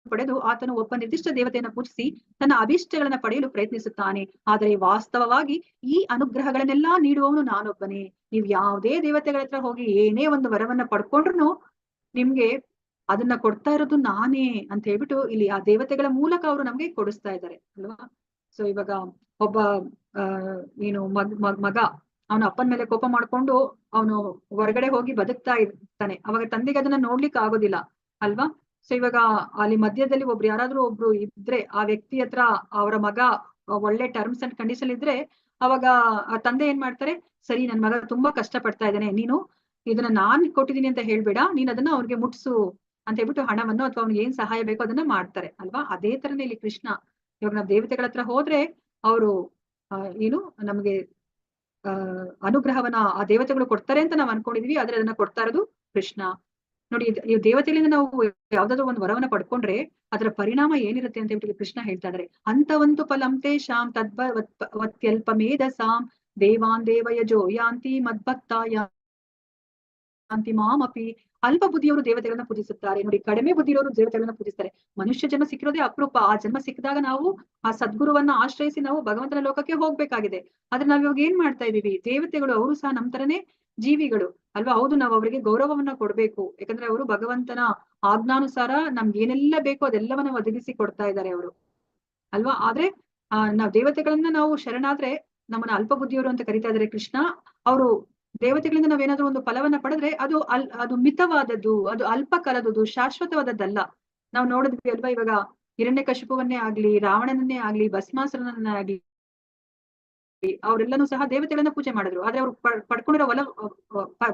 ಪಡೆದು ಆತನು ಒಬ್ಬ ನಿರ್ದಿಷ್ಟ ದೇವತೆಯನ್ನು ಪೂಜಿಸಿ ತನ್ನ ಅಭಿಷ್ಟಗಳನ್ನ ಪಡೆಯಲು ಪ್ರಯತ್ನಿಸುತ್ತಾನೆ. ಆದರೆ ವಾಸ್ತವವಾಗಿ ಈ ಅನುಗ್ರಹಗಳನ್ನೆಲ್ಲಾ ನೀಡುವವನು ನಾನೊಬ್ಬನೇ. ನೀವು ಯಾವುದೇ ದೇವತೆಗಳ ಹತ್ರ ಹೋಗಿ ಏನೇ ಒಂದು ವರವನ್ನ ಪಡ್ಕೊಂಡ್ರು ನಿಮ್ಗೆ ಅದನ್ನ ಕೊಡ್ತಾ ಇರೋದು ನಾನೇ ಅಂತ ಹೇಳ್ಬಿಟ್ಟು ಇಲ್ಲಿ ಆ ದೇವತೆಗಳ ಮೂಲಕ ಅವರು ನಮ್ಗೆ ಕೊಡಿಸ್ತಾ ಇದ್ದಾರೆ ಅಲ್ವಾ. ಸೊ ಇವಾಗ ಒಬ್ಬ ಏನು ಮಗ ಅವನ ಅಪ್ಪನ ಮೇಲೆ ಕೋಪ ಮಾಡ್ಕೊಂಡು ಅವನು ಹೊರಗಡೆ ಹೋಗಿ ಬದುಕ್ತಾ ಇರ್ತಾನೆ. ಅವಾಗ ತಂದೆಗೆ ಅದನ್ನ ನೋಡ್ಲಿಕ್ಕೆ ಆಗೋದಿಲ್ಲ ಅಲ್ವಾ. ಸೊ ಇವಾಗ ಅಲ್ಲಿ ಮಧ್ಯದಲ್ಲಿ ಯಾರಾದ್ರೂ ಒಬ್ರು ಇದ್ರೆ ಆ ವ್ಯಕ್ತಿ ಹತ್ರ ಅವರ ಮಗ ಒಳ್ಳೆ ಟರ್ಮ್ಸ್ ಅಂಡ್ ಕಂಡೀಷನ್ ಇದ್ರೆ ಅವಾಗ ಆ ತಂದೆ ಏನ್ ಮಾಡ್ತಾರೆ, ಸರಿ ನನ್ ಮಗ ತುಂಬಾ ಕಷ್ಟ ಪಡ್ತಾ ಇದ್ದಾನೆ, ನೀನು ಇದನ್ನ ನಾನ್ ಕೊಟ್ಟಿದ್ದೀನಿ ಅಂತ ಹೇಳ್ಬೇಡ, ನೀನ್ ಅದನ್ನ ಅವ್ರಿಗೆ ಮುಟ್ಸು ಅಂತ ಹೇಳ್ಬಿಟ್ಟು ಹಣವನ್ನು ಅಥವಾ ಅವ್ನಿಗೆ ಏನ್ ಸಹಾಯ ಬೇಕೋ ಅದನ್ನ ಮಾಡ್ತಾರೆ ಅಲ್ವಾ. ಅದೇ ತರನೇ ಇಲ್ಲಿ ಕೃಷ್ಣ, ಇವಾಗ ನಾವ್ ದೇವತೆಗಳ ಹತ್ರ ಹೋದ್ರೆ ಅವರು ಏನು ನಮ್ಗೆ ಅನುಗ್ರಹವನ್ನ ಆ ದೇವತೆಗಳು ಕೊಡ್ತಾರೆ ಅಂತ ನಾವ್ ಅನ್ಕೊಂಡಿದೀವಿ, ಆದ್ರೆ ಅದನ್ನ ಕೊಡ್ತಾ ಇರೋದು ಕೃಷ್ಣ. ನೋಡಿ, ಈ ದೇವತೆಗಳಿಂದ ನಾವು ಯಾವ್ದಾದ್ರು ಒಂದು ವರವನ್ನ ಪಡ್ಕೊಂಡ್ರೆ ಅದರ ಪರಿಣಾಮ ಏನಿರುತ್ತೆ ಅಂತ ಹೇಳ್ಬಿಟ್ಟು ಕೃಷ್ಣ ಹೇಳ್ತಾ ಇದಾರೆ. ಅಂತವಂತು ಫಲಂ ತೇಷಾಂ ತದ್ವತ್ಯಲ್ಪ ಮೇಧಸಾಂ ದೇವಾನ್ ದೇವಯಜೋ ಯಾಂತಿ ಮದ್ಭಕ್ತ ಯಾಂತಿ ಮಾಮಪಿ ಅಲ್ಪ ಬುದ್ಧಿಯವರು ದೇವತೆಗಳನ್ನ ಪೂಜಿಸುತ್ತಾರೆ. ನೋಡಿ, ಕಡಿಮೆ ಬುದ್ಧಿಯವರು ದೇವತೆಗಳನ್ನ ಪೂಜಿಸ್ತಾರೆ. ಮನುಷ್ಯ ಜನ್ಮ ಸಿಕ್ಕಿರೋದೇ ಅಪರೂಪ. ಆ ಜನ್ಮ ಸಿಕ್ಕಿದಾಗ ನಾವು ಆ ಸದ್ಗುರುವನ್ನ ಆಶ್ರಯಿಸಿ ನಾವು ಭಗವಂತನ ಲೋಕಕ್ಕೆ ಹೋಗ್ಬೇಕಾಗಿದೆ. ಆದ್ರೆ ನಾವ್ ಇವಾಗ ಏನ್ ಮಾಡ್ತಾ ಇದೀವಿ? ದೇವತೆಗಳು ಅವರು ಸಹ ನಮ್ ತರನೇ ಜೀವಿಗಳು ಅಲ್ವಾ? ಹೌದು, ನಾವು ಅವರಿಗೆ ಗೌರವವನ್ನ ಕೊಡ್ಬೇಕು. ಯಾಕಂದ್ರೆ ಅವರು ಭಗವಂತನ ಆಜ್ಞಾನುಸಾರ ನಮ್ಗೆ ಏನೆಲ್ಲ ಬೇಕೋ ಅದೆಲ್ಲವನ್ನ ಒದಗಿಸಿ ಕೊಡ್ತಾ ಇದ್ದಾರೆ ಅವರು, ಅಲ್ವಾ? ಆದ್ರೆ ನಾವ್ ದೇವತೆಗಳನ್ನ ನಾವು ಶರಣಾದ್ರೆ ನಮ್ಮನ್ನ ಅಲ್ಪ ಬುದ್ಧಿಯವರು ಅಂತ ಕರಿತಾ ಇದಾರೆ ಕೃಷ್ಣ. ಅವರು ದೇವತೆಗಳಿಂದ ನಾವೇನಾದ್ರೂ ಒಂದು ಫಲವನ್ನ ಪಡೆದ್ರೆ ಅದು ಮಿತವಾದದ್ದು, ಅದು ಅಲ್ಪ ಕಾಲದ್ದು, ಶಾಶ್ವತವಾದದ್ದಲ್ಲ. ನಾವು ನೋಡಿದ್ವಿ ಅಲ್ವಾ? ಇವಾಗ ಹಿರಣ್ಯಕಶಿಪುವನ್ನೇ ಆಗ್ಲಿ, ರಾವಣನನ್ನೇ ಆಗ್ಲಿ, ಭಸ್ಮಾಸುರನನ್ನೇ ಆಗ್ಲಿ, ಅವರೆಲ್ಲನೂ ಸಹ ದೇವತೆಗಳನ್ನ ಪೂಜೆ ಮಾಡಿದ್ರು. ಆದ್ರೆ ಅವ್ರು ಪಡ್ಕೊಂಡಿರೋ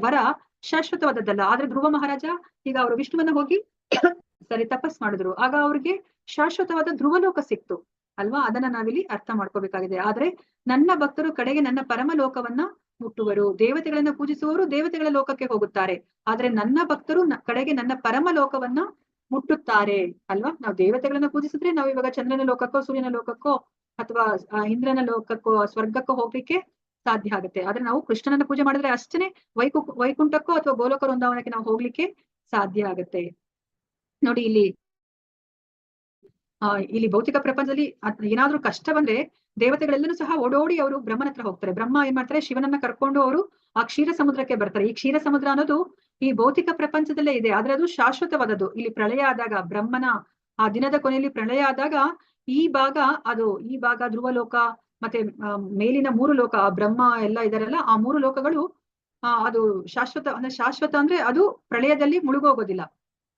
ವರ ಶಾಶ್ವತವಾದದ್ದಲ್ಲ. ಆದ್ರೆ ಧ್ರುವ ಮಹಾರಾಜ ಈಗ ಅವರು ವಿಷ್ಣುವನ್ನ ಹೋಗಿ ತಪಸ್ ಮಾಡಿದ್ರು. ಆಗ ಅವ್ರಿಗೆ ಶಾಶ್ವತವಾದ ಧ್ರುವಲೋಕ ಸಿಕ್ತು ಅಲ್ವಾ? ಅದನ್ನ ನಾವಿಲ್ಲಿ ಅರ್ಥ ಮಾಡ್ಕೋಬೇಕಾಗಿದೆ. ಆದ್ರೆ ನನ್ನ ಭಕ್ತರು ಕಡೆಗೆ ನನ್ನ ಪರಮ ಲೋಕವನ್ನ ಮುಟ್ಟುವರು. ದೇವತೆಗಳನ್ನ ಪೂಜಿಸುವವರು ದೇವತೆಗಳ ಲೋಕಕ್ಕೆ ಹೋಗುತ್ತಾರೆ. ಆದ್ರೆ ನನ್ನ ಭಕ್ತರು ಕಡೆಗೆ ನನ್ನ ಪರಮ ಲೋಕವನ್ನ ಮುಟ್ಟುತ್ತಾರೆ ಅಲ್ವಾ? ನಾವು ದೇವತೆಗಳನ್ನ ಪೂಜಿಸಿದ್ರೆ ನಾವು ಇವಾಗ ಚಂದ್ರನ ಲೋಕಕ್ಕೋ, ಸೂರ್ಯನ ಲೋಕಕ್ಕೋ, ಅಥವಾ ಇಂದ್ರನ ಲೋಕಕ್ಕೋ, ಸ್ವರ್ಗಕ್ಕೋ ಹೋಗ್ಲಿಕ್ಕೆ ಸಾಧ್ಯ ಆಗುತ್ತೆ. ಆದ್ರೆ ನಾವು ಕೃಷ್ಣನನ್ನ ಪೂಜೆ ಮಾಡಿದ್ರೆ ಅಷ್ಟೇ ವೈಕುಂಠಕ್ಕೋ ಅಥವಾ ಗೋಲೋಕ ವೃಂದಾವನಕ್ಕೆ ನಾವು ಹೋಗ್ಲಿಕ್ಕೆ ಸಾಧ್ಯ ಆಗುತ್ತೆ. ನೋಡಿ, ಇಲ್ಲಿ ಭೌತಿಕ ಪ್ರಪಂಚದಲ್ಲಿ ಏನಾದ್ರೂ ಕಷ್ಟ ಬಂದ್ರೆ ದೇವತೆಗಳೆಲ್ಲರೂ ಸಹ ಓಡೋಡಿ ಅವರು ಬ್ರಹ್ಮನ ಹತ್ರ ಹೋಗ್ತಾರೆ. ಬ್ರಹ್ಮ ಏನ್ ಮಾಡ್ತಾರೆ? ಶಿವನನ್ನ ಕರ್ಕೊಂಡು ಅವರು ಆ ಕ್ಷೀರ ಸಮುದ್ರಕ್ಕೆ ಬರ್ತಾರೆ. ಈ ಕ್ಷೀರ ಸಮುದ್ರ ಅನ್ನೋದು ಈ ಭೌತಿಕ ಪ್ರಪಂಚದಲ್ಲೇ ಇದೆ, ಆದ್ರೆ ಅದು ಶಾಶ್ವತವಾದದ್ದು. ಇಲ್ಲಿ ಪ್ರಳಯ ಆದಾಗ, ಬ್ರಹ್ಮನ ಆ ದಿನದ ಕೊನೆಯಲ್ಲಿ ಪ್ರಳಯ ಆದಾಗ ಈ ಭಾಗ ಧ್ರುವಲೋಕ ಮತ್ತೆ ಮೇಲಿನ 3 ಲೋಕ, ಬ್ರಹ್ಮ ಎಲ್ಲ ಇದಾರಲ್ಲ, ಆ 3 ಲೋಕಗಳು ಅದು ಶಾಶ್ವತ ಅಂದ್ರೆ ಅದು ಪ್ರಳಯದಲ್ಲಿ ಮುಳುಗೋಗೋದಿಲ್ಲ.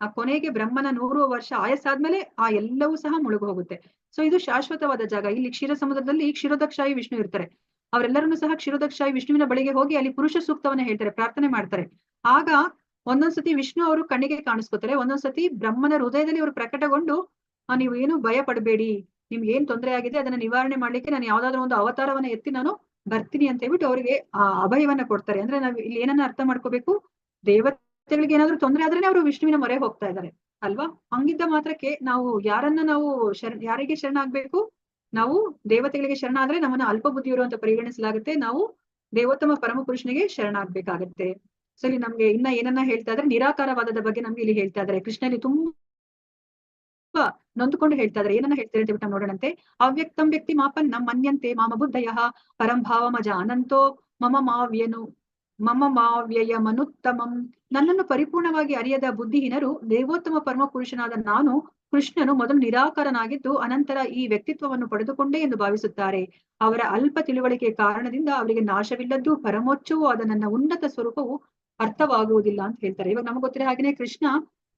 ಆ ಕೊನೆಗೆ ಬ್ರಹ್ಮನ 100 ವರ್ಷ ಆಯಸ್ಸಾದ್ಮೇಲೆ ಆ ಎಲ್ಲವೂ ಸಹ ಮುಳುಗು ಹೋಗುತ್ತೆ. ಸೊ ಇದು ಶಾಶ್ವತವಾದ ಜಾಗ. ಇಲ್ಲಿ ಕ್ಷೀರ ಸಮುದ್ರದಲ್ಲಿ ಕ್ಷೀರೋದಕ್ಷಾಯಿ ವಿಷ್ಣು ಇರ್ತಾರೆ. ಅವರೆಲ್ಲರನ್ನು ಸಹ ಕ್ಷೀರೋದಕ್ಷಾಯಿ ವಿಷ್ಣುವಿನ ಬಳಿಗೆ ಹೋಗಿ ಅಲ್ಲಿ ಪುರುಷ ಸೂಕ್ತವನ್ನ ಹೇಳ್ತಾರೆ, ಪ್ರಾರ್ಥನೆ ಮಾಡ್ತಾರೆ. ಆಗ ಒಂದೊಂದ್ಸತಿ ವಿಷ್ಣು ಅವರು ಕಣ್ಣಿಗೆ ಕಾಣಿಸ್ಕೊತಾರೆ, ಒಂದೊಂದ್ಸತಿ ಬ್ರಹ್ಮನ ಹೃದಯದಲ್ಲಿ ಅವರು ಪ್ರಕಟಗೊಂಡು ನೀವು ಏನು ಭಯ ಪಡಬೇಡಿ, ನಿಮ್ಗೆ ಏನ್ ತೊಂದರೆ ಆಗಿದೆ ಅದನ್ನ ನಿವಾರಣೆ ಮಾಡ್ಲಿಕ್ಕೆ ನಾನು ಯಾವ್ದಾದ್ರು ಒಂದು ಅವತಾರವನ್ನ ಎತ್ತಿ ನಾನು ಬರ್ತೀನಿ ಅಂತ ಹೇಳ್ಬಿಟ್ಟು ಅವರಿಗೆ ಆ ಅಭಯವನ್ನ ಕೊಡ್ತಾರೆ. ಅಂದ್ರೆ ನಾವ್ ಇಲ್ಲಿ ಏನನ್ನ ಅರ್ಥ ಮಾಡ್ಕೋಬೇಕು? ದೇವತೆಗಳಿಗೆ ಏನಾದ್ರು ತೊಂದರೆ ಆದ್ರೆ ಅವರು ವಿಷ್ಣುವಿನ ಮೊರೆ ಹೋಗ್ತಾ ಇದ್ದಾರೆ ಅಲ್ವಾ? ಹಂಗಿದ್ದ ಮಾತ್ರಕ್ಕೆ ನಾವು ಯಾರಿಗೆ ಶರಣಾಗ್ಬೇಕು? ನಾವು ದೇವತೆಗಳಿಗೆ ಶರಣಾದ್ರೆ ನಮ್ಮನ್ನ ಅಲ್ಪ ಬುದ್ಧಿಯವರು ಅಂತ ಪರಿಗಣಿಸಲಾಗುತ್ತೆ. ನಾವು ದೇವೋತ್ತಮ ಪರಮ ಪುರುಷನಿಗೆ ಶರಣಾಗ್ಬೇಕಾಗತ್ತೆ. ಸೊ ಇಲ್ಲಿ ನಮ್ಗೆ ಇನ್ನ ಏನನ್ನ ಹೇಳ್ತಾ ಇದ್ರೆ, ನಿರಾಕಾರವಾದದ ಬಗ್ಗೆ ನಮ್ಗೆ ಇಲ್ಲಿ ಹೇಳ್ತಾ ಇದ್ದಾರೆ. ಕೃಷ್ಣಲ್ಲಿ ತುಂಬಾ ನೊಂದುಕೊಂಡು ಹೇಳ್ತಾ ಇದ್ದಾರೆ. ಏನನ್ನ ಹೇಳ್ತಾರೆ ಅಂತ ನಾವು ನೋಡೋಣಂತೆ. ಅವ್ಯಕ್ತಂ ವ್ಯಕ್ತಿ ಮಾಪನ್ನ ಮನ್ಯಂತೆ ಮಾಮ ಬುದ್ಧಯ ಪರಂಭಾವಮಜ ಅನಂತೋ ಮಮ ಮಾವ್ಯಯಮನುತ್ತಮಂ. ನನ್ನನ್ನು ಪರಿಪೂರ್ಣವಾಗಿ ಅರಿಯದ ಬುದ್ಧಿಹೀನರು ದೇವೋತ್ತಮ ಪರಮ ಪುರುಷನಾದ ನಾನು ಕೃಷ್ಣನು ಮೊದಲು ನಿರಾಕಾರನಾಗಿದ್ದು ಅನಂತರ ಈ ವ್ಯಕ್ತಿತ್ವವನ್ನು ಪಡೆದುಕೊಂಡೇ ಎಂದು ಭಾವಿಸುತ್ತಾರೆ. ಅವರ ಅಲ್ಪ ತಿಳುವಳಿಕೆ ಕಾರಣದಿಂದ ಅವರಿಗೆ ನಾಶವಿಲ್ಲದ್ದು ಪರಮೋಚ್ಚವೂ ಆದ ನನ್ನ ಉನ್ನತ ಸ್ವರೂಪವು ಅರ್ಥವಾಗುವುದಿಲ್ಲ ಅಂತ ಹೇಳ್ತಾರೆ. ಇವಾಗ ನಮ್ಗೆ ಗೊತ್ತಿರೋ ಹಾಗೇನೆ ಕೃಷ್ಣ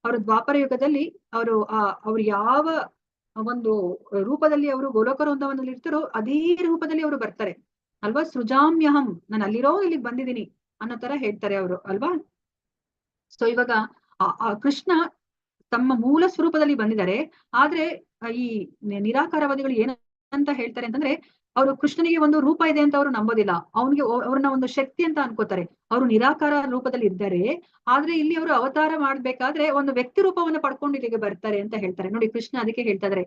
ಅವರು ದ್ವಾಪರ ಯುಗದಲ್ಲಿ ಅವ್ರು ಯಾವ ಒಂದು ರೂಪದಲ್ಲಿ ಅವರು ಗೋಲೋಕ ವೃಂದಾವನದಲ್ಲಿ ಇರ್ತಾರೋ ಅದೇ ರೂಪದಲ್ಲಿ ಅವರು ಬರ್ತಾರೆ ಅಲ್ವಾ? ಸೃಜಾಮ್ಯಹಂ, ನಾನು ಅಲ್ಲಿರೋ ಇಲ್ಲಿಗೆ ಬಂದಿದ್ದೀನಿ ಅನ್ನೋ ತರ ಹೇಳ್ತಾರೆ ಅವರು ಅಲ್ವಾ? ಸೊ ಇವಾಗ ಕೃಷ್ಣ ತಮ್ಮ ಮೂಲ ಸ್ವರೂಪದಲ್ಲಿ ಬಂದಿದ್ದಾರೆ. ಆದ್ರೆ ಈ ನಿರಾಕಾರವಾದಿಗಳು ಏನಂತ ಹೇಳ್ತಾರೆ ಅಂತಂದ್ರೆ, ಅವರು ಕೃಷ್ಣನಿಗೆ ಒಂದು ರೂಪ ಇದೆ ಅಂತ ಅವರು ನಂಬೋದಿಲ್ಲ. ಅವ್ರನ್ನ ಒಂದು ಶಕ್ತಿ ಅಂತ ಅನ್ಕೋತಾರೆ. ಅವರು ನಿರಾಕಾರ ರೂಪದಲ್ಲಿ ಇದ್ದಾರೆ, ಆದ್ರೆ ಇಲ್ಲಿ ಅವರು ಅವತಾರ ಮಾಡ್ಬೇಕಾದ್ರೆ ಒಂದು ವ್ಯಕ್ತಿ ರೂಪವನ್ನ ಪಡ್ಕೊಂಡು ಇಲ್ಲಿಗೆ ಬರ್ತಾರೆ ಅಂತ ಹೇಳ್ತಾರೆ. ನೋಡಿ, ಕೃಷ್ಣ ಅದಕ್ಕೆ ಹೇಳ್ತಾ ಇದಾರೆ,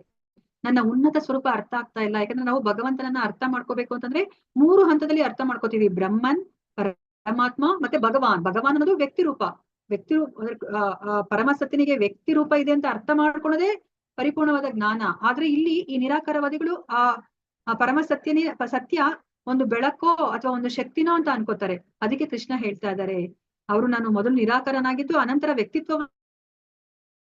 ನನ್ನ ಉನ್ನತ ಸ್ವರೂಪ ಅರ್ಥ ಆಗ್ತಾ ಇಲ್ಲ. ಯಾಕಂದ್ರೆ ನಾವು ಭಗವಂತನನ್ನ ಅರ್ಥ ಮಾಡ್ಕೋಬೇಕು ಅಂತಂದ್ರೆ 3 ಹಂತದಲ್ಲಿ ಅರ್ಥ ಮಾಡ್ಕೋತೀವಿ: ಬ್ರಹ್ಮನ್, ಪರಮಾತ್ಮ ಮತ್ತೆ ಭಗವಾನ್. ಅನ್ನೋದು ವ್ಯಕ್ತಿ ರೂಪ. ಪರಮ ಸತ್ಯನಿಗೆ ವ್ಯಕ್ತಿ ರೂಪ ಇದೆ ಅಂತ ಅರ್ಥ ಮಾಡ್ಕೊಳ್ಳೋದೇ ಪರಿಪೂರ್ಣವಾದ ಜ್ಞಾನ. ಆದ್ರೆ ಇಲ್ಲಿ ಈ ನಿರಾಕಾರವಾದಿಗಳು ಆ ಪರಮ ಸತ್ಯ ಒಂದು ಬೆಳಕೋ ಅಥವಾ ಒಂದು ಶಕ್ತಿನೋ ಅಂತ ಅನ್ಕೋತಾರೆ. ಅದಕ್ಕೆ ಕೃಷ್ಣ ಹೇಳ್ತಾ ಇದ್ದಾರೆ, ನಾನು ಮೊದಲು ನಿರಾಕಾರನಾಗಿದ್ದು ಅನಂತರ ವ್ಯಕ್ತಿತ್ವ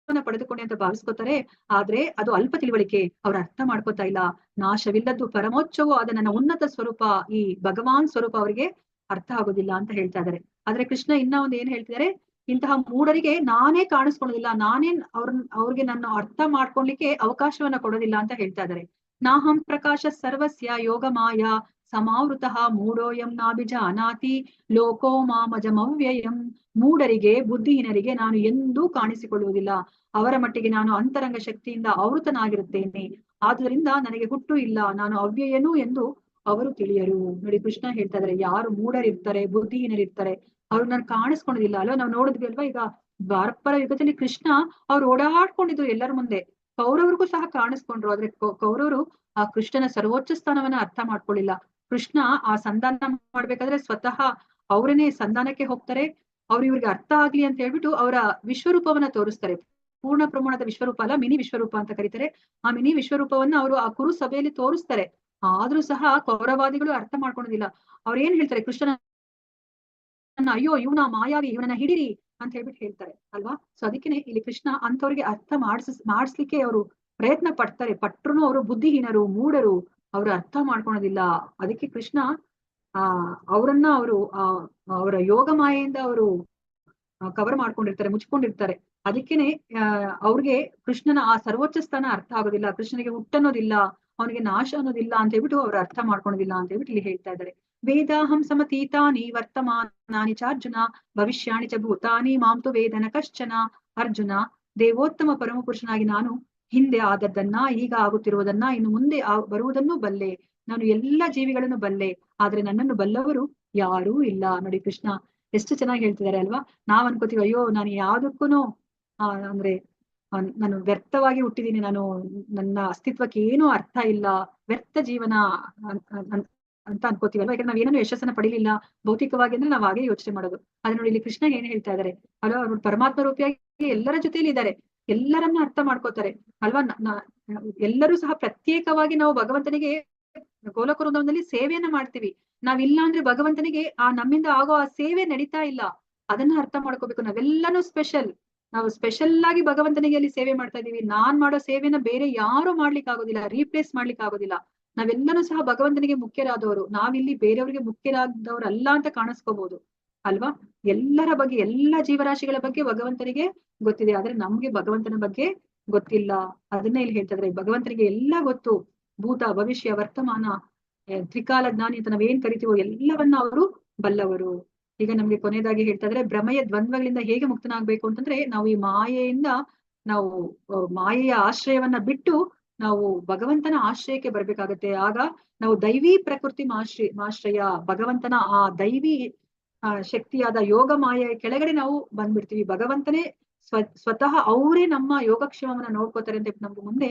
ಪಡೆದುಕೊಂಡೆ ಅಂತ ಭಾವಿಸ್ಕೋತಾರೆ. ಆದ್ರೆ ಅದು ಅಲ್ಪ ತಿಳುವಳಿಕೆ, ಅವ್ರು ಅರ್ಥ ಮಾಡ್ಕೋತಾ ಇಲ್ಲ. ನಾಶವಿಲ್ಲದ್ದು ಪರಮೋಚ್ಚವೂ ಆದ ನನ್ನ ಉನ್ನತ ಸ್ವರೂಪ, ಈ ಭಗವಾನ್ ಸ್ವರೂಪ ಅವರಿಗೆ ಅರ್ಥ ಆಗೋದಿಲ್ಲ ಅಂತ ಹೇಳ್ತಾ ಇದ್ದಾರೆ. ಆದ್ರೆ ಕೃಷ್ಣ ಇನ್ನ ಒಂದು ಏನ್ ಹೇಳ್ತಿದ್ದಾರೆ, ಇಂತಹ ಮೂಢರಿಗೆ ನಾನೇ ಕಾಣಿಸ್ಕೊಳ್ಳೋದಿಲ್ಲ, ಅವ್ರಿಗೆ ನನ್ನ ಅರ್ಥ ಮಾಡ್ಕೊಳ್ಲಿಕ್ಕೆ ಅವಕಾಶವನ್ನ ಕೊಡೋದಿಲ್ಲ ಅಂತ ಹೇಳ್ತಾ ಇದ್ದಾರೆ. ನಾಹಂ ಪ್ರಕಾಶ ಸರ್ವಸ್ಯ ಯೋಗ ಮಾಯಾ ಸಮಾವೃತಃ ಮೂಢೋಯಂ ನಾಭಿಜಾನಾತಿ ಲೋಕೋ ಮಾಮಜಮವ್ಯಯಂ. ಮೂಢರಿಗೆ, ಬುದ್ಧಿಹೀನರಿಗೆ ನಾನು ಎಂದೂ ಕಾಣಿಸಿಕೊಳ್ಳುವುದಿಲ್ಲ. ಅವರ ಮಟ್ಟಿಗೆ ನಾನು ಅಂತರಂಗ ಶಕ್ತಿಯಿಂದ ಆವೃತನಾಗಿರುತ್ತೇನೆ. ಆದುದರಿಂದ ನನಗೆ ಹುಟ್ಟು ಇಲ್ಲ, ನಾನು ಅವ್ಯಯನು ಎಂದು ಅವರು ತಿಳಿಯರು. ನೋಡಿ, ಕೃಷ್ಣ ಹೇಳ್ತಾ ಇದಾರೆ, ಯಾರು ಮೂಢರಿರ್ತಾರೆ, ಬುದ್ಧಿಹೀನರಿರ್ತಾರೆ, ಅವ್ರು ನಾನು ಕಾಣಿಸ್ಕೊಂಡಿಲ್ಲ ಅಲ್ವಾ? ನಾವು ನೋಡಿದ್ವಿ ಅಲ್ವಾ? ಈಗ ದ್ವಾಪರ ಯುಗದಲ್ಲಿ ಕೃಷ್ಣ ಅವ್ರು ಓಡಾಡ್ಕೊಂಡಿದ್ರು ಎಲ್ಲರ ಮುಂದೆ, ಕೌರವ್ರಿಗೂ ಸಹ ಕಾಣಿಸ್ಕೊಂಡ್ರು. ಆದ್ರೆ ಕೌರವರು ಆ ಕೃಷ್ಣನ ಸರ್ವೋಚ್ಚ ಸ್ಥಾನವನ್ನ ಅರ್ಥ ಮಾಡ್ಕೊಳ್ಳಿಲ್ಲ. ಕೃಷ್ಣ ಆ ಸಂಧಾನ ಮಾಡ್ಬೇಕಾದ್ರೆ ಸ್ವತಃ ಅವರೇನೆ ಸಂಧಾನಕ್ಕೆ ಹೋಗ್ತಾರೆ. ಇವ್ರಿಗೆ ಅರ್ಥ ಆಗ್ಲಿ ಅಂತ ಹೇಳ್ಬಿಟ್ಟು ಅವರ ವಿಶ್ವರೂಪವನ್ನ ತೋರಿಸ್ತಾರೆ. ಪೂರ್ಣ ಪ್ರಮಾಣದ ವಿಶ್ವರೂಪ ಅಲ್ಲ, ಮಿನಿ ವಿಶ್ವರೂಪ ಅಂತ ಕರೀತಾರೆ. ಆ ಮಿನಿ ವಿಶ್ವರೂಪವನ್ನ ಅವರು ಆ ಕುರು ಸಭೆಯಲ್ಲಿ ತೋರಿಸ್ತಾರೆ. ಆದ್ರೂ ಸಹ ಕೌರವಾದಿಗಳು ಅರ್ಥ ಮಾಡ್ಕೊಳೋದಿಲ್ಲ. ಅವ್ರು ಏನ್ ಹೇಳ್ತಾರೆ, ಕೃಷ್ಣನ ಅಯ್ಯೋ ಇವನ ಮಾಯಾವಿ, ಇವನನ್ನ ಹಿಡಿರಿ ಅಂತ ಹೇಳ್ಬಿಟ್ಟು ಹೇಳ್ತಾರೆ ಅಲ್ವಾ. ಸೊ ಅದಕ್ಕೇನೆ ಇಲ್ಲಿ ಕೃಷ್ಣ ಅಂತವ್ರಿಗೆ ಅರ್ಥ ಮಾಡಿಸ್ಲಿಕ್ಕೆ ಅವರು ಪ್ರಯತ್ನ ಪಡ್ತಾರೆ. ಪಟ್ರುನು ಅವರು ಬುದ್ಧಿಹೀನರು, ಮೂಢರು, ಅವ್ರು ಅರ್ಥ ಮಾಡ್ಕೊಳೋದಿಲ್ಲ. ಅದಕ್ಕೆ ಕೃಷ್ಣ ಅವರನ್ನ ಅವರು ಅವರ ಯೋಗ ಮಾಯೆಯಿಂದ ಅವರು ಕವರ್ ಮಾಡ್ಕೊಂಡಿರ್ತಾರೆ, ಮುಚ್ಕೊಂಡಿರ್ತಾರೆ. ಅದಕ್ಕೇನೆ ಅವ್ರಿಗೆ ಕೃಷ್ಣನ ಆ ಸರ್ವೋಚ್ಚ ಸ್ಥಾನ ಅರ್ಥ ಆಗೋದಿಲ್ಲ. ಕೃಷ್ಣನಿಗೆ ಹುಟ್ಟನ್ನೋದಿಲ್ಲ, ಅವನಿಗೆ ನಾಶ ಅನ್ನೋದಿಲ್ಲ ಅಂತ ಹೇಳ್ಬಿಟ್ಟು ಅವ್ರು ಅರ್ಥ ಮಾಡ್ಕೊಳೋದಿಲ್ಲ ಅಂತ ಹೇಳ್ಬಿಟ್ಟು ಇಲ್ಲಿ ಹೇಳ್ತಾ ಇದ್ದಾರೆ. ವೇದಾಹಂ ಸಮತೀತಾನಿ ವರ್ತಮಾನಾನಿ ಚಾರ್ಜುನ ಭವಿಷ್ಯಾಣಿ ಚ ಭೂತಾನಿ ಮಾಂತು ವೇದನ ಕಶ್ಚನ. ಅರ್ಜುನ, ದೇವೋತ್ತಮ ಪರಮ ಪುರುಷನಾಗಿ ನಾನು ಹಿಂದೆ ಆದದ್ದನ್ನ, ಈಗ ಆಗುತ್ತಿರುವುದನ್ನ, ಇನ್ನು ಮುಂದೆ ಬರುವುದನ್ನು ಬಲ್ಲೆ. ನಾನು ಎಲ್ಲ ಜೀವಿಗಳನ್ನು ಬಲ್ಲೆ, ಆದ್ರೆ ನನ್ನನ್ನು ಬಲ್ಲವರು ಯಾರೂ ಇಲ್ಲ. ನೋಡಿ ಕೃಷ್ಣ ಎಷ್ಟು ಚೆನ್ನಾಗಿ ಹೇಳ್ತಿದ್ದಾರೆ ಅಲ್ವಾ. ನಾವ್ ಅನ್ಕೋತೀವಿ ಅಯ್ಯೋ ನಾನು ಯಾವ್ದಕ್ಕೂನು ಅಂದ್ರೆ ನಾನು ವ್ಯರ್ಥವಾಗಿ ಹುಟ್ಟಿದೀನಿ, ನಾನು ನನ್ನ ಅಸ್ತಿತ್ವಕ್ಕೆ ಏನೂ ಅರ್ಥ ಇಲ್ಲ, ವ್ಯರ್ಥ ಜೀವನ ಅಂತ ಅನ್ಕೋತೀವಲ್ವಾ. ಯಾಕಂದ್ರೆ ನಾವ್ ಏನನ್ನು ಯಶಸ್ಸನ್ನ ಪಡಿಲಿಲ್ಲ ಭೌತಿಕವಾಗಿ ಅಂದ್ರೆ ನಾವ್ ಹಾಗೆ ಯೋಚನೆ ಮಾಡೋದು. ಅದ್ ನೋಡಿ ಇಲ್ಲಿ ಕೃಷ್ಣ ಏನ್ ಹೇಳ್ತಾ ಇದಾರೆ ಅಲ್ವಾ. ಅವ್ರು ಪರಮಾತ್ಮ ರೂಪಿಯಾಗಿ ಎಲ್ಲರ ಜೊತೆಲಿ ಇದ್ದಾರೆ, ಎಲ್ಲರನ್ನ ಅರ್ಥ ಮಾಡ್ಕೋತಾರೆ ಅಲ್ವಾ. ಎಲ್ಲರೂ ಸಹ ಪ್ರತ್ಯೇಕವಾಗಿ ನಾವು ಭಗವಂತನಿಗೆ ಗೋಲಕ ವೃಂದಾವನದಲ್ಲಿ ಸೇವೆಯನ್ನ ಮಾಡ್ತೀವಿ. ನಾವಿಲ್ಲ ಅಂದ್ರೆ ಭಗವಂತನಿಗೆ ನಮ್ಮಿಂದ ಆಗೋ ಆ ಸೇವೆ ನಡೀತಾ ಇಲ್ಲ. ಅದನ್ನ ಅರ್ಥ ಮಾಡ್ಕೋಬೇಕು. ನಾವೆಲ್ಲನೂ ಸ್ಪೆಷಲ್, ನಾವು ಸ್ಪೆಷಲ್ ಆಗಿ ಭಗವಂತನಿಗೆ ಅಲ್ಲಿ ಸೇವೆ ಮಾಡ್ತಾ ಇದೀವಿ. ನಾನ್ ಮಾಡೋ ಸೇವೆನ ಬೇರೆ ಯಾರು ಮಾಡ್ಲಿಕ್ಕೆ ಆಗೋದಿಲ್ಲ, ರೀಪ್ಲೇಸ್ ಮಾಡ್ಲಿಕ್ಕೆ ಆಗೋದಿಲ್ಲ. ನಾವೆಲ್ಲನೂ ಸಹ ಭಗವಂತನಿಗೆ ಮುಖ್ಯರಾದವರು. ನಾವಿಲ್ಲಿ ಬೇರೆಯವ್ರಿಗೆ ಮುಖ್ಯರಾದವ್ರಲ್ಲ ಅಂತ ಕಾಣಿಸ್ಕೋಬಹುದು ಅಲ್ವಾ. ಎಲ್ಲರ ಬಗ್ಗೆ, ಎಲ್ಲ ಜೀವರಾಶಿಗಳ ಬಗ್ಗೆ ಭಗವಂತನಿಗೆ ಗೊತ್ತಿದೆ, ಆದ್ರೆ ನಮ್ಗೆ ಭಗವಂತನ ಬಗ್ಗೆ ಗೊತ್ತಿಲ್ಲ. ಅದನ್ನ ಇಲ್ಲಿ ಹೇಳ್ತಿದ್ರೆ ಭಗವಂತನಿಗೆ ಎಲ್ಲ ಗೊತ್ತು. ಭೂತ, ಭವಿಷ್ಯ, ವರ್ತಮಾನ, ತ್ರಿಕಾಲ ಜ್ಞಾನಿ ಅಂತ ನಾವೇನ್ ಕರಿತೀವೋ ಎಲ್ಲವನ್ನ ಅವರು ಬಲ್ಲವರು. ಈಗ ನಮ್ಗೆ ಕೊನೆಯದಾಗಿ ಹೇಳ್ತಾ ಇದ್ರೆ ಭ್ರಮೆಯ ದ್ವಂದ್ವಗಳಿಂದ ಹೇಗೆ ಮುಕ್ತನಾಗ್ಬೇಕು ಅಂತಂದ್ರೆ ನಾವು ಈ ಮಾಯೆಯಿಂದ, ನಾವು ಮಾಯೆಯ ಆಶ್ರಯವನ್ನ ಬಿಟ್ಟು ನಾವು ಭಗವಂತನ ಆಶ್ರಯಕ್ಕೆ ಬರ್ಬೇಕಾಗತ್ತೆ. ಆಗ ನಾವು ದೈವಿ ಪ್ರಕೃತಿ ಮಾಶ್ರಯ, ಭಗವಂತನ ಆ ದೈವಿ ಶಕ್ತಿಯಾದ ಯೋಗ ಮಾಯೆಯ ಕೆಳಗಡೆ ನಾವು ಬಂದ್ಬಿಡ್ತೀವಿ. ಭಗವಂತನೇ ಸ್ವತಃ ಅವರೇ ನಮ್ಮ ಯೋಗಕ್ಷೇಮವನ್ನ ನೋಡ್ಕೋತಾರೆ ಅಂತ ನಮ್ಗೆ ಮುಂದೆ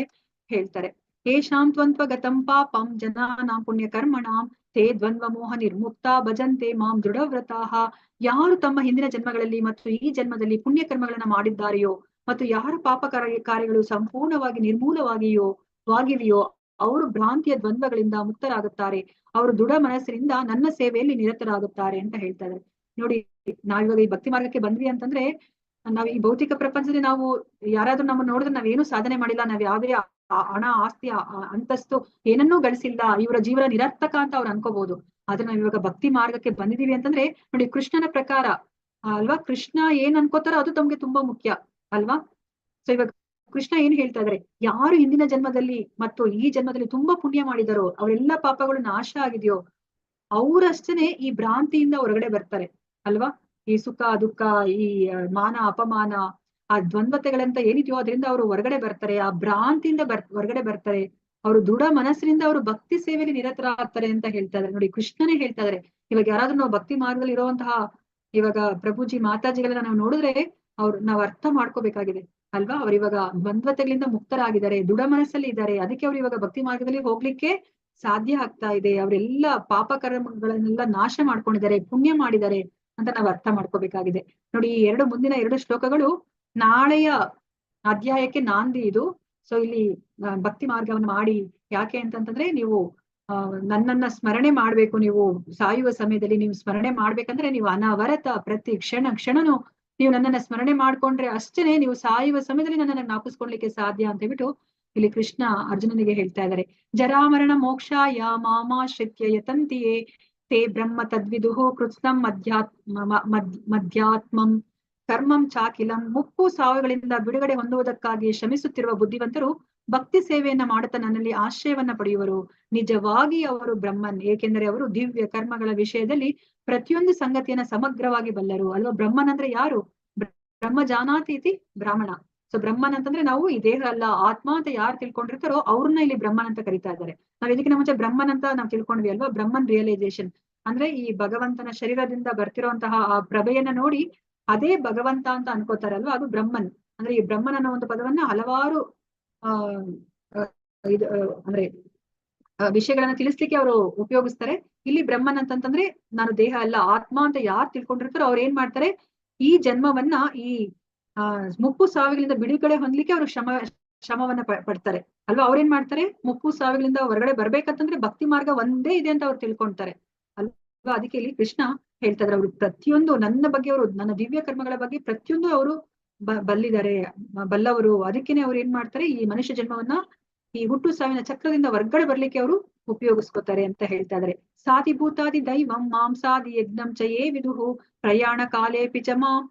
ಹೇಳ್ತಾರೆ. ಯೇಷಾಂ ತ್ವಂತ್ವ ಗತಂ ಪಾಪಂ ಜನಾನಾಂ ಪುಣ್ಯ ಕರ್ಮಣಾಂ ತೇ ದ್ವಂದ್ವ ಮೋಹ ನಿರ್ಮುಕ್ತ ಭಜಂತೆ ಮಾಂ ದೃಢವ್ರತಾಹ. ಯಾರು ತಮ್ಮ ಹಿಂದಿನ ಜನ್ಮಗಳಲ್ಲಿ ಮತ್ತು ಈ ಜನ್ಮದಲ್ಲಿ ಪುಣ್ಯ ಕರ್ಮಗಳನ್ನ ಮಾಡಿದ್ದಾರೆಯೋ, ಮತ್ತು ಯಾರ ಪಾಪ ಕಾರ್ಯಗಳು ಸಂಪೂರ್ಣವಾಗಿ ನಿರ್ಮೂಲವಾಗಿವೆಯೋ ಅವರು ಭ್ರಾಂತಿಯ ದ್ವಂದ್ವಗಳಿಂದ ಮುಕ್ತರಾಗುತ್ತಾರೆ. ಅವರು ದೃಢ ಮನಸ್ಸಿನಿಂದ ನನ್ನ ಸೇವೆಯಲ್ಲಿ ನಿರತರಾಗುತ್ತಾರೆ ಅಂತ ಹೇಳ್ತಾ ಇದ್ದಾರೆ. ನೋಡಿ, ನಾವಿವಾಗ ಈ ಭಕ್ತಿ ಮಾರ್ಗಕ್ಕೆ ಬಂದ್ವಿ ಅಂತಂದ್ರೆ ನಾವ್ ಈ ಭೌತಿಕ ಪ್ರಪಂಚದಲ್ಲಿ ನಾವು ಯಾರಾದ್ರೂ ನಮ್ಮನ್ನ ನೋಡಿದ್ರೆ ನಾವೇನು ಸಾಧನೆ ಮಾಡಿಲ್ಲ, ನಾವ್ ಯಾವ್ದೇ ಹಣ, ಆಸ್ತಿ, ಅಂತಸ್ತು ಏನನ್ನೂ ಗಳಿಸಿಲ್ಲ, ಇವರ ಜೀವನ ನಿರರ್ಥಕ ಅಂತ ಅವ್ರು ಅನ್ಕೋಬಹುದು. ಆದ್ರೆ ನಾವ್ ಇವಾಗ ಭಕ್ತಿ ಮಾರ್ಗಕ್ಕೆ ಬಂದಿದೀವಿ ಅಂತಂದ್ರೆ ನೋಡಿ ಕೃಷ್ಣನ ಪ್ರಕಾರ ಅಲ್ವಾ, ಕೃಷ್ಣ ಏನ್ ಅನ್ಕೋತಾರೋ ಅದು ತಮ್ಗೆ ತುಂಬಾ ಮುಖ್ಯ ಅಲ್ವಾ. ಸೊ ಇವಾಗ ಕೃಷ್ಣ ಏನ್ ಹೇಳ್ತಾ ಇದಾರೆ, ಯಾರು ಹಿಂದಿನ ಜನ್ಮದಲ್ಲಿ ಮತ್ತು ಈ ಜನ್ಮದಲ್ಲಿ ತುಂಬಾ ಪುಣ್ಯ ಮಾಡಿದಾರೋ, ಅವರೆಲ್ಲ ಪಾಪಗಳು ನಾಶ ಆಗಿದೆಯೋ ಅವರಷ್ಟೇನೆ ಈ ಭ್ರಾಂತಿಯಿಂದ ಹೊರಗಡೆ ಬರ್ತಾರೆ ಅಲ್ವಾ. ಈ ಸುಖ ದುಃಖ, ಈ ಮಾನ ಅಪಮಾನ, ಆ ದ್ವಂದ್ವತೆಗಳಂತ ಏನಿದೆಯೋ ಅದರಿಂದ ಅವರು ಹೊರಗಡೆ ಬರ್ತಾರೆ. ಆ ಭ್ರಾಂತಿಯಿಂದ ಹೊರಗಡೆ ಬರ್ತಾರೆ. ಅವರು ದೃಢ ಮನಸ್ಸಿನಿಂದ ಅವರು ಭಕ್ತಿ ಸೇವೆಯಲ್ಲಿ ನಿರತರಾಗ್ತಾರೆ ಅಂತ ಹೇಳ್ತಾ ಇದಾರೆ. ನೋಡಿ ಕೃಷ್ಣನೇ ಹೇಳ್ತಾ ಇದಾರೆ. ಇವಾಗ ಯಾರಾದ್ರೂ ನಾವು ಭಕ್ತಿ ಮಾರ್ಗದಲ್ಲಿ ಇರುವಂತಹ ಇವಾಗ ಪ್ರಭುಜಿ ಮಾತಾಜಿಗಳನ್ನ ನಾವು ನೋಡಿದ್ರೆ ನಾವ್ ಅರ್ಥ ಮಾಡ್ಕೋಬೇಕಾಗಿದೆ ಅಲ್ವಾ. ಅವ್ರು ಇವಾಗ ದ್ವಂದ್ವತೆಗಳಿಂದ ಮುಕ್ತರಾಗಿದ್ದಾರೆ, ದೃಢ ಮನಸ್ಸಲ್ಲಿ ಇದ್ದಾರೆ. ಅದಕ್ಕೆ ಅವ್ರು ಇವಾಗ ಭಕ್ತಿ ಮಾರ್ಗದಲ್ಲಿ ಹೋಗ್ಲಿಕ್ಕೆ ಸಾಧ್ಯ ಆಗ್ತಾ ಇದೆ. ಅವರೆಲ್ಲ ಪಾಪ ಕರ್ಮಗಳನ್ನೆಲ್ಲ ನಾಶ ಮಾಡ್ಕೊಂಡಿದ್ದಾರೆ, ಪುಣ್ಯ ಮಾಡಿದ್ದಾರೆ ಅಂತ ನಾವ್ ಅರ್ಥ ಮಾಡ್ಕೋಬೇಕಾಗಿದೆ. ನೋಡಿ ಈ ಮುಂದಿನ 2 ಶ್ಲೋಕಗಳು ನಾಳೆಯ ಅಧ್ಯಾಯಕ್ಕೆ ನಾಂದಿ ಇದು. ಸೊ ಇಲ್ಲಿ ಭಕ್ತಿ ಮಾರ್ಗವನ್ನು ಮಾಡಿ, ಯಾಕೆ ಅಂತಂತಂದ್ರೆ ನೀವು ನನ್ನನ್ನ ಸ್ಮರಣೆ ಮಾಡ್ಬೇಕು. ನೀವು ಸಾಯುವ ಸಮಯದಲ್ಲಿ ನೀವು ಸ್ಮರಣೆ ಮಾಡ್ಬೇಕಂದ್ರೆ ನೀವು ಅನವರತ ಪ್ರತಿ ಕ್ಷಣನು ನೀವು ನನ್ನನ್ನ ಸ್ಮರಣೆ ಮಾಡ್ಕೊಂಡ್ರೆ ಅಷ್ಟೇನೆ ನೀವು ಸಾಯುವ ಸಮಯದಲ್ಲಿ ನನ್ನನ್ನ ಜ್ಞಾಪಿಸ್ಕೊಳ್ಲಿಕ್ಕೆ ಸಾಧ್ಯ ಅಂತ ಹೇಳ್ಬಿಟ್ಟು ಇಲ್ಲಿ ಕೃಷ್ಣ ಅರ್ಜುನನಿಗೆ ಹೇಳ್ತಾ ಇದ್ದಾರೆ. ಜರಾಮರಣ ಮೋಕ್ಷಾಯ ಮಾಮಾಶ್ರಿತ್ಯ ಯತಂತಿಯೇ ತೇ ಬ್ರಹ್ಮ ತದ್ವಿದುಹು ಕೃತ್ಸ್ನಂ ಮಧ್ಯಾತ್ಮಂ ಕರ್ಮಂ ಚಾಕಿಲಂ. ಮುಪ್ಪು ಸಾವುಗಳಿಂದ ಬಿಡುಗಡೆ ಹೊಂದುವುದಕ್ಕಾಗಿ ಶ್ರಮಿಸುತ್ತಿರುವ ಬುದ್ಧಿವಂತರು ಭಕ್ತಿ ಸೇವೆಯನ್ನ ಮಾಡುತ್ತಾ ನನ್ನಲ್ಲಿ ಆಶ್ರಯವನ್ನ ಪಡೆಯುವರು. ನಿಜವಾಗಿ ಅವರು ಬ್ರಹ್ಮನ್, ಏಕೆಂದರೆ ಅವರು ದಿವ್ಯ ಕರ್ಮಗಳ ವಿಷಯದಲ್ಲಿ ಪ್ರತಿಯೊಂದು ಸಂಗತಿಯನ್ನ ಸಮಗ್ರವಾಗಿ ಬಲ್ಲರು ಅಲ್ವಾ. ಬ್ರಹ್ಮನ್ ಅಂದ್ರೆ ಯಾರು? ಬ್ರಹ್ಮ ಜಾನಾತಿ ಇತಿ ಬ್ರಾಹ್ಮಣ. ಸೊ ಬ್ರಹ್ಮನ್ ಅಂತಂದ್ರೆ ನಾವು ಈ ದೇಹ ಅಲ್ಲ, ಆತ್ಮ ಅಂತ ಯಾರು ತಿಳ್ಕೊಂಡಿರ್ತಾರೋ ಅವ್ರನ್ನ ಇಲ್ಲಿ ಬ್ರಹ್ಮನ್ ಅಂತ ಕರಿತಾ ಇದ್ದಾರೆ. ನಾವ್ ಇದಕ್ಕಿಂತ ಮುಂಚೆ ಬ್ರಹ್ಮನ್ ಅಂತ ನಾವ್ ತಿಳ್ಕೊಂಡ್ವಿ ಅಲ್ವಾ. ಬ್ರಹ್ಮನ್ ರಿಯಲೈಸೇಷನ್ ಅಂದ್ರೆ ಈ ಭಗವಂತನ ಶರೀರದಿಂದ ಬರ್ತಿರುವಂತಹ ಆ ಪ್ರಭೆಯನ್ನ ನೋಡಿ ಅದೇ ಭಗವಂತ ಅಂತ ಅನ್ಕೋತಾರಲ್ವಾ, ಅದು ಬ್ರಹ್ಮನ್. ಅಂದ್ರೆ ಈ ಬ್ರಹ್ಮನ್ ಅನ್ನೋ ಒಂದು ಪದವನ್ನ ಹಲವಾರು ಅಂದ್ರೆ ವಿಷಯಗಳನ್ನ ತಿಳಿಸ್ಲಿಕ್ಕೆ ಅವರು ಉಪಯೋಗಿಸ್ತಾರೆ. ಇಲ್ಲಿ ಬ್ರಹ್ಮನ್ ಅಂತಂತಂದ್ರೆ ನಾನು ದೇಹ ಅಲ್ಲ, ಆತ್ಮ ಅಂತ ಯಾರು ತಿಳ್ಕೊಂಡಿರ್ತಾರೋ ಅವ್ರು ಏನ್ ಮಾಡ್ತಾರೆ, ಈ ಜನ್ಮವನ್ನ ಈ ಮುಪ್ಪು ಸಾವಿಗಳಿಂದ ಬಿಡುಗಡೆ ಹೊಂದಲಿಕ್ಕೆ ಅವರು ಶ್ರಮವನ್ನ ಪಡ್ತಾರೆ ಅಲ್ವಾ. ಅವ್ರೇನ್ ಮಾಡ್ತಾರೆ, ಮುಪ್ಪು ಸಾವಿಗಳಿಂದ ಹೊರಗಡೆ ಬರ್ಬೇಕಂತಂದ್ರೆ ಭಕ್ತಿ ಮಾರ್ಗ ಒಂದೇ ಇದೆ ಅಂತ ಅವ್ರು ತಿಳ್ಕೊಂತಾರೆ ಅಲ್ವಾ. ಅದಕ್ಕೆ ಇಲ್ಲಿ ಕೃಷ್ಣ ಹೇಳ್ತಾ ಇದ್ದಾರೆ, ಅವ್ರು ಪ್ರತಿಯೊಂದು ನನ್ನ ಬಗ್ಗೆ, ಅವರು ನನ್ನ ದಿವ್ಯ ಕರ್ಮಗಳ ಬಗ್ಗೆ ಪ್ರತಿಯೊಂದು ಅವರು ಬಲ್ಲವರು. ಅದಕ್ಕೇನೆ ಅವ್ರು ಏನ್ ಮಾಡ್ತಾರೆ, ಈ ಮನುಷ್ಯ ಜನ್ಮವನ್ನ ಈ ಹುಟ್ಟು ಸಾವಿನ ಚಕ್ರದಿಂದ ಹೊರ್ಗಡೆ ಬರ್ಲಿಕ್ಕೆ ಅವರು ಉಪಯೋಗಿಸ್ಕೋತಾರೆ ಅಂತ ಹೇಳ್ತಾ ಇದಾರೆ. ಸಾದಿ ಭೂತಾದಿ ದೈವಂ ಮಾಂಸಾದಿ ಯಜ್ಞಂ ಚಯೇ ವಿದುಹು ಪ್ರಯಾಣ ಕಾಲೇ ಪಿಚಮ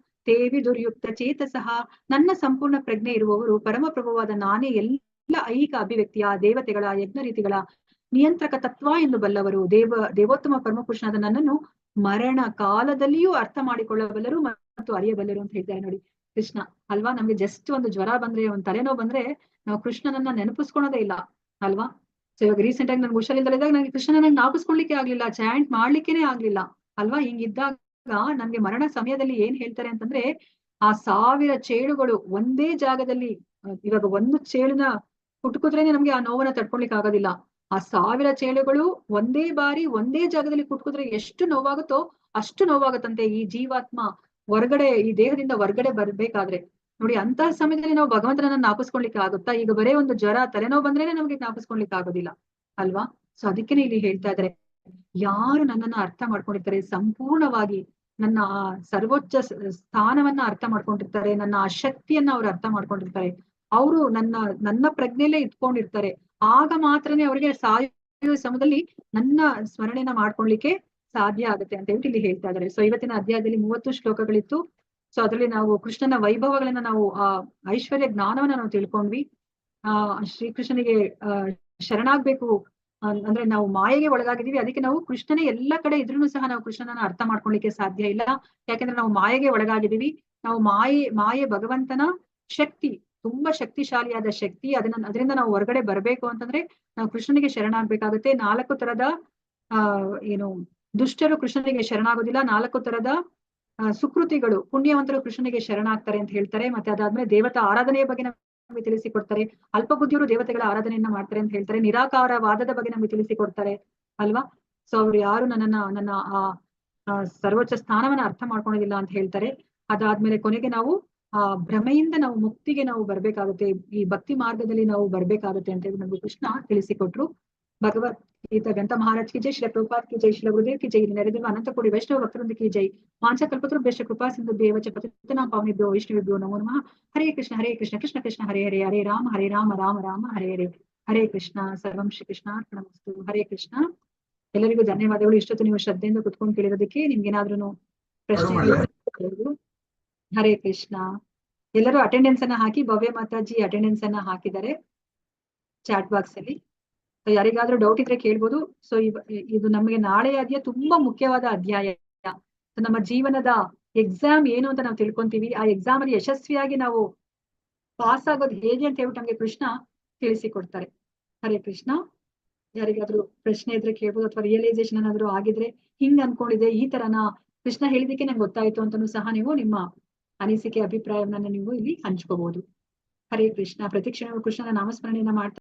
ತೇವಿ ದುರ್ಯುಕ್ತ ಚೇತಸಃ. ನನ್ನ ಸಂಪೂರ್ಣ ಪ್ರಜ್ಞೆ ಇರುವವರು, ಪರಮ ಪ್ರಭುವಾದ ನಾನೇ ಎಲ್ಲ ಐಹಿಕ ಅಭಿವ್ಯಕ್ತಿಯ ದೇವತೆಗಳ ಯಜ್ಞ ರೀತಿಗಳ ನಿಯಂತ್ರಕ ತತ್ವ ಎಂದು ಬಲ್ಲವರು. ದೇವೋತ್ತಮ ಪರಮಪುರುಷನಾದ ನನ್ನನ್ನು ಮರಣ ಕಾಲದಲ್ಲಿಯೂ ಅರ್ಥ ಮಾಡಿಕೊಳ್ಳಬಲ್ಲರು ಮತ್ತು ಅರಿಯಬಲ್ಲರು ಅಂತ ಹೇಳ್ತಾರೆ ನೋಡಿ ಕೃಷ್ಣ ಅಲ್ವಾ. ನಮ್ಗೆ ಜಸ್ಟ್ ಒಂದು ಜ್ವರ ಬಂದ್ರೆ, ಒಂದು ತಲೆನೋವು ಬಂದ್ರೆ ನಾವು ಕೃಷ್ಣನನ್ನ ನೆನಪಿಸ್ಕೊಳೋದೇ ಇಲ್ಲ ಅಲ್ವಾ. ಸೊ ಇವಾಗ ರೀಸೆಂಟ್ ಆಗಿ ನನ್ಗೆ ಹುಷಾರಿಲ್ದಲ್ಲಿದ್ದಾಗ ನನಗೆ ಕೃಷ್ಣನನ್ನ ಜ್ಞಾಪಿಸ್ಕೊಳ್ಲಿಕ್ಕೆ ಆಗ್ಲಿಲ್ಲ, ಚಾಂಟ್ ಮಾಡ್ಲಿಕ್ಕೇನೆ ಆಗ್ಲಿಲ್ಲ ಅಲ್ವಾ. ಹಿಂಗಿದ್ದಾಗ ನಮ್ಗೆ ಮರಣ ಸಮಯದಲ್ಲಿ ಏನ್ ಹೇಳ್ತಾರೆ ಅಂತಂದ್ರೆ, ಆ 1000 ಚೇಳುಗಳು ಒಂದೇ ಜಾಗದಲ್ಲಿ, ಇವಾಗ ಒಂದು ಚೇಳಿನ ಕುಟ್ಕುದ್ರೇನೆ ನಮ್ಗೆ ಆ ನೋವನ್ನ ತಡ್ಕೊಳ್ಲಿಕ್ಕೆ ಆಗೋದಿಲ್ಲ. ಆ 1000 ಚೇಳುಗಳು ಒಂದೇ ಬಾರಿ ಒಂದೇ ಜಾಗದಲ್ಲಿ ಕುಟ್ಕುದ್ರೆ ಎಷ್ಟು ನೋವಾಗುತ್ತೋ ಅಷ್ಟು ನೋವಾಗುತ್ತಂತೆ ಈ ಜೀವಾತ್ಮ ಹೊರಗಡೆ, ಈ ದೇಹದಿಂದ ಹೊರಗಡೆ ಬರ್ಬೇಕಾದ್ರೆ. ನೋಡಿ ಅಂತಹ ಸಮಯದಲ್ಲಿ ನಾವು ಭಗವಂತನನ್ನ ಜ್ಞಾಪಿಸ್ಕೊಳ್ಲಿಕ್ಕೆ ಆಗುತ್ತಾ? ಈಗ ಬರೇ ಒಂದು ಜ್ವರ ತಲೆನೋವು ಬಂದ್ರೇನೆ ನಮ್ಗೆ ಜ್ಞಾಪಿಸ್ಕೊಳ್ಲಿಕ್ಕೆ ಆಗೋದಿಲ್ಲ ಅಲ್ವಾ. ಸೊ ಅದಕ್ಕೇನೆ ಇಲ್ಲಿ ಹೇಳ್ತಾ ಇದ್ದಾರೆ, ಯಾರು ನನ್ನನ್ನ ಅರ್ಥ ಮಾಡ್ಕೊಂಡಿರ್ತಾರೆ, ಸಂಪೂರ್ಣವಾಗಿ ನನ್ನ ಆ ಸರ್ವೋಚ್ಚ ಸ್ಥಾನವನ್ನ ಅರ್ಥ ಮಾಡ್ಕೊಂಡಿರ್ತಾರೆ, ನನ್ನ ಆ ಶಕ್ತಿಯನ್ನ ಅವ್ರು ಅರ್ಥ ಮಾಡ್ಕೊಂಡಿರ್ತಾರೆ, ಅವರು ನನ್ನ ಪ್ರಜ್ಞೆಯಲ್ಲೇ ಇಟ್ಕೊಂಡಿರ್ತಾರೆ, ಆಗ ಮಾತ್ರನೇ ಅವ್ರಿಗೆ ಸಾಯುವ ಸಮಯದಲ್ಲಿ ನನ್ನ ಸ್ಮರಣೆನ ಮಾಡ್ಕೊಳ್ಲಿಕ್ಕೆ ಸಾಧ್ಯ ಆಗುತ್ತೆ ಅಂತ ಹೇಳ್ಬಿಟ್ಟು ಇಲ್ಲಿ ಹೇಳ್ತಾ ಇದ್ದಾರೆ. ಸೊ ಇವತ್ತಿನ ಅಧ್ಯಾಯದಲ್ಲಿ 30 ಶ್ಲೋಕಗಳಿತ್ತು. ಸೊ ಅದರಲ್ಲಿ ನಾವು ಕೃಷ್ಣನ ವೈಭವಗಳನ್ನ, ನಾವು ಆ ಐಶ್ವರ್ಯ ಜ್ಞಾನವನ್ನ ನಾವು ತಿಳ್ಕೊಂಡ್ವಿ. ಶ್ರೀಕೃಷ್ಣನಿಗೆ ಶರಣಾಗ್ಬೇಕು ಅಂದ್ರೆ ನಾವು ಮಾಯೆಗೆ ಒಳಗಾಗಿದ್ದೀವಿ. ಅದಕ್ಕೆ ನಾವು ಕೃಷ್ಣನೇ ಎಲ್ಲ ಕಡೆ ಇದ್ರೂ ಸಹ ನಾವು ಕೃಷ್ಣನನ್ನ ಅರ್ಥ ಮಾಡ್ಕೊಳ್ಲಿಕ್ಕೆ ಸಾಧ್ಯ ಇಲ್ಲ. ಯಾಕಂದ್ರೆ ನಾವು ಮಾಯೆಗೆ ಒಳಗಾಗಿದ್ದೀವಿ. ನಾವು ಮಾಯೆ ಭಗವಂತನ ಶಕ್ತಿ, ತುಂಬಾ ಶಕ್ತಿಶಾಲಿಯಾದ ಶಕ್ತಿ. ಅದರಿಂದ ನಾವು ಹೊರಗಡೆ ಬರ್ಬೇಕು ಅಂತಂದ್ರೆ ನಾವು ಕೃಷ್ಣನಿಗೆ ಶರಣಾಗ್ಬೇಕಾಗುತ್ತೆ. 4 ತರದ ಏನು ದುಷ್ಟರು ಕೃಷ್ಣನಿಗೆ ಶರಣಾಗೋದಿಲ್ಲ. 4 ತರದ ಸುಕೃತಿಗಳು, ಪುಣ್ಯವಂತರು ಕೃಷ್ಣನಿಗೆ ಶರಣಾಗ್ತಾರೆ ಅಂತ ಹೇಳ್ತಾರೆ. ಮತ್ತೆ ಅದಾದ್ಮೇಲೆ ದೇವತಾ ಆರಾಧನೆಯ ಬಗ್ಗೆ ನಮಗೆ ತಿಳಿಸಿಕೊಡ್ತಾರೆ. ಅಲ್ಪ ಬುದ್ಧಿಯವರು ದೇವತೆಗಳ ಆರಾಧನೆಯನ್ನ ಮಾಡ್ತಾರೆ ಅಂತ ಹೇಳ್ತಾರೆ. ನಿರಾಕಾರವಾದದ ಬಗ್ಗೆ ನಮಗೆ ತಿಳಿಸಿಕೊಡ್ತಾರೆ ಅಲ್ವಾ. ಸೊ ಅವ್ರು ಯಾರು ನನ್ನ ಆ ಸರ್ವೋಚ್ಚ ಸ್ಥಾನವನ್ನ ಅರ್ಥ ಮಾಡ್ಕೊಳ್ಳೋದಿಲ್ಲ ಅಂತ ಹೇಳ್ತಾರೆ. ಅದಾದ್ಮೇಲೆ ಕೊನೆಗೆ ನಾವು ಆ ಭ್ರಮೆಯಿಂದ ನಾವು ಮುಕ್ತಿಗೆ ನಾವು ಬರ್ಬೇಕಾಗುತ್ತೆ, ಈ ಭಕ್ತಿ ಮಾರ್ಗದಲ್ಲಿ ನಾವು ಬರ್ಬೇಕಾಗುತ್ತೆ ಅಂತ ಹೇಳಿ ನಮ್ಗೆ ಕೃಷ್ಣ ತಿಳಿಸಿಕೊಟ್ರು. ಭಗವದ್ಗೀತಾ ಗ್ರಂಥ ಮಹಾರಾಜ್ ಕಿ ಜೈ, ಶ್ರೀ ಪ್ರಭುಪಾದ್ ಕಿ ಜೈ, ಶ್ರೀ ಗುರುದೇವ್ ಕಿ ಜೈ, ನೆರೆದಿರುವ ಅನಂತ ಕೋಟಿ ವೈಷ್ಣವ ಭಕ್ತರಿಂದ ಕಿ ಜೈ. ವಾಂಛಾಕಲ್ಪತರುಭ್ಯಶ್ಚ ಕೃಪಾ ಸಿಂಧುಭ್ಯೇವ ಚ ಪತಿತಾನಾಂ ಪಾವನೇಭ್ಯೋ ವೈಷ್ಣವೇಭ್ಯೋ ನಮೋ ನಮಃ. ಹರೇ ಕೃಷ್ಣ ಕೃಷ್ಣ ಕೃಷ್ಣ ಹರೇ ಹರೇ, ಹರೇ ರಾಮ ರಾಮ ರಾಮ ಹರೇ ಹರೇ. ಹರೇ ಕೃಷ್ಣ. ಸರ್ವಂ ಶ್ರೀ ಕೃಷ್ಣಾರ್ಪಣಮಸ್ತು. ಹರೇ ಕೃಷ್ಣ. ಎಲ್ಲರಿಗೂ ಧನ್ಯವಾದಗಳು. ಇಷ್ಟೊತ್ತು ನೀವು ಶ್ರದ್ಧೆಯಿಂದ ಕುತ್ಕೊಂಡು ಕೇಳಿರೋದಕ್ಕೆ. ನಿಮ್ಗೇನಾದ್ರೂ ಪ್ರಶ್ನೆ? ಹರೇ ಕೃಷ್ಣ. ಎಲ್ಲರೂ ಅಟೆಂಡೆನ್ಸ್ ಅನ್ನ ಹಾಕಿ, ಭವ್ಯ ಮಾತಾಜಿ ಅಟೆಂಡೆನ್ಸ್ ಅನ್ನ ಹಾಕಿದ್ದಾರೆ ಚಾಟ್ ಬಾಕ್ಸ್ ಅಲ್ಲಿ. ಯಾರಿಗಾದ್ರೂ ಡೌಟ್ ಇದ್ರೆ ಕೇಳ್ಬೋದು. ಸೊ ಇದು ನಮಗೆ ನಾಳೆ ತುಂಬಾ ಮುಖ್ಯವಾದ ಅಧ್ಯಾಯ. ನಮ್ಮ ಜೀವನದ ಎಕ್ಸಾಮ್ ಏನು ಅಂತ ನಾವು ತಿಳ್ಕೊಂತೀವಿ. ಆ ಎಕ್ಸಾಮ್ ಅಲ್ಲಿ ಯಶಸ್ವಿಯಾಗಿ ನಾವು ಪಾಸ್ ಆಗೋದು ಹೇಗೆ ಅಂತ ಹೇಳ್ಬಿಟ್ಟು ನಮ್ಗೆ ಕೃಷ್ಣ ತಿಳಿಸಿಕೊಡ್ತಾರೆ. ಹರೇ ಕೃಷ್ಣ. ಯಾರಿಗಾದ್ರೂ ಪ್ರಶ್ನೆ ಇದ್ರೆ ಕೇಳ್ಬೋದು, ಅಥವಾ ರಿಯಲೈಸೇಷನ್ ಏನಾದ್ರು ಆಗಿದ್ರೆ, ಹಿಂಗ್ ಅನ್ಕೊಂಡಿದೆ, ಈ ತರನ ಕೃಷ್ಣ ಹೇಳಿದಕ್ಕೆ ನಂಗೆ ಗೊತ್ತಾಯ್ತು ಅಂತನೂ ಸಹ ನೀವು ನಿಮ್ಮ ಅನಿಸಿಕೆ ಅಭಿಪ್ರಾಯವನ್ನ ನೀವು ಇಲ್ಲಿ ಹಂಚ್ಕೋಬಹುದು. ಹರೇ ಕೃಷ್ಣ. ಪ್ರತಿಕ್ಷಣ ಕೃಷ್ಣನ ನಾಮಸ್ಮರಣೆಯನ್ನ ಮಾಡ್ತಾ